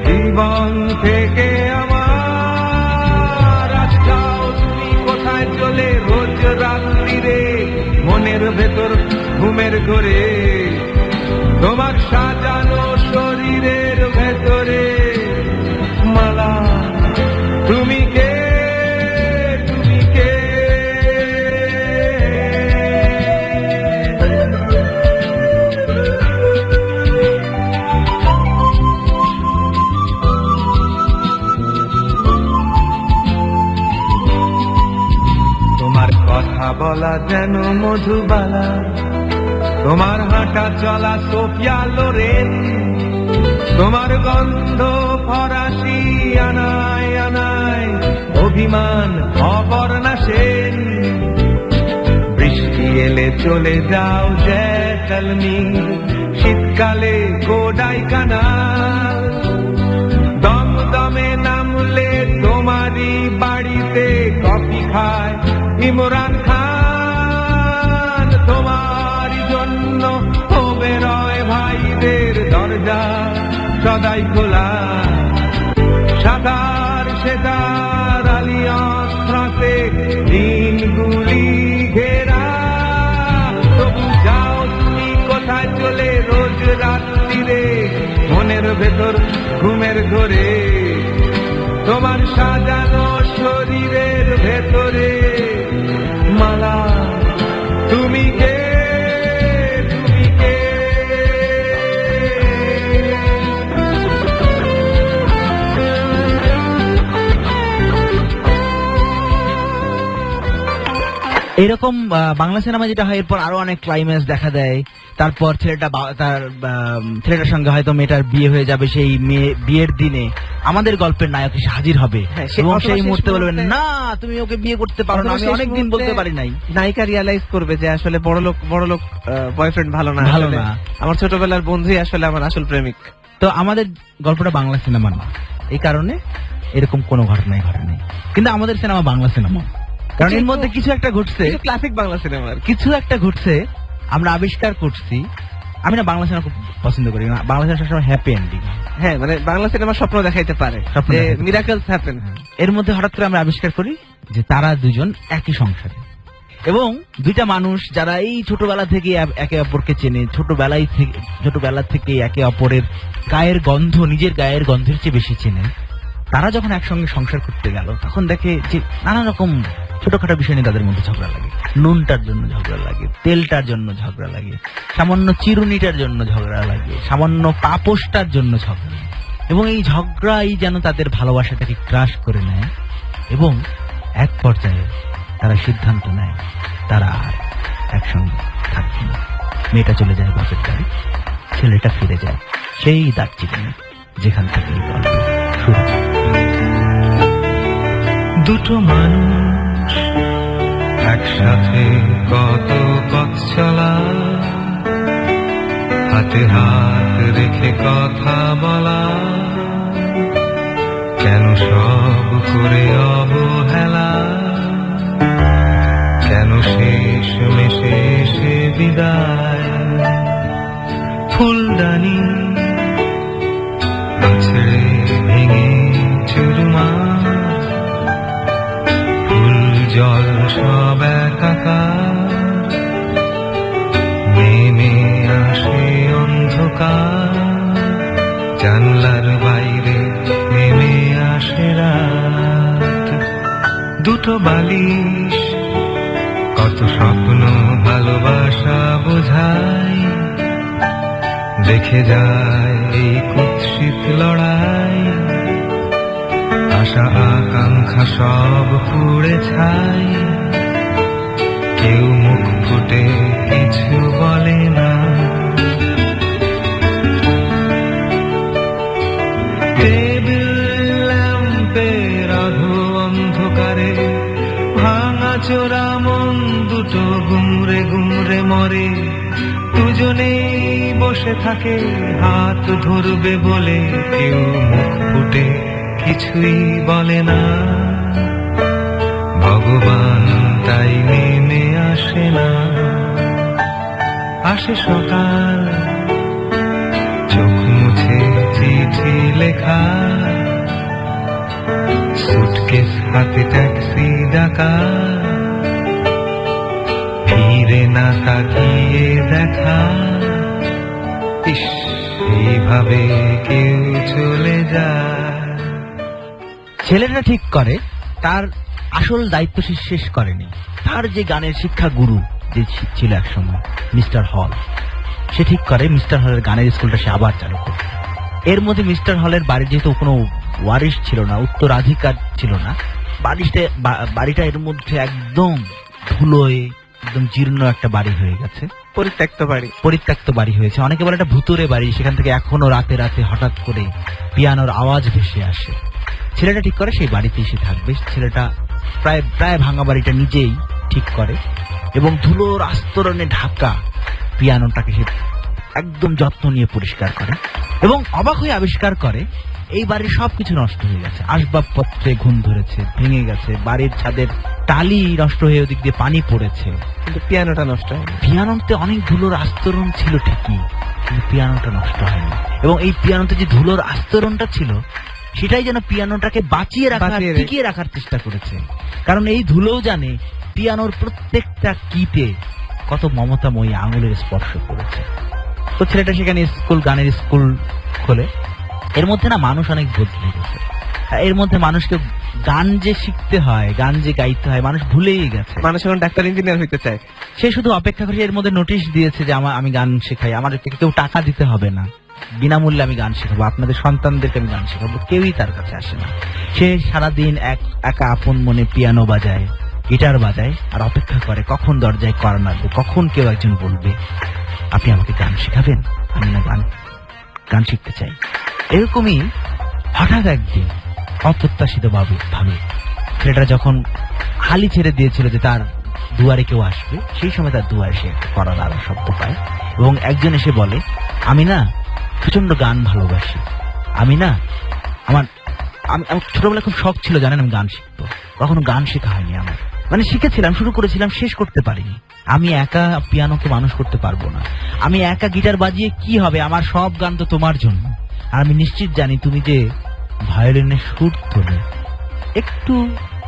Speaker 6: জীবন থেকে আমার। আজ যাও তুমি কোথায় চলে রোজ রাত্রিরে মনের ভেতর ঘুমের ঘরে, তোমার সাজানো শরীরের ভেতরে মালা, তুমি কে, তুমি কে? তোমার কথা বলা যেন মধুবালা, তোমার হাঁটা চলা সোফিয়া লোরেন, তোমার গন্ধ ফরাসি আনায় আনায় অভিমান অপর্ণা সেন। বৃষ্টি এলে চলে যাও জয়সলমীর, শীতকালে গোডাই কানাল, দমদমে নামলে তোমারই বাড়িতে কফি খায় ইমরান খান। তোমারই জন্য বেরোয় ভাইদের দরজা সদাই খোলা, সাদার সেদার আলিয়াস ফ্রাঁসে দিনগুলি ঘেরা। তবু যাও তুমি কোথায় চলে রোজ রাত্রিরে মনের ভেতর ঘুমের ঘরে, তোমার সাজানো শরীরের ভেতরে মালা, তুমি কে, তুমি কে?
Speaker 2: এরকম বাংলা সিনেমা যেটা হয় এরপর আরো অনেক ক্লাইম্যাক্স দেখা দেয়। তারপর ছেলেটার সঙ্গে হয়তো মেয়েটার বিয়ে হয়ে যাবে, সেই বিয়ের দিনে আমাদের গল্পের নায়ক এসে হাজির হবে এবং সেই মুহূর্তে বলবেন না তুমি ওকে বিয়ে করতে পারো না, আমি অনেকদিন বলতে পারি নাই।
Speaker 3: নায়িকা রিয়ালাইজ করবে যে আসলে বড়লোক বয়ফ্রেন্ড ভালো না,
Speaker 2: ভালো
Speaker 3: আসলে
Speaker 2: না,
Speaker 3: আমার ছোটবেলার বন্ধুই আসলে আমার আসল প্রেমিক।
Speaker 2: তো আমাদের গল্পটা বাংলা সিনেমা না, এই কারণে এরকম কোনো ঘটনাই ঘটে নাই, কিন্তু আমাদের সিনেমা বাংলা সিনেমা, কারণ এর মধ্যে কিছু একটা ঘটছে,
Speaker 3: ক্লাসিক বাংলা সিনেমা,
Speaker 2: কিছু একটা ঘটছে আমরা আবিষ্কার করছি। আমি না বাংলা সিনেমা খুব পছন্দ করি না, বাংলা সিনেমা সবসময় হ্যাপি এন্ডিং।
Speaker 3: হ্যাঁ, মানে বাংলা সিনেমা স্বপ্ন দেখাইতে পারে, মিরাকলস হ্যাপেন।
Speaker 2: এর মধ্যে হঠাৎ করে আমরা আবিষ্কার করি যে তারা দুজন একই সংসারে, এবং দুইটা মানুষ যারা এই ছোটবেলা থেকে একে অপরকে চেনে, ছোটবেলা থেকে একে অপরের গায়ের গন্ধ, নিজের গায়ের গন্ধের চেয়ে বেশি চেনে, তারা যখন একসঙ্গে সংসার করতে গেল তখন দেখে যে নানা রকম ছোটখাটো বিষয় নিয়ে তাদের মধ্যে ঝগড়া লাগে। নুনটার জন্য ঝগড়া লাগে, তেলটার জন্য ঝগড়া লাগে, সামান্য চিরুনিটার জন্য ঝগড়া লাগে, সামান্য পাপোশটার জন্য ঝগড়া লাগে, এবং এই ঝগড়াই যেন তাদের ভালোবাসাটাকে ক্রাশ করে নেয়, এবং এক পর্যায়ে তারা সিদ্ধান্ত নেয় তারা আর একসঙ্গে থাকবে না। মেয়েটা চলে যায় বাপের বাড়ি, ছেলেটা ফিরে যায় সেই দার্জিলিং যেখান থেকে এই গল্প শুরু।
Speaker 6: দুটো মানুষ একসাথে কত পথ চলা, হাতে হাত রেখে কথা বলা, কেন সব করে অবহেলা, কেন শেষ মেশে এসে বিদায়। ফুলদানি ছেড়ে ভেঙে একাকার, নেমে আসে অন্ধকার, জানলার বাইরে নেমে আসে রাত। দুটো বালিশ কত স্বপ্ন ভালোবাসা বোঝায়, দেখে যায় এই কুৎসিত লড়াই, আশা আকাঙ্ক্ষা সব পুড়ে ছাই, কেউ মুখ ফুটে কিছু বলে না। টেবিল ল্যাম্পের আধো অন্ধকারে ভাঙা চোরা মন দুটো গুমরে গুমরে মরে, দুজনেই বসে থাকে হাত ধরবে বলে, কেউ মুখ ফুটে কিছুই বলে না। ভগবান তাই নেমে আসে না। আসে সকাল, চোখ মুছে চিঠি লেখা, সুটকেস হাতে ট্যাক্সি ডাকা, ফিরে না তাকিয়ে দেখা। ইস, এইভাবে কেউ চলে যায়।
Speaker 2: ছেলেটা ঠিক করে তার আসল দায়িত্ব সে শেষ করেনি। তার যে গানের শিক্ষা গুরু যে ছিল একসময় মিস্টার হল, সে ঠিক করে মিস্টার হলের গানের স্কুলটা সে আবার চালু করবে। এর মধ্যে মিস্টার হলের বাড়ি যেহেতু কোনো ওয়ারিশ ছিল না, উত্তরাধিকার ছিল না, বাড়িটা এর মধ্যে একদম ধুলোয় একদম জীর্ণ একটা বাড়ি হয়ে গেছে, পরিত্যক্ত বাড়ি হয়েছে। অনেকে বলে এটা ভুতুরে বাড়ি, সেখান থেকে এখনো রাতে রাতে হঠাৎ করে পিয়ানোর আওয়াজ ভেসে আসে। ছেলেটা ঠিক করে সেই বাড়িতেই সে থাকবে। ছেলেটা প্রায় ভাঙা বাড়িটা নিজেই ঠিক করে এবং ধুলোর আস্তরণে ঢাকা পিয়ানোটাকে সে একদম যত্ন নিয়ে পরিষ্কার করে এবং অবাক হয়ে আবিষ্কার করে এই বাড়ির সবকিছু নষ্ট হয়ে গেছে। আসবাবপত্রে ঘুণ ধরেছে, ভেঙে গেছে, বাড়ির ছাদের টালি নষ্ট হয়ে ওদিক দিয়ে পানি পড়েছে,
Speaker 3: কিন্তু পিয়ানোটা নষ্ট হয়নি।
Speaker 2: পিয়ানোতে অনেক ধুলোর আস্তরণ ছিল ঠিকই, কিন্তু পিয়ানোটা নষ্ট হয়নি। এবং এই পিয়ানোতে যে ধুলোর আস্তরণটা ছিল সেটাই যেন পিয়ানোটাকে বাঁচিয়ে টিকিয়ে রাখার চেষ্টা করেছে। কারণ এই ধুলোও জানে পিয়ানোর প্রত্যেকটা কিতে কত মমতাময়ী আঙুলের স্পর্শ করেছে। তো ছেলেটা সেখানে গানের স্কুল খোলে। এর মধ্যে না মানুষ অনেক বদলে গেছে। এর মধ্যে মানুষকে গান যে শিখতে হয়, গান যে গাইতে হয়, মানুষ ভুলেই গেছে।
Speaker 3: মানুষ এখন ডাক্তার ইঞ্জিনিয়ার হইতে চায়।
Speaker 2: সে শুধু অপেক্ষা করে এর মধ্যে নোটিশ দিয়েছে যে আমি গান শেখাই, আমার থেকে কেউ টাকা দিতে হবে না, বিনামূল্যে আমি গান শেখাবো, আপনাদের সন্তানদেরকে আমি গান শেখাবো। কেউই তার কাছে আসে না। সে সারাদিন একা আপন মনে পিয়ানো বাজায়, গিটার বাজায় আর অপেক্ষা করে কখন দরজায় কড়া নাড়বে, কখন কেউ একজন বলবে আপনি আমাকে গান শেখাবেন, আমি না গান শিখতে চাই। এরকমই হঠাৎ একদিন অপ্রত্যাশিত ভাবে ছেলেটা যখন হালি ছেড়ে দিয়েছিল যে তার দুয়ারে কেউ আসবে, সেই সময় তার দুয়ারে সে একটা কড়া নাড়ার শব্দ পায় এবং একজন এসে বলে আমি না প্রচন্ড গান ভালোবাসি, আমি ছোটবেলায় খুব শখ ছিল জানেন আমি গান শিখবো, কখনো গান শেখা হয়নি আমার, মানে শিখেছিলাম, শুরু করেছিলাম, শেষ করতে পারিনি। আমি একা পিয়ানোকে মানুষ করতে পারবো না, আমি একা গিটার বাজিয়ে কি হবে, আমার সব গান তো তোমার জন্য। আর আমি নিশ্চিত জানি তুমি যে ভায়োলিনের সুর তোলে একটু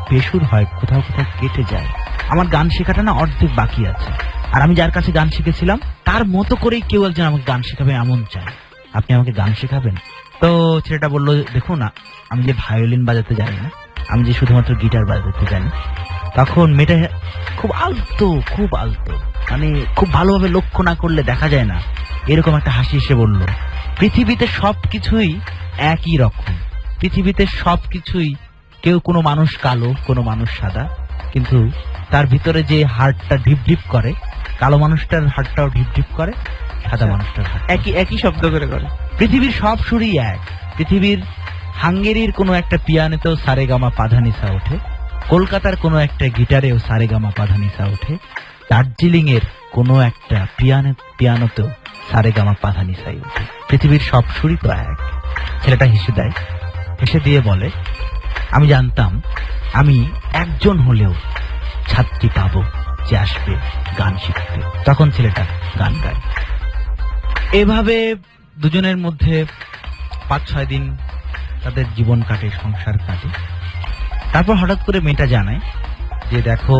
Speaker 2: বেসুর হয়, কোথাও কোথাও কেটে যায়, আমার গান শেখাটা না অর্ধেক বাকি আছে। আর আমি যার কাছে গান শিখেছিলাম তার মতো করেই কেউ একজন আমাকে গান শেখাবে এমন চাই, আপনি আমাকে গান শেখাবেন? তো ছেলেটা বললো দেখুন না, আমি যে ভায়োলিন বাজাতে জানি না, আমি যে শুধুমাত্র গিটার বাজাতে জানি। তখন মেয়েটা খুব আলতো, মানে খুব ভালোভাবে লক্ষ্য না করলে দেখা যায় না, এরকম একটা হাসি এসে বলল পৃথিবীতে সবকিছুই একই রকম, পৃথিবীতে সবকিছুই, কেউ কোনো মানুষ কালো, কোনো মানুষ সাদা, কিন্তু তার ভিতরে যে হার্টটা ঢিপ ঢিপ করে, কালো মানুষটার হার্টটাও ঢিপ ঢিপ করে, সাদা মানুষটার হার্ট
Speaker 3: একই শব্দ করে করে।
Speaker 2: পৃথিবীর সব সুরই এক। পৃথিবীর হাঙ্গেরির কোনো একটা পিয়ানোতেও সারেগামা পাধানিসা ওঠে, কলকাতার কোনো একটা গিটারেও সারেগামা পাধানিসা ওঠে, দার্জিলিং এর কোনো একটা পিয়ানোতেও সারেগামা পাধানিসাই ওঠে। পৃথিবীর সব সুরই তো এক। ছেলেটা হেসে দেয়, হেসে দিয়ে বলে আমি জানতাম আমি একজন হলেও ছাত্রী পাবো যে আসবে গান শিখতে। তখন ছেলেটা গান গায়। এভাবে দুজনের মধ্যে 5-6 দিন তাদের জীবন কাটে, সংসার কাটে। তারপর হঠাৎ করে মেয়েটা জানায় যে দেখো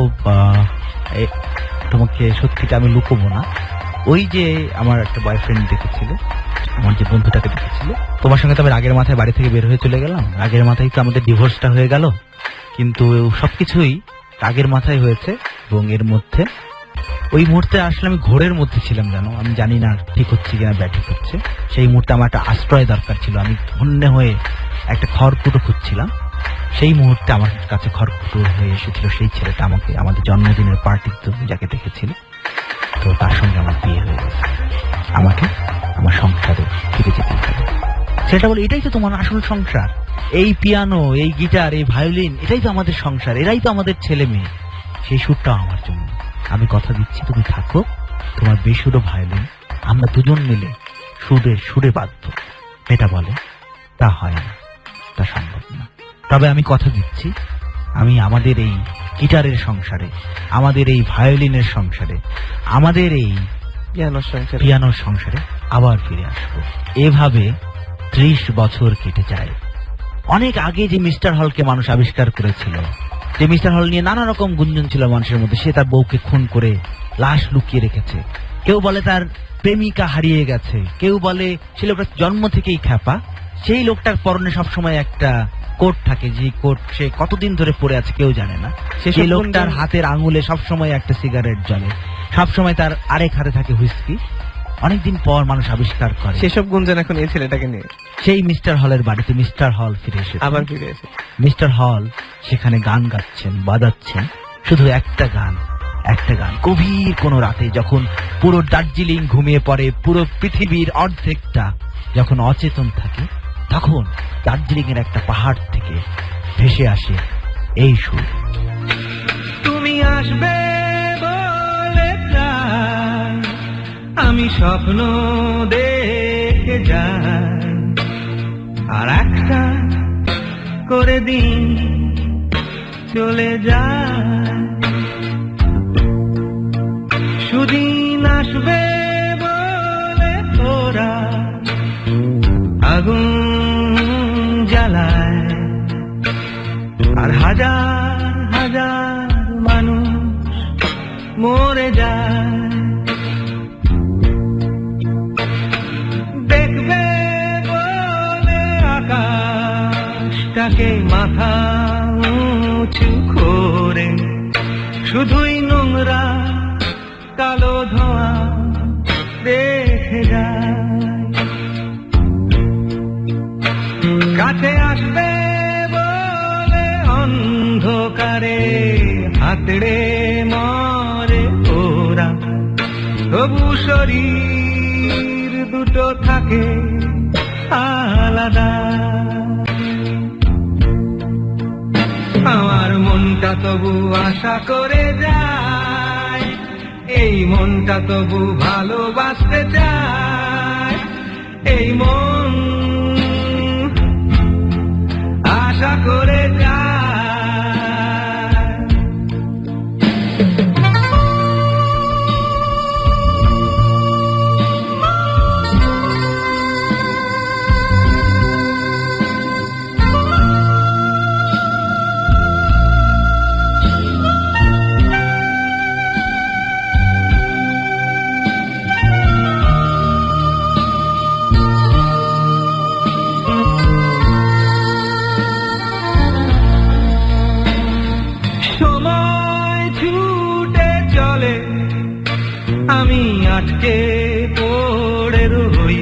Speaker 2: তোমাকে সত্যিটা আমি লুকোবো না, ওই যে আমার একটা বয়ফ্রেন্ড দেখেছিল, আমার যে বন্ধুটাকে দেখেছিল, তোমার সঙ্গে তো আমি রাগের মাথায় বাড়ি থেকে বের হয়ে চলে গেলাম, রাগের মাথায় তো আমাদের ডিভোর্সটা হয়ে গেল, কিন্তু সবকিছুই রাগের মাথায় হয়েছে। এবং এর মধ্যে ওই মুহূর্তে আসলে আমি ঘোরের মধ্যে ছিলাম, জানো, আমি জানি না ঠিক হচ্ছে কিনা ব্যাঠিক হচ্ছে। সেই মুহূর্তে আমার একটা আশ্রয় দরকার ছিল, আমি ধন্যে হয়ে একটা খড়কুটো খুঁজছিলাম। সেই মুহূর্তে আমার কাছে খড়কুটো হয়ে এসেছিল সেই ছেলেটা, আমাকে আমাদের জন্মদিনের পার্টিতে যাকে দেখেছিল, তো তার সঙ্গে আমার বিয়ে হয়ে গেছে। আমাকে আমার সংসারে ফিরে যেতে হবে। সেটা বলে, এটাই তো তোমার আসল সংসার, এই পিয়ানো, এই গিটার, এই ভায়োলিন, এটাই তো আমাদের সংসার, এরাই তো আমাদের ছেলে মেয়ে। সেই সুরটাও আমার জন্য। আমি কথা দিচ্ছি, তুমি থাকো, তোমার বেসুরো ভায়োলিন আমরা দুজন মিলে সুরে সুরে বাঁধব। এটা বলে, তা হয় না, তা সম্ভব না। তবে আমি কথা দিচ্ছি, আমি আমাদের এই গিটারের সংসারে, আমাদের এই ভায়োলিনের সংসারে, আমাদের এই পিয়ানোর সংসারে আবার ফিরে আসবো। এভাবে 30 বছর কেটে যায়। অনেক আগে যে মিস্টার হলকে মানুষ আবিষ্কার করেছিল, যে মিস্টার হল নিয়ে নানা রকম গুঞ্জন ছিল মানুষের মধ্যে, সে তার বউকে খুন করে লাশ লুকিয়ে রেখেছে। কেউ বলে তার প্রেমিকা হারিয়ে গেছে, কেউ বলে সে লোকটা জন্ম থেকেই খ্যাপা। সেই লোকটার পরনে সবসময় একটা কোট থাকে, যে কোট সে কতদিন ধরে পরে আছে কেউ জানে না। সেই লোকটার হাতের আঙুলে সবসময় একটা সিগারেট জ্বলে, সবসময় তার আরেক হাতে থাকে হুইস্কি। অনেকদিন পর মানুষ আবিষ্কার করে
Speaker 3: সেসব গুঞ্জন এখন এই ছেলেটাকে নিয়ে।
Speaker 2: সেই মিস্টার হলের বাড়িতে মিস্টার হল ফিরে এসে
Speaker 3: আবার ফিরে এসে
Speaker 2: মিস্টার হল সেখানে গান গাচ্ছেন, বাজাচ্ছেন, শুধু একটা গান, গভীর কোনো রাতে যখন পুরো দার্জিলিং ঘুমিয়ে পড়ে, পুরো পৃথিবীর অর্ধেকটা যখন অচেতন থাকে, তখন দার্জিলিং এর একটা পাহাড় থেকে ভেসে আসে এই সুর।
Speaker 6: তুমি আসবে বলে চাই, আমি স্বপ্ন দেখে যাই, আর একটা করে দিন চলে যায়। সুদিন আসবে বলে তোরা আগুন জ্বালায়, আর হাজার হাজার মানুষ মরে যায়। দেখবে বলে আকাশটাকে মাথা উঁচু করে, শুধুই নোংরা কালো ধোঁয়া দেখে যায়। কাছে আসবে বলে অন্ধকারে হাতড়ে মরে ওরা, তবু শরীর দুটো থাকে আলাদা। আমার মনটা তবু আশা করে যায়, এই মনটা তবু ভালোবাসতে চায়, এই মন আশা করে যায়। আমি আটকে পড়ে রই,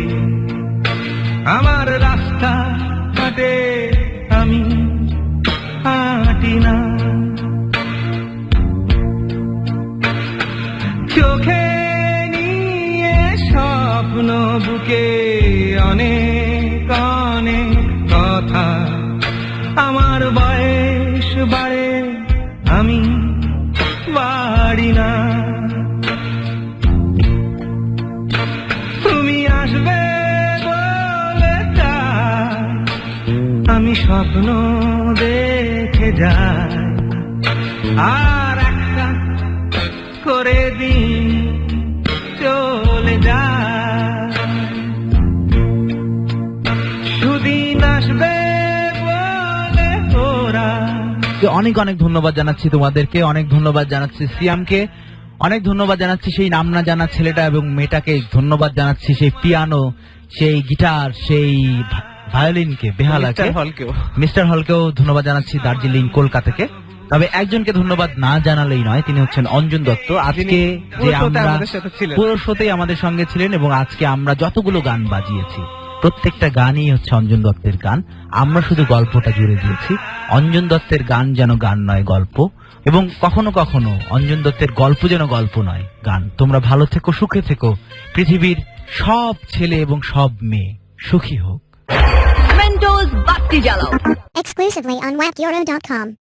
Speaker 6: আমার রাস্তা হাঁটে আমি হাঁটি না। চোখে নিয়ে স্বপ্ন, বুকে অনেক অনেক কথা, আমার বয়স বাড়ে আমি বাড়ি না। আসবে বলে চাই, আমি স্বপ্ন দেখে যাই, আর একটা করে দিন চলে যায়। সুদিন আসবে বলে ওরা।
Speaker 2: অনেক অনেক ধন্যবাদ জানাচ্ছি তোমাদেরকে, অনেক ধন্যবাদ জানাচ্ছি সিয়ামকে, অনেক ধন্যবাদ জানাচ্ছি সেই নাম না জানা ছেলেটা এবং মেয়েটাকে, ধন্যবাদ জানাচ্ছি সেই পিয়ানো, সেই গিটার, সেই ভায়োলিনকে, বেহালাকে,
Speaker 3: হলকেও
Speaker 2: মিস্টার হলকেও ধন্যবাদ জানাচ্ছি দার্জিলিং কলকাতাকে। তবে একজনকে ধন্যবাদ না জানালেই নয়, তিনি হচ্ছেন অঞ্জন দত্ত। আজকে যে আমরা
Speaker 3: আমাদের সাথে ছিলেন।
Speaker 2: পুরো শোতেই আমাদের সঙ্গে ছিলেন এবং আজকে আমরা যতগুলো গান বাজিয়েছি প্রত্যেকটা গানই হচ্ছে অঞ্জন দত্তের গান। আমরা শুধু গল্পটা জুড়ে দিয়েছি। অঞ্জন দত্তের গান যেন গান নয়, গল্প। এবং কখনো কখনো অঞ্জন দত্তের গল্প যেন গল্প নয়, গান। তোমরা ভালো থেকো, সুখে থেকো। পৃথিবীর সব ছেলে এবং সব মেয়ে সুখী হোক।
Speaker 1: Mentos Bhakti Jalao.
Speaker 5: Exclusively on WebEuro.com.